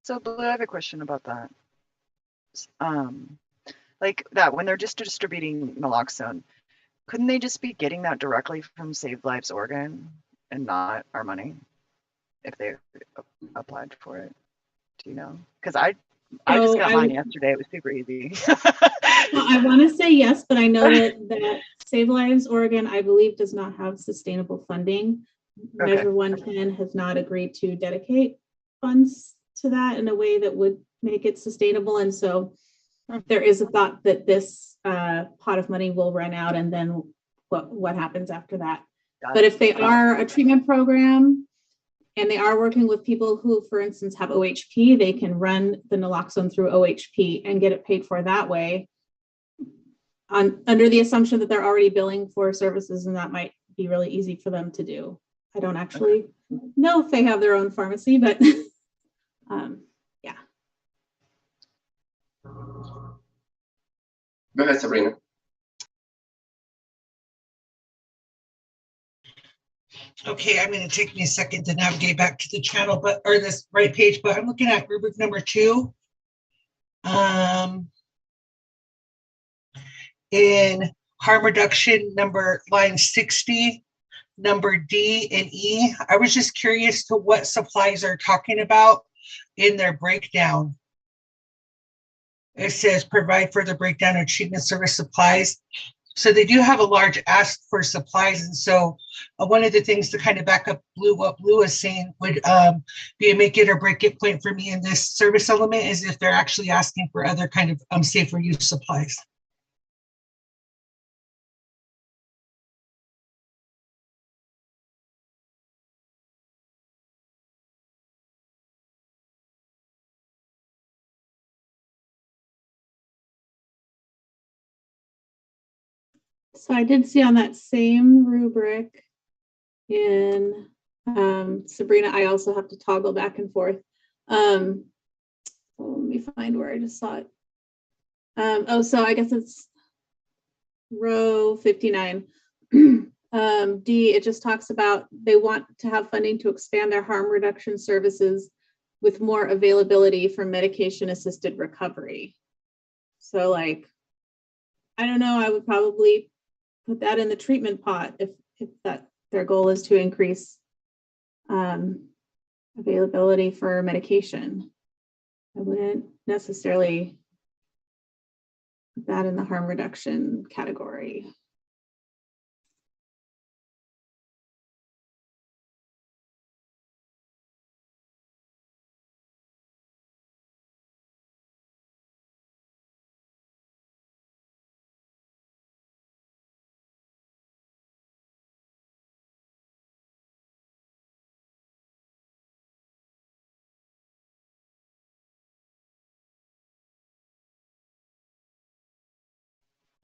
So Blue, I have a question about that. Like that, when they're just distributing naloxone, couldn't they just be getting that directly from Save Lives Oregon and not our money if they applied for it? Do you know? Because I just got mine yesterday. It was super easy. Well, I want to say yes, but I know that Save Lives Oregon, I believe, does not have sustainable funding. Okay. Measure 110 has not agreed to dedicate funds to that in a way that would make it sustainable. And so there is a thought that this pot of money will run out, and then what happens after that. But if they are a treatment program and they are working with people who, for instance, have OHP, they can run the naloxone through OHP and get it paid for that way, under the assumption that they're already billing for services, and that might be really easy for them to do. I don't actually know if they have their own pharmacy, but yeah. Go ahead, Sabrina. Okay, I'm going to take me a second to navigate back to the channel, or this right page, but I'm looking at rubric number 2. In harm reduction number line 60, number D and E, I was just curious to what supplies are talking about in their breakdown. It says provide further breakdown of treatment service supplies. So they do have a large ask for supplies. And so one of the things to kind of back up what Blue is saying would be a make it or break it point for me in this service element is if they're actually asking for other kind of safer use supplies. So I did see on that same rubric in Sabrina, I also have to toggle back and forth. Let me find where I just saw it. Oh, so I guess it's row 59. D, it just talks about they want to have funding to expand their harm reduction services with more availability for medication assisted recovery. So like, I don't know, I would probably put that in the treatment pot if that their goal is to increase availability for medication. I wouldn't necessarily put that in the harm reduction category.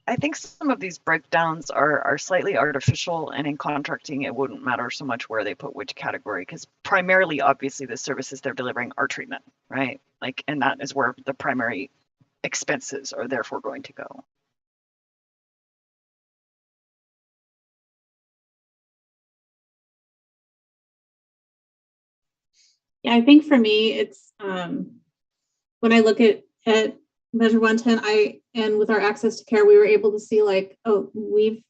I think some of these breakdowns are slightly artificial, and in contracting, it wouldn't matter so much where they put which category, because primarily, obviously, the services they're delivering are treatment, right? Like, and that is where the primary expenses are therefore going to go. Yeah, I think for me, it's when I look at Measure 110, and with our access to care, we were able to see like, oh, we've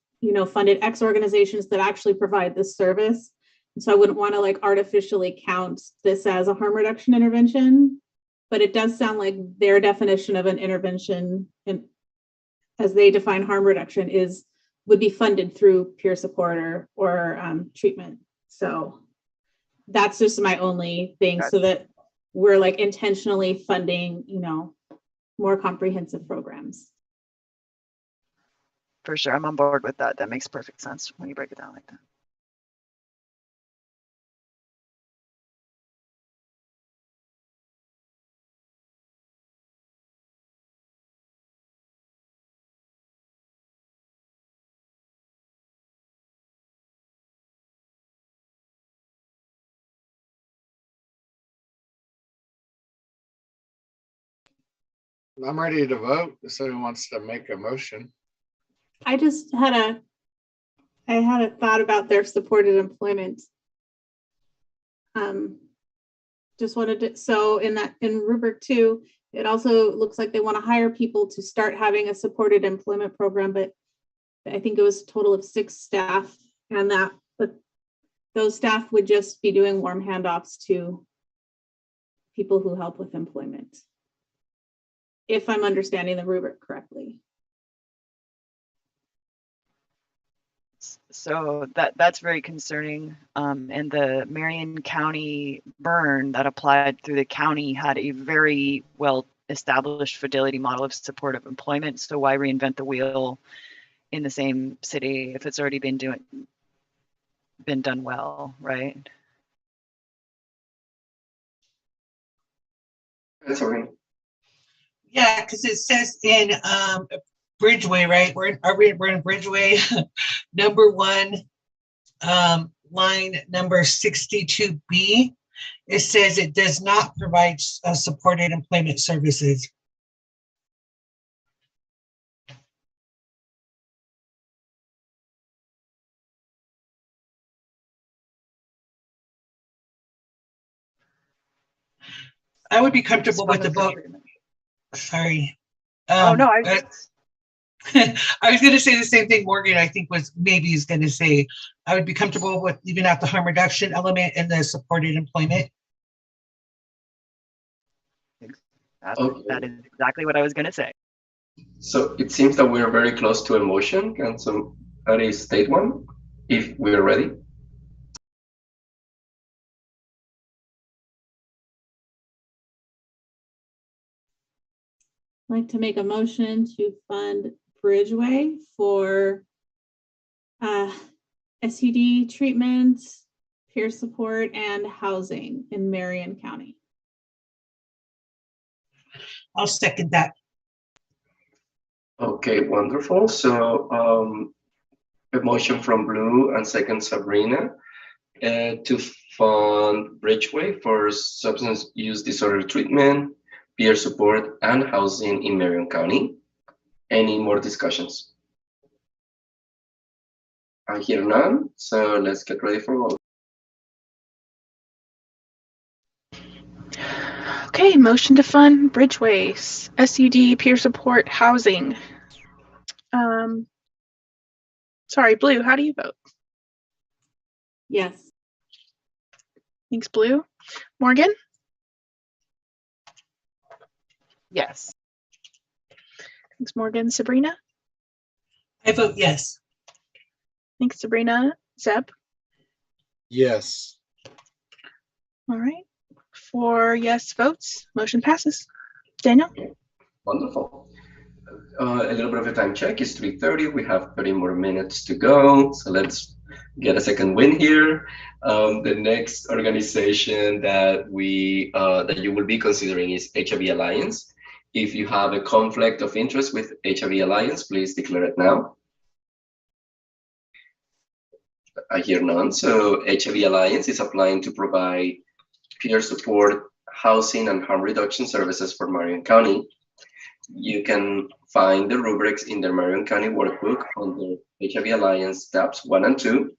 funded X organizations that actually provide this service. And so I wouldn't want to like artificially count this as a harm reduction intervention, but it does sound like their definition of an intervention, and as they define harm reduction, would be funded through peer support or treatment. So that's just my only thing, so that we're like intentionally funding, more comprehensive programs. For sure, I'm on board with that. That makes perfect sense when you break it down like that. I'm ready to vote if someone wants to make a motion. I just had a thought about their supported employment. Just wanted to, so in rubric 2, it also looks like they want to hire people to start having a supported employment program, but I think it was a total of 6 staff, but those staff would just be doing warm handoffs to people who help with employment, if I'm understanding the rubric correctly. So that's very concerning. And the Marion County burn that applied through the county had a very well established fidelity model of supportive employment. So why reinvent the wheel in the same city if it's already been done well, right? That's all right. Yeah, because it says in Bridgeway, right? We're in Bridgeway, number 1, line number 62B. It says it does not provide supported employment services. I would be comfortable with the vote. Sorry. Oh no, I was going to say the same thing Morgan, I think, is going to say. I would be comfortable with leaving out the harm reduction element and the supported employment. That is exactly what I was going to say. So it seems that we're very close to a motion. Can somebody state one if we're ready? I'd like to make a motion to fund Bridgeway for SUD treatment, peer support, and housing in Marion County. I'll second that. Okay, wonderful. So A motion from Blue and second Sabrina to fund Bridgeway for substance use disorder treatment, peer support, and housing in Marion County. Any more discussions? I hear none, so let's get ready for vote. Okay, motion to fund Bridgeways, SUD, peer support, housing. Sorry, Blue, how do you vote? Yes. Thanks, Blue. Morgan? Yes. Thanks, Morgan. Sabrina? I vote yes. Thanks, Sabrina. Zeb? Yes. All right. 4 yes votes, motion passes. Daniel? Wonderful. A little bit of a time check. It's 3:30. We have 30 more minutes to go. So let's get a second win here. The next organization that that you will be considering is HIV Alliance. If you have a conflict of interest with HIV Alliance, please declare it now. I hear none. So HIV Alliance is applying to provide peer support, housing, and harm reduction services for Marion County. You can find the rubrics in the Marion County Workbook under HIV Alliance tabs 1 and 2.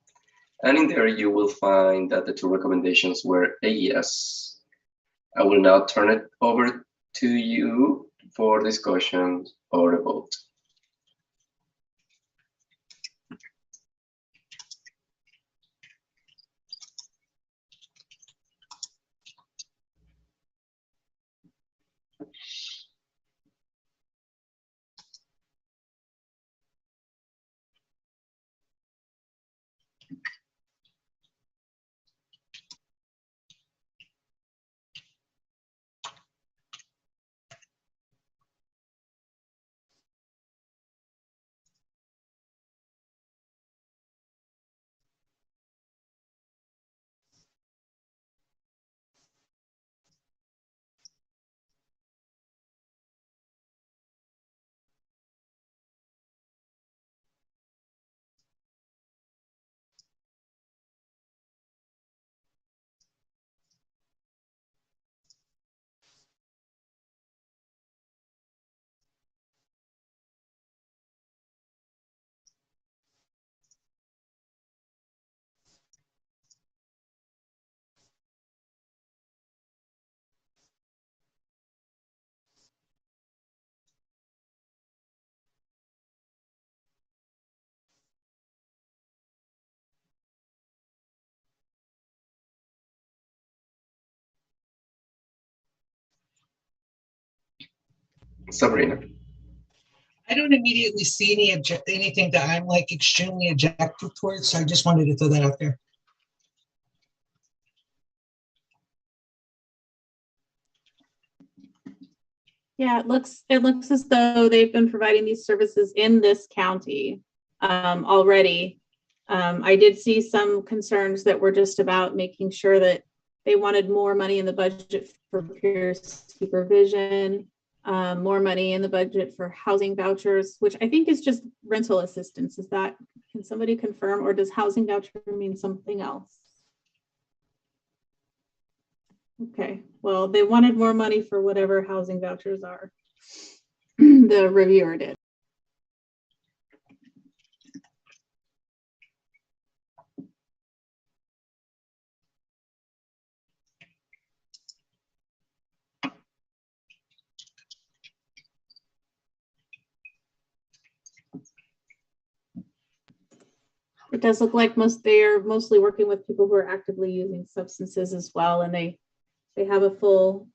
And in there, you will find that the 2 recommendations were a yes. I will now turn it over to you for discussion or a vote. Sabrina. I don't immediately see anything that I'm like extremely objective towards, so I just wanted to throw that out there. Yeah, it looks as though they've been providing these services in this county already. I did see some concerns that were just about making sure that they wanted more money in the budget for peer supervision, more money in the budget for housing vouchers, which I think is just rental assistance. Is that, can somebody confirm, or does housing voucher mean something else? Okay, well, they wanted more money for whatever housing vouchers are. The reviewer did. It does look like they are mostly working with people who are actively using substances as well, and they have a full,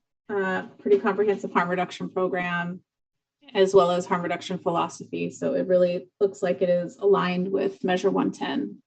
pretty comprehensive harm reduction program, as well as harm reduction philosophy. So it really looks like it is aligned with Measure 110.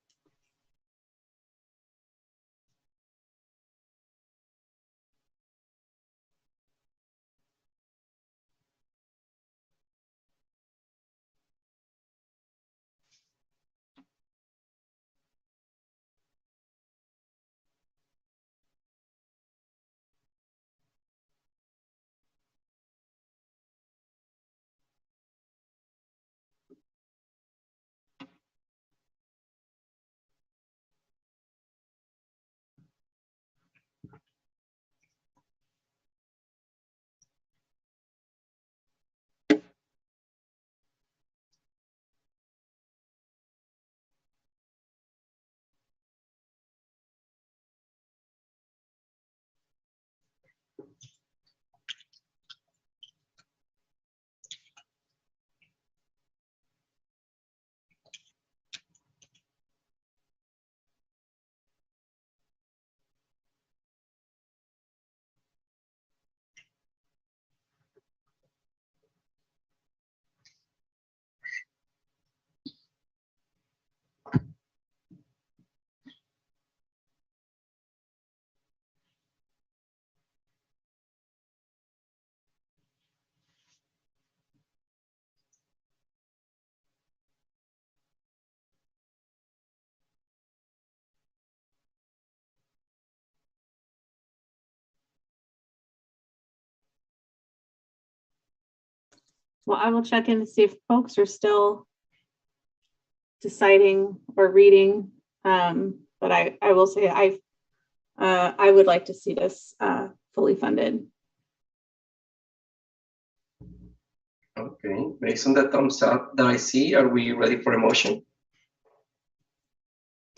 Well, I will check in to see if folks are still deciding or reading. But I will say I would like to see this fully funded. Okay, based on the thumbs up that I see, are we ready for a motion?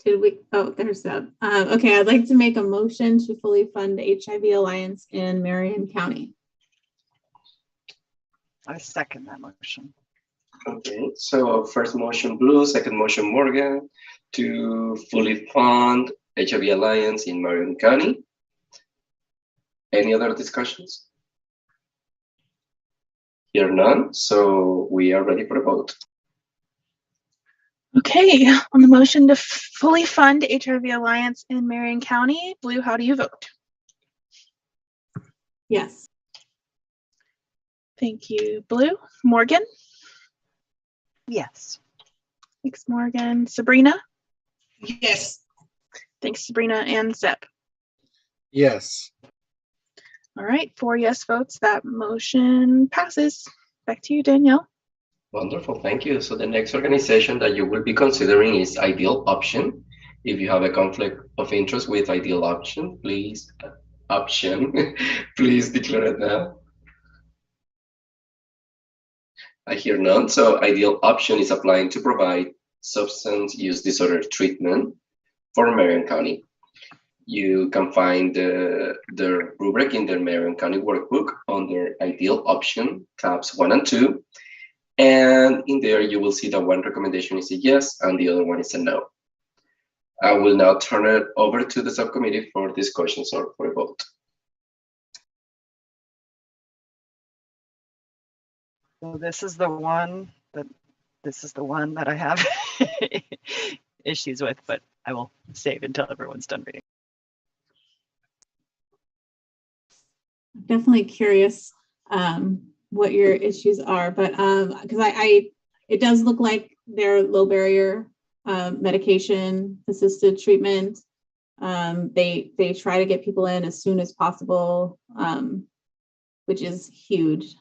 Did we? Oh, there's that. Okay, I'd like to make a motion to fully fund HIV Alliance in Marion County. I second that motion. Okay, so first motion Blue, second motion Morgan to fully fund HIV Alliance in Marion County. Any other discussions? Here none, so we are ready for a vote. Okay, on the motion to fully fund HIV Alliance in Marion County, Blue, how do you vote? Yes. Thank you, Blue. Morgan? Yes. Thanks, Morgan. Sabrina? Yes. Thanks, Sabrina. And Zeb. Yes. All right, 4 yes votes. That motion passes. Back to you, Danielle. Wonderful, thank you. So the next organization that you will be considering is Ideal Option. If you have a conflict of interest with Ideal Option, please please declare it now. I hear none. So Ideal Option is applying to provide substance use disorder treatment for Marion County. You can find the rubric in the Marion County workbook under Ideal Option, tabs 1 and 2. And in there, you will see that one recommendation is a yes and the other one is a no. I will now turn it over to the subcommittee for discussions or for a vote. So this is the one that I have issues with, but I will save until everyone's done reading. Definitely curious what your issues are, but because it does look like they're low barrier medication assisted treatment. They try to get people in as soon as possible, which is huge.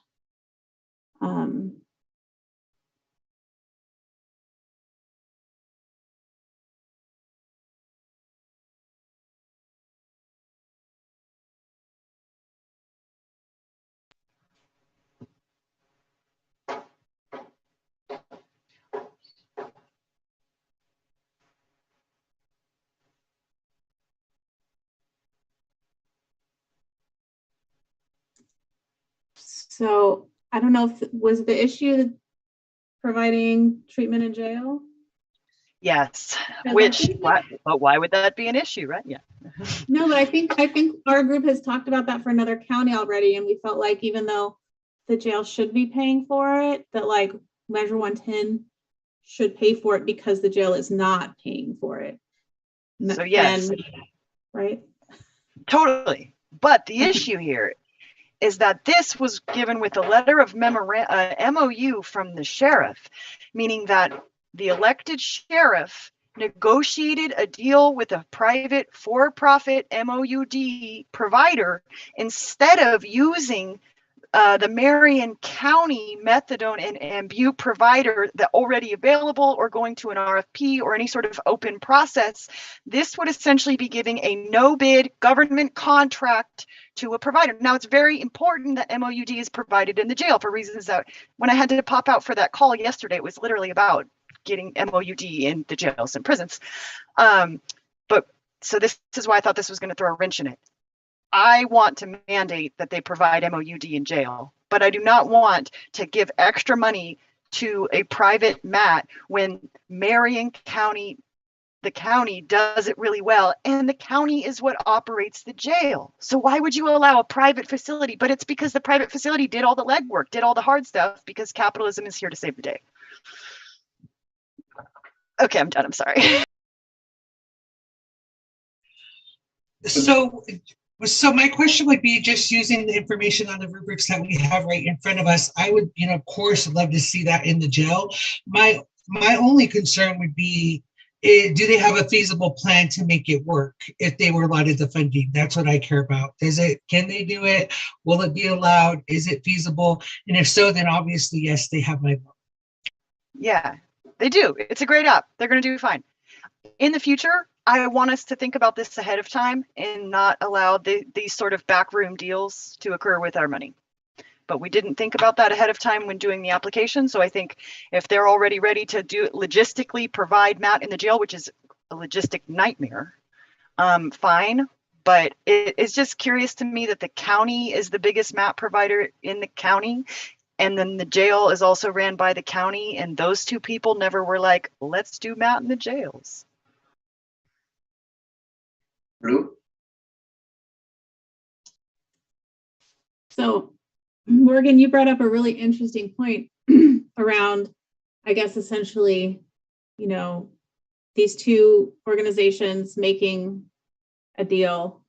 So I don't know if was the issue providing treatment in jail. Yes, Because but why would that be an issue, right? Yeah. No, but I think our group has talked about that for another county already, and we felt like even though the jail should be paying for it, that like Measure 110 should pay for it because the jail is not paying for it. So yes, right. Totally. But the issue here is that this was given with a letter of MOU from the sheriff, meaning that the elected sheriff negotiated a deal with a private for-profit MOUD provider instead of using the Marion County methadone and Butte provider that already available or going to an RFP or any sort of open process. This would essentially be giving a no bid government contract to a provider. Now it's very important that MOUD is provided in the jail for reasons that when I had to pop out for that call yesterday, it was literally about getting MOUD in the jails and prisons. But so this is why I thought this was going to throw a wrench in it. I want to mandate that they provide MOUD in jail, but I do not want to give extra money to a private MAT when Marion County, the county does it really well, and the county is what operates the jail. So why would you allow a private facility? But it's because the private facility did all the legwork, did all the hard stuff, because capitalism is here to save the day. Okay, I'm done. I'm sorry. So my question would be, just using the information on the rubrics that we have right in front of us, I would, of course, love to see that in the jail. My only concern would be do they have a feasible plan to make it work if they were allotted the funding? That's what I care about. Can they do it? Will it be allowed? Is it feasible? And if so, then obviously, yes, they have my vote. Yeah, they do. It's a great app. They're going to do fine. In the future, I want us to think about this ahead of time and not allow these sort of backroom deals to occur with our money. But we didn't think about that ahead of time when doing the application. So I think if they're already ready to do logistically provide Matt in the jail, which is a logistic nightmare, fine. But it's just curious to me that the county is the biggest Matt provider in the county. And then the jail is also ran by the county. And those two people never were like, let's do Matt in the jails. Blue? So Morgan, you brought up a really interesting point around, I guess, essentially, you know, these two organizations making a deal.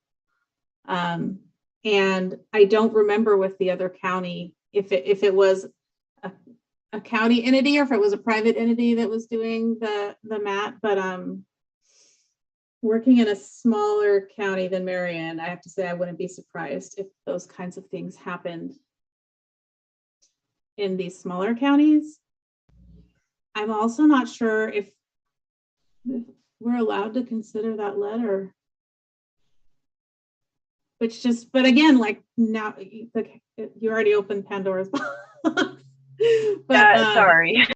And I don't remember with the other county, if it was a county entity or if it was a private entity that was doing the MAT, but working in a smaller county than Marion, I have to say I wouldn't be surprised if those kinds of things happened in these smaller counties. I'm also not sure if we're allowed to consider that letter. Which just, but again, like now, like you already opened Pandora's box. But sorry.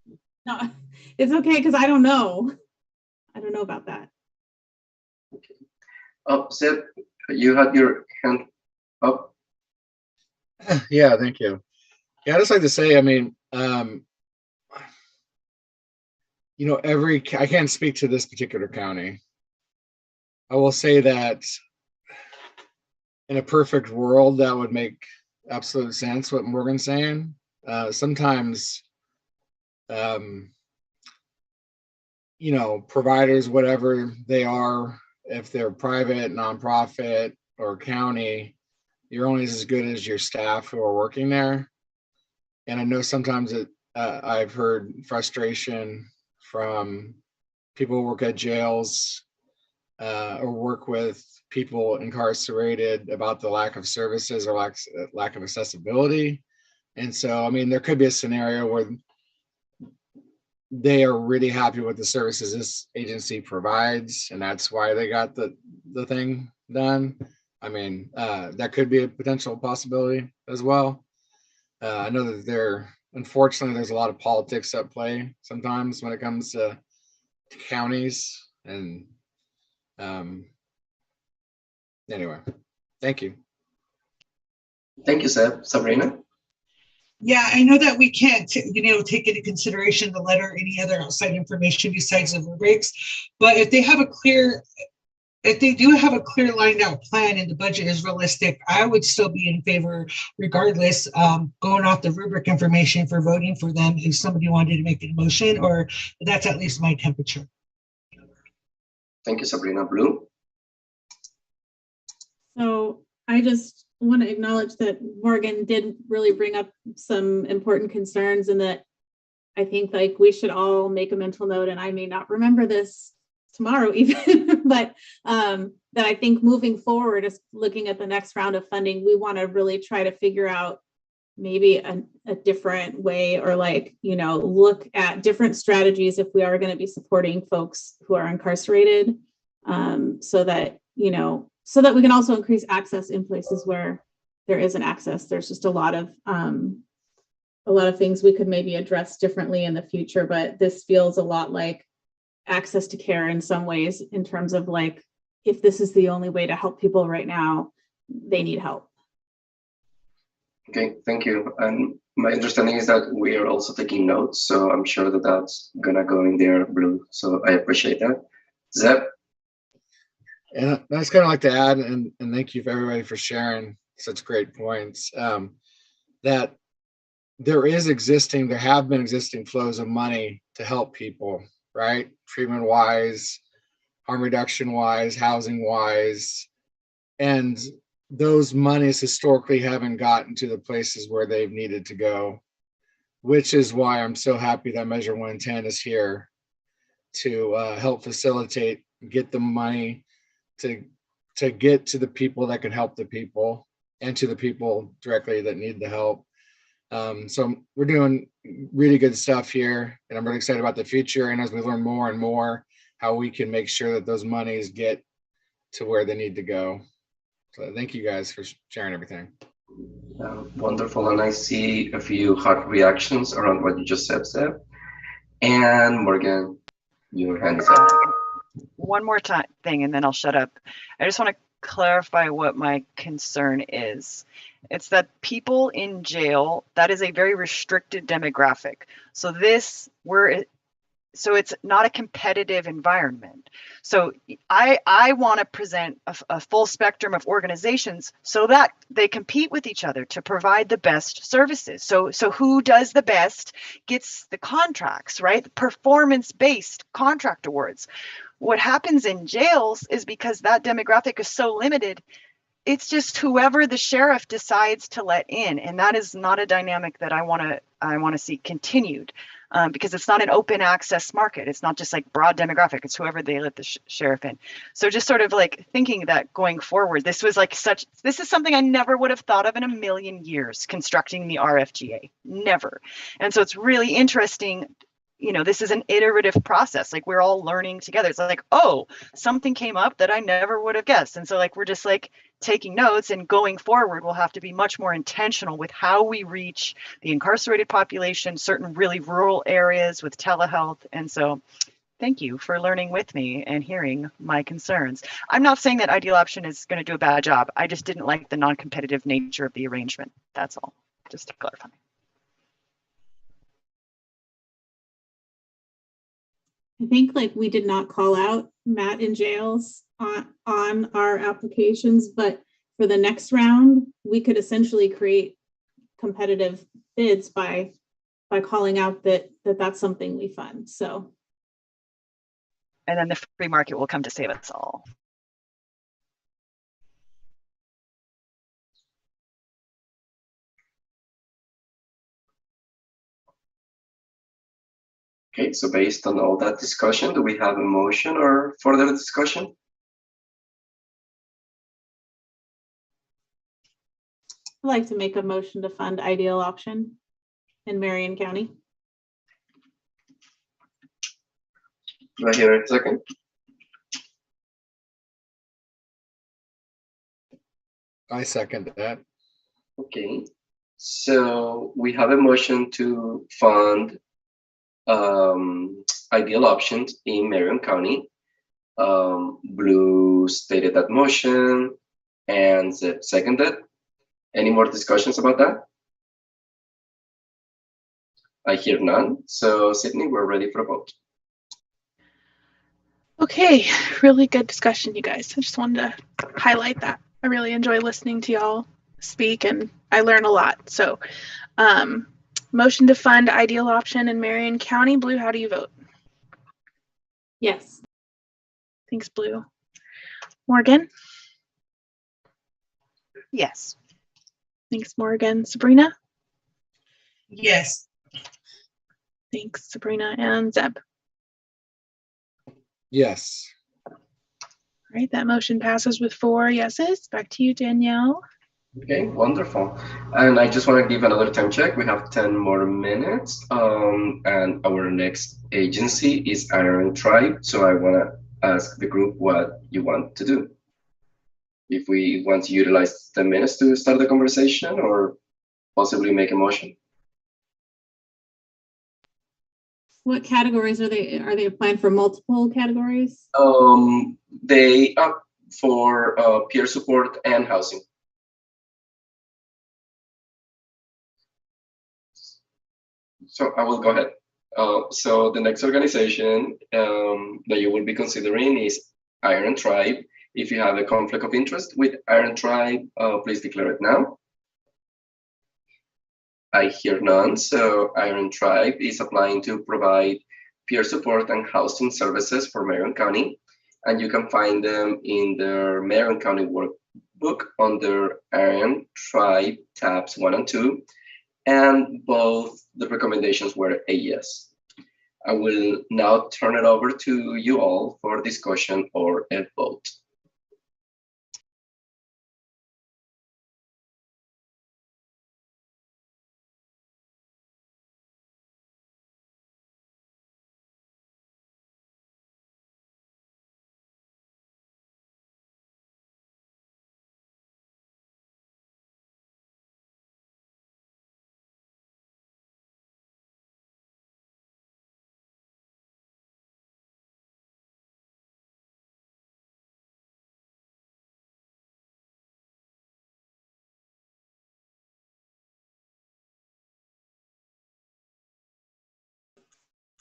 no, it's okay because I don't know. I don't know about that. Oh, Seth, you had your hand up. Yeah, thank you. Yeah, I'd just like to say, I mean, you know, I can't speak to this particular county. I will say that in a perfect world, that would make absolute sense what Morgan's saying. Sometimes, you know, providers, whatever they are, if they're private, nonprofit, or county, you're only as good as your staff who are working there. And I know sometimes I've heard frustration from people who work at jails or work with people incarcerated about the lack of services or lack of accessibility. And so, I mean, there could be a scenario where they are really happy with the services this agency provides, and that's why they got the thing done. I mean, that could be a potential possibility as well. I know that unfortunately, there's a lot of politics at play sometimes when it comes to counties. And anyway, thank you. Thank you, Seth. Sabrina? Yeah, I know that we can't, take into consideration the letter or any other outside information besides the rubrics, but if they do have a clear lined out plan and the budget is realistic, I would still be in favor regardless, going off the rubric information for voting for them if somebody wanted to make a motion, or that's at least my temperature. Thank you, Sabrina. Blue? So I just want to acknowledge that Morgan did really bring up some important concerns, and that I think like we should all make a mental note, and I may not remember this tomorrow even, but that I think moving forward is looking at the next round of funding, we want to really try to figure out maybe a different way, or like, look at different strategies if we are going to be supporting folks who are incarcerated, so that we can also increase access in places where there isn't access. There's just a lot of things we could maybe address differently in the future, but this feels a lot like access to care in some ways, in terms of like, if this is the only way to help people right now, they need help. Okay, thank you. And my understanding is that we are also taking notes, so I'm sure that that's gonna go in there, Blue. So I appreciate that. Zeb? And that's kind of like to add, and thank you for everybody for sharing such great points, that there have been existing flows of money to help people, right? Treatment wise, harm reduction wise, housing wise. And those monies historically haven't gotten to the places where they've needed to go, which is why I'm so happy that Measure 110 is here. to help facilitate, get the money to get to the people that can help the people and to the people directly that need the help. So we're doing really good stuff here, and I'm really excited about the future. And as we learn more and more, how we can make sure that those monies get to where they need to go. So thank you guys for sharing everything. Wonderful. And I see a few heart reactions around what you just said, Seb. And Morgan, your hand is up. One more thing, and then I'll shut up. I just want to clarify what my concern is. It's that people in jail, that is a very restricted demographic. So it's not a competitive environment. So I want to present a full spectrum of organizations so that they compete with each other to provide the best services. So who does the best gets the contracts, right? Performance-based contract awards. What happens in jails is because that demographic is so limited, it's just whoever the sheriff decides to let in, and that is not a dynamic that I want to see continued, because it's not an open access market. It's not just like broad demographic. It's whoever they let the sheriff in. So just sort of like thinking that going forward, this is something I never would have thought of in a million years, constructing the RFGA, never. And so it's really interesting. You know, this is an iterative process. Like, we're all learning together. It's like, oh, something came up that I never would have guessed. And so like, we're just like taking notes, and going forward, we'll have to be much more intentional with how we reach the incarcerated population, certain really rural areas with telehealth. And so thank you for learning with me and hearing my concerns. I'm not saying that Ideal Option is going to do a bad job. I just didn't like the non-competitive nature of the arrangement. That's all, just to clarify. I think like we did not call out Matt in jails on our applications, but for the next round, we could essentially create competitive bids by calling out that's something we fund. So. And then the free market will come to save us all. Okay, so based on all that discussion, do we have a motion or further discussion? I'd like to make a motion to fund Ideal Option in Marion County. Do I hear a second? I second that. Okay, so we have a motion to fund Ideal Options in Marion County. Blue stated that motion and Zeb seconded. Any more discussions about that? I hear none. So Sydney, we're ready for a vote. Okay, really good discussion, you guys. I just wanted to highlight that. I really enjoy listening to y'all speak, and I learn a lot. So motion to fund Ideal Option in Marion County. Blue, how do you vote? Yes. Thanks, Blue. Morgan? Yes. Thanks, Morgan. Sabrina? Yes. Thanks, Sabrina. And Zeb? Yes. All right, that motion passes with 4 yeses. Back to you, Danielle. Okay, wonderful. And I just want to give another time check. We have 10 more minutes. And our next agency is Iron Tribe. So I want to ask the group what you want to do. If we want to utilize 10 minutes to start the conversation or possibly make a motion. What categories are they? Are they applying for multiple categories? They are for peer support and housing. So I will go ahead. So the next organization that you will be considering is Iron Tribe. If you have a conflict of interest with Iron Tribe, please declare it now. I hear none. So Iron Tribe is applying to provide peer support and housing services for Marion County. And you can find them in their Marion County workbook under Iron Tribe tabs 1 and 2. And both the recommendations were a yes. I will now turn it over to you all for discussion or a vote.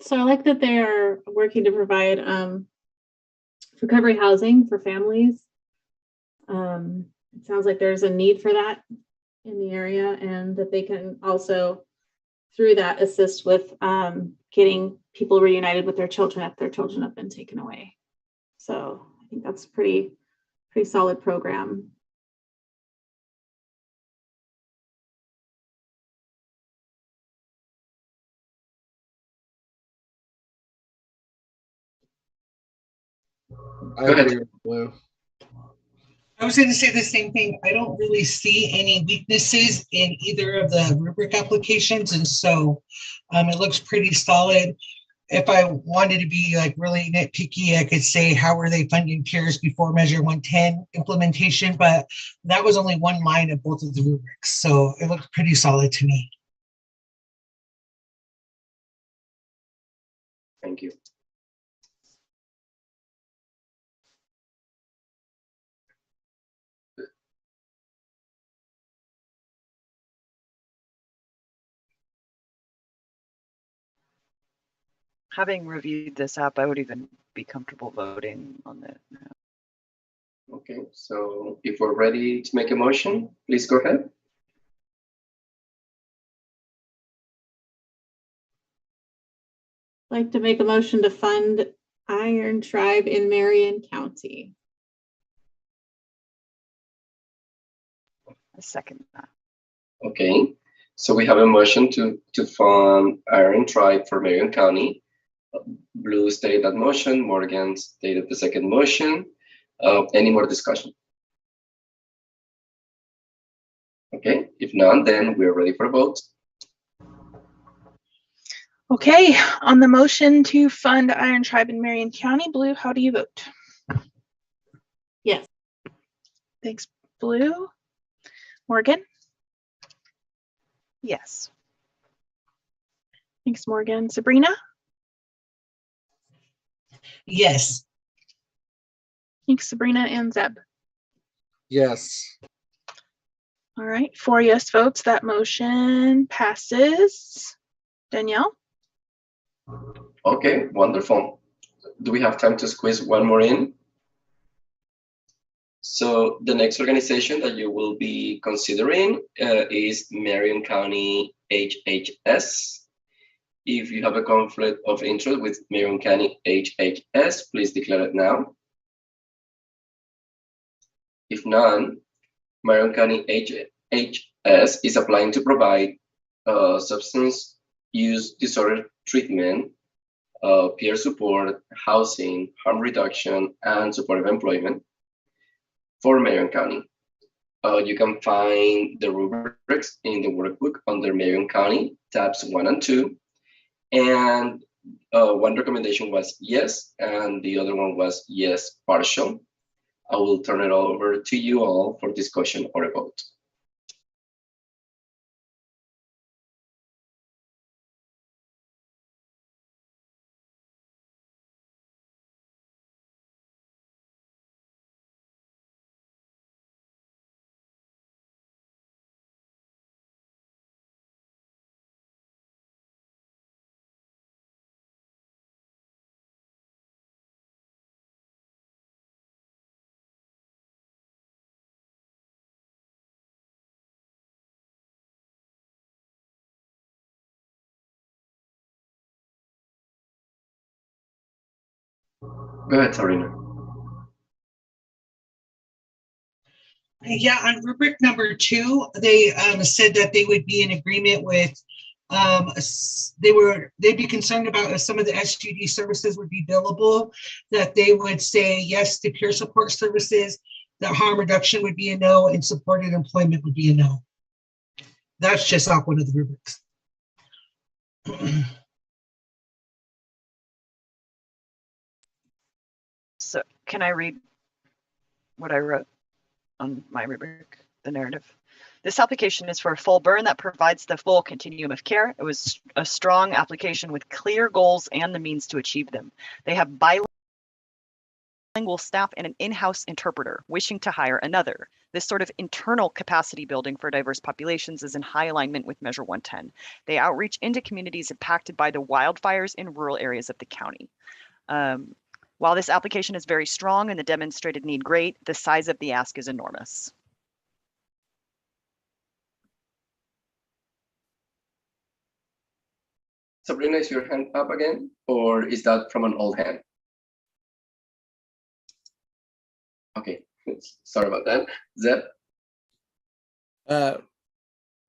So I like that they are working to provide recovery housing for families. It sounds like there's a need for that in the area, and that they can also, through that, assist with getting people reunited with their children if their children have been taken away. So I think that's pretty solid program. I Go ahead. agree with Blue. I was going to say the same thing. I don't really see any weaknesses in either of the rubric applications, and so it looks pretty solid. If I wanted to be like really nitpicky, I could say, how are they funding peers before Measure 110 implementation? But that was only one line of both of the rubrics, so it looked pretty solid to me. Thank you. Having reviewed this app, I would even be comfortable voting on it. Okay, so if we're ready to make a motion, please go ahead. I'd like to make a motion to fund Iron Tribe in Marion County. I second that. Okay, so we have a motion to fund Iron Tribe for Marion County. Blue stated that motion, Morgan stated the second motion. Any more discussion? Okay, if none, then we're ready for a vote. Okay, on the motion to fund Iron Tribe in Marion County, Blue, how do you vote? Yes. Thanks, Blue. Morgan? Yes. Thanks, Morgan. Sabrina? Yes. Thanks, Sabrina and Zeb. Yes. All right, 4 yes votes, that motion passes. Danielle? Okay, wonderful. Do we have time to squeeze one more in? So the next organization that you will be considering is Marion County HHS. If you have a conflict of interest with Marion County HHS, please declare it now. If none, Marion County HHS is applying to provide substance use disorder treatment, peer support, housing, harm reduction, and supportive employment for Marion County. You can find the rubrics in the workbook under Marion County, tabs 1 and 2. And one recommendation was yes, and the other one was yes, partial. I will turn it over to you all for discussion or a vote. Go ahead, Sabrina. Yeah, on rubric number 2, they said that they would be in agreement with They'd be concerned about if some of the SGD services would be billable, that they would say yes to peer support services, that harm reduction would be a no, and supported employment would be a no. That's just off one of the rubrics. So can I read what I wrote on my rubric, the narrative? This application is for a full burn that provides the full continuum of care. It was a strong application with clear goals and the means to achieve them. They have bilingual staff and an in-house interpreter wishing to hire another. This sort of internal capacity building for diverse populations is in high alignment with Measure 110. They outreach into communities impacted by the wildfires in rural areas of the county. While this application is very strong and the demonstrated need great, the size of the ask is enormous. Sabrina, is your hand up again, or is that from an old hand? Okay, sorry about that. Zeb?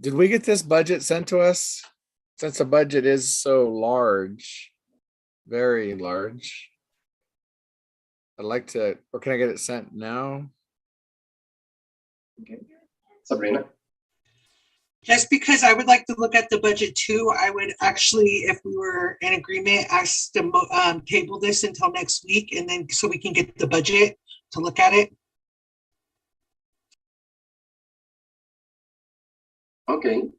Did we get this budget sent to us? Since the budget is so large, very large. I'd like to, or can I get it sent now? Okay. Sabrina? Just because I would like to look at the budget too, I would actually, if we were in agreement, ask to table this until next week, and then so we can get the budget to look at it. Okay.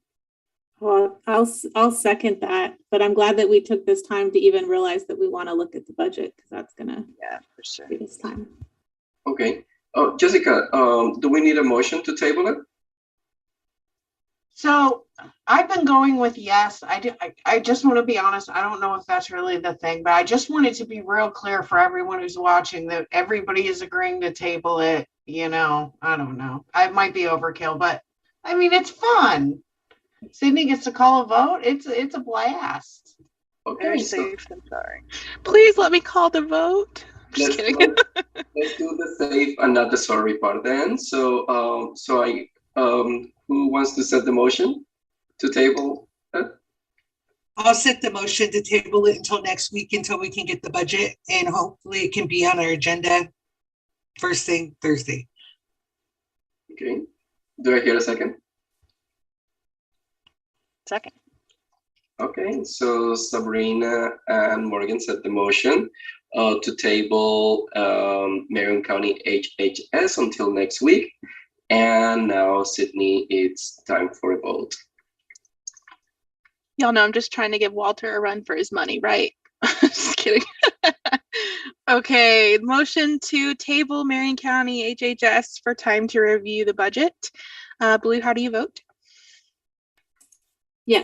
Well, I'll second that, but I'm glad that we took this time to even realize that we want to look at the budget, because that's gonna For sure. take us time. Okay. Oh, Jessica, do we need a motion to table it? So I've been going with yes. I just want to be honest. I don't know if that's really the thing, but I just wanted to be real clear for everyone who's watching that everybody is agreeing to table it. You know, I don't know. I might be overkill, but I mean, it's fun. Sydney gets to call a vote. It's a blast. Okay, Very so safe and sorry. Please let me call the vote. Just kidding. let's do the safe and not the sorry part then. So, who wants to set the motion to table that? I'll set the motion to table it until next week, until we can get the budget, and hopefully it can be on our agenda first thing Thursday. Okay. Do I hear a second? Second. Okay, so Sabrina and Morgan set the motion to table Marion County HHS until next week. And now, Sydney, it's time for a vote. Y'all know I'm just trying to give Walter a run for his money, right? Just kidding. Okay, motion to table Marion County HHS for time to review the budget. Blue, how do you vote? Yeah.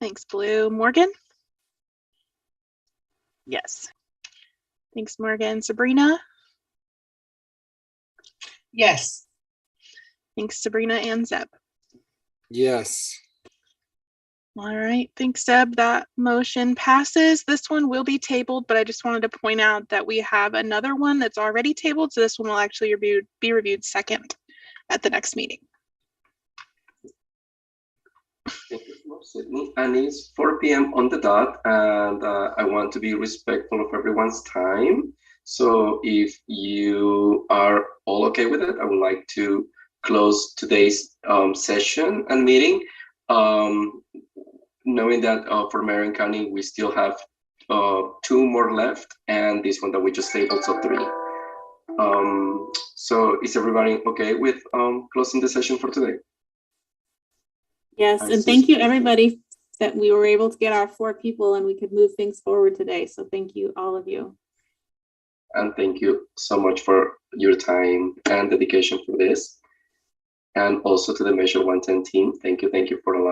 Thanks, Blue. Morgan? Yes. Thanks, Morgan. Sabrina? Yes. Thanks, Sabrina and Zeb. Yes. All right, thanks, Deb. That motion passes. This one will be tabled, but I just wanted to point out that we have another one that's already tabled, so this one will actually be reviewed second at the next meeting. Thank you so much, Sydney. And it's 4 p.m. on the dot, and I want to be respectful of everyone's time. So if you are all okay with it, I would like to close today's session and meeting, knowing that for Marion County, we still have 2 more left, and this one that we just tabled, so 3. So is everybody okay with closing the session for today? Yes, and thank you everybody that we were able to get our 4 people and we could move things forward today. So thank you, all of you. And thank you so much for your time and dedication for this. And also to the Measure 110 team. Thank you for allowing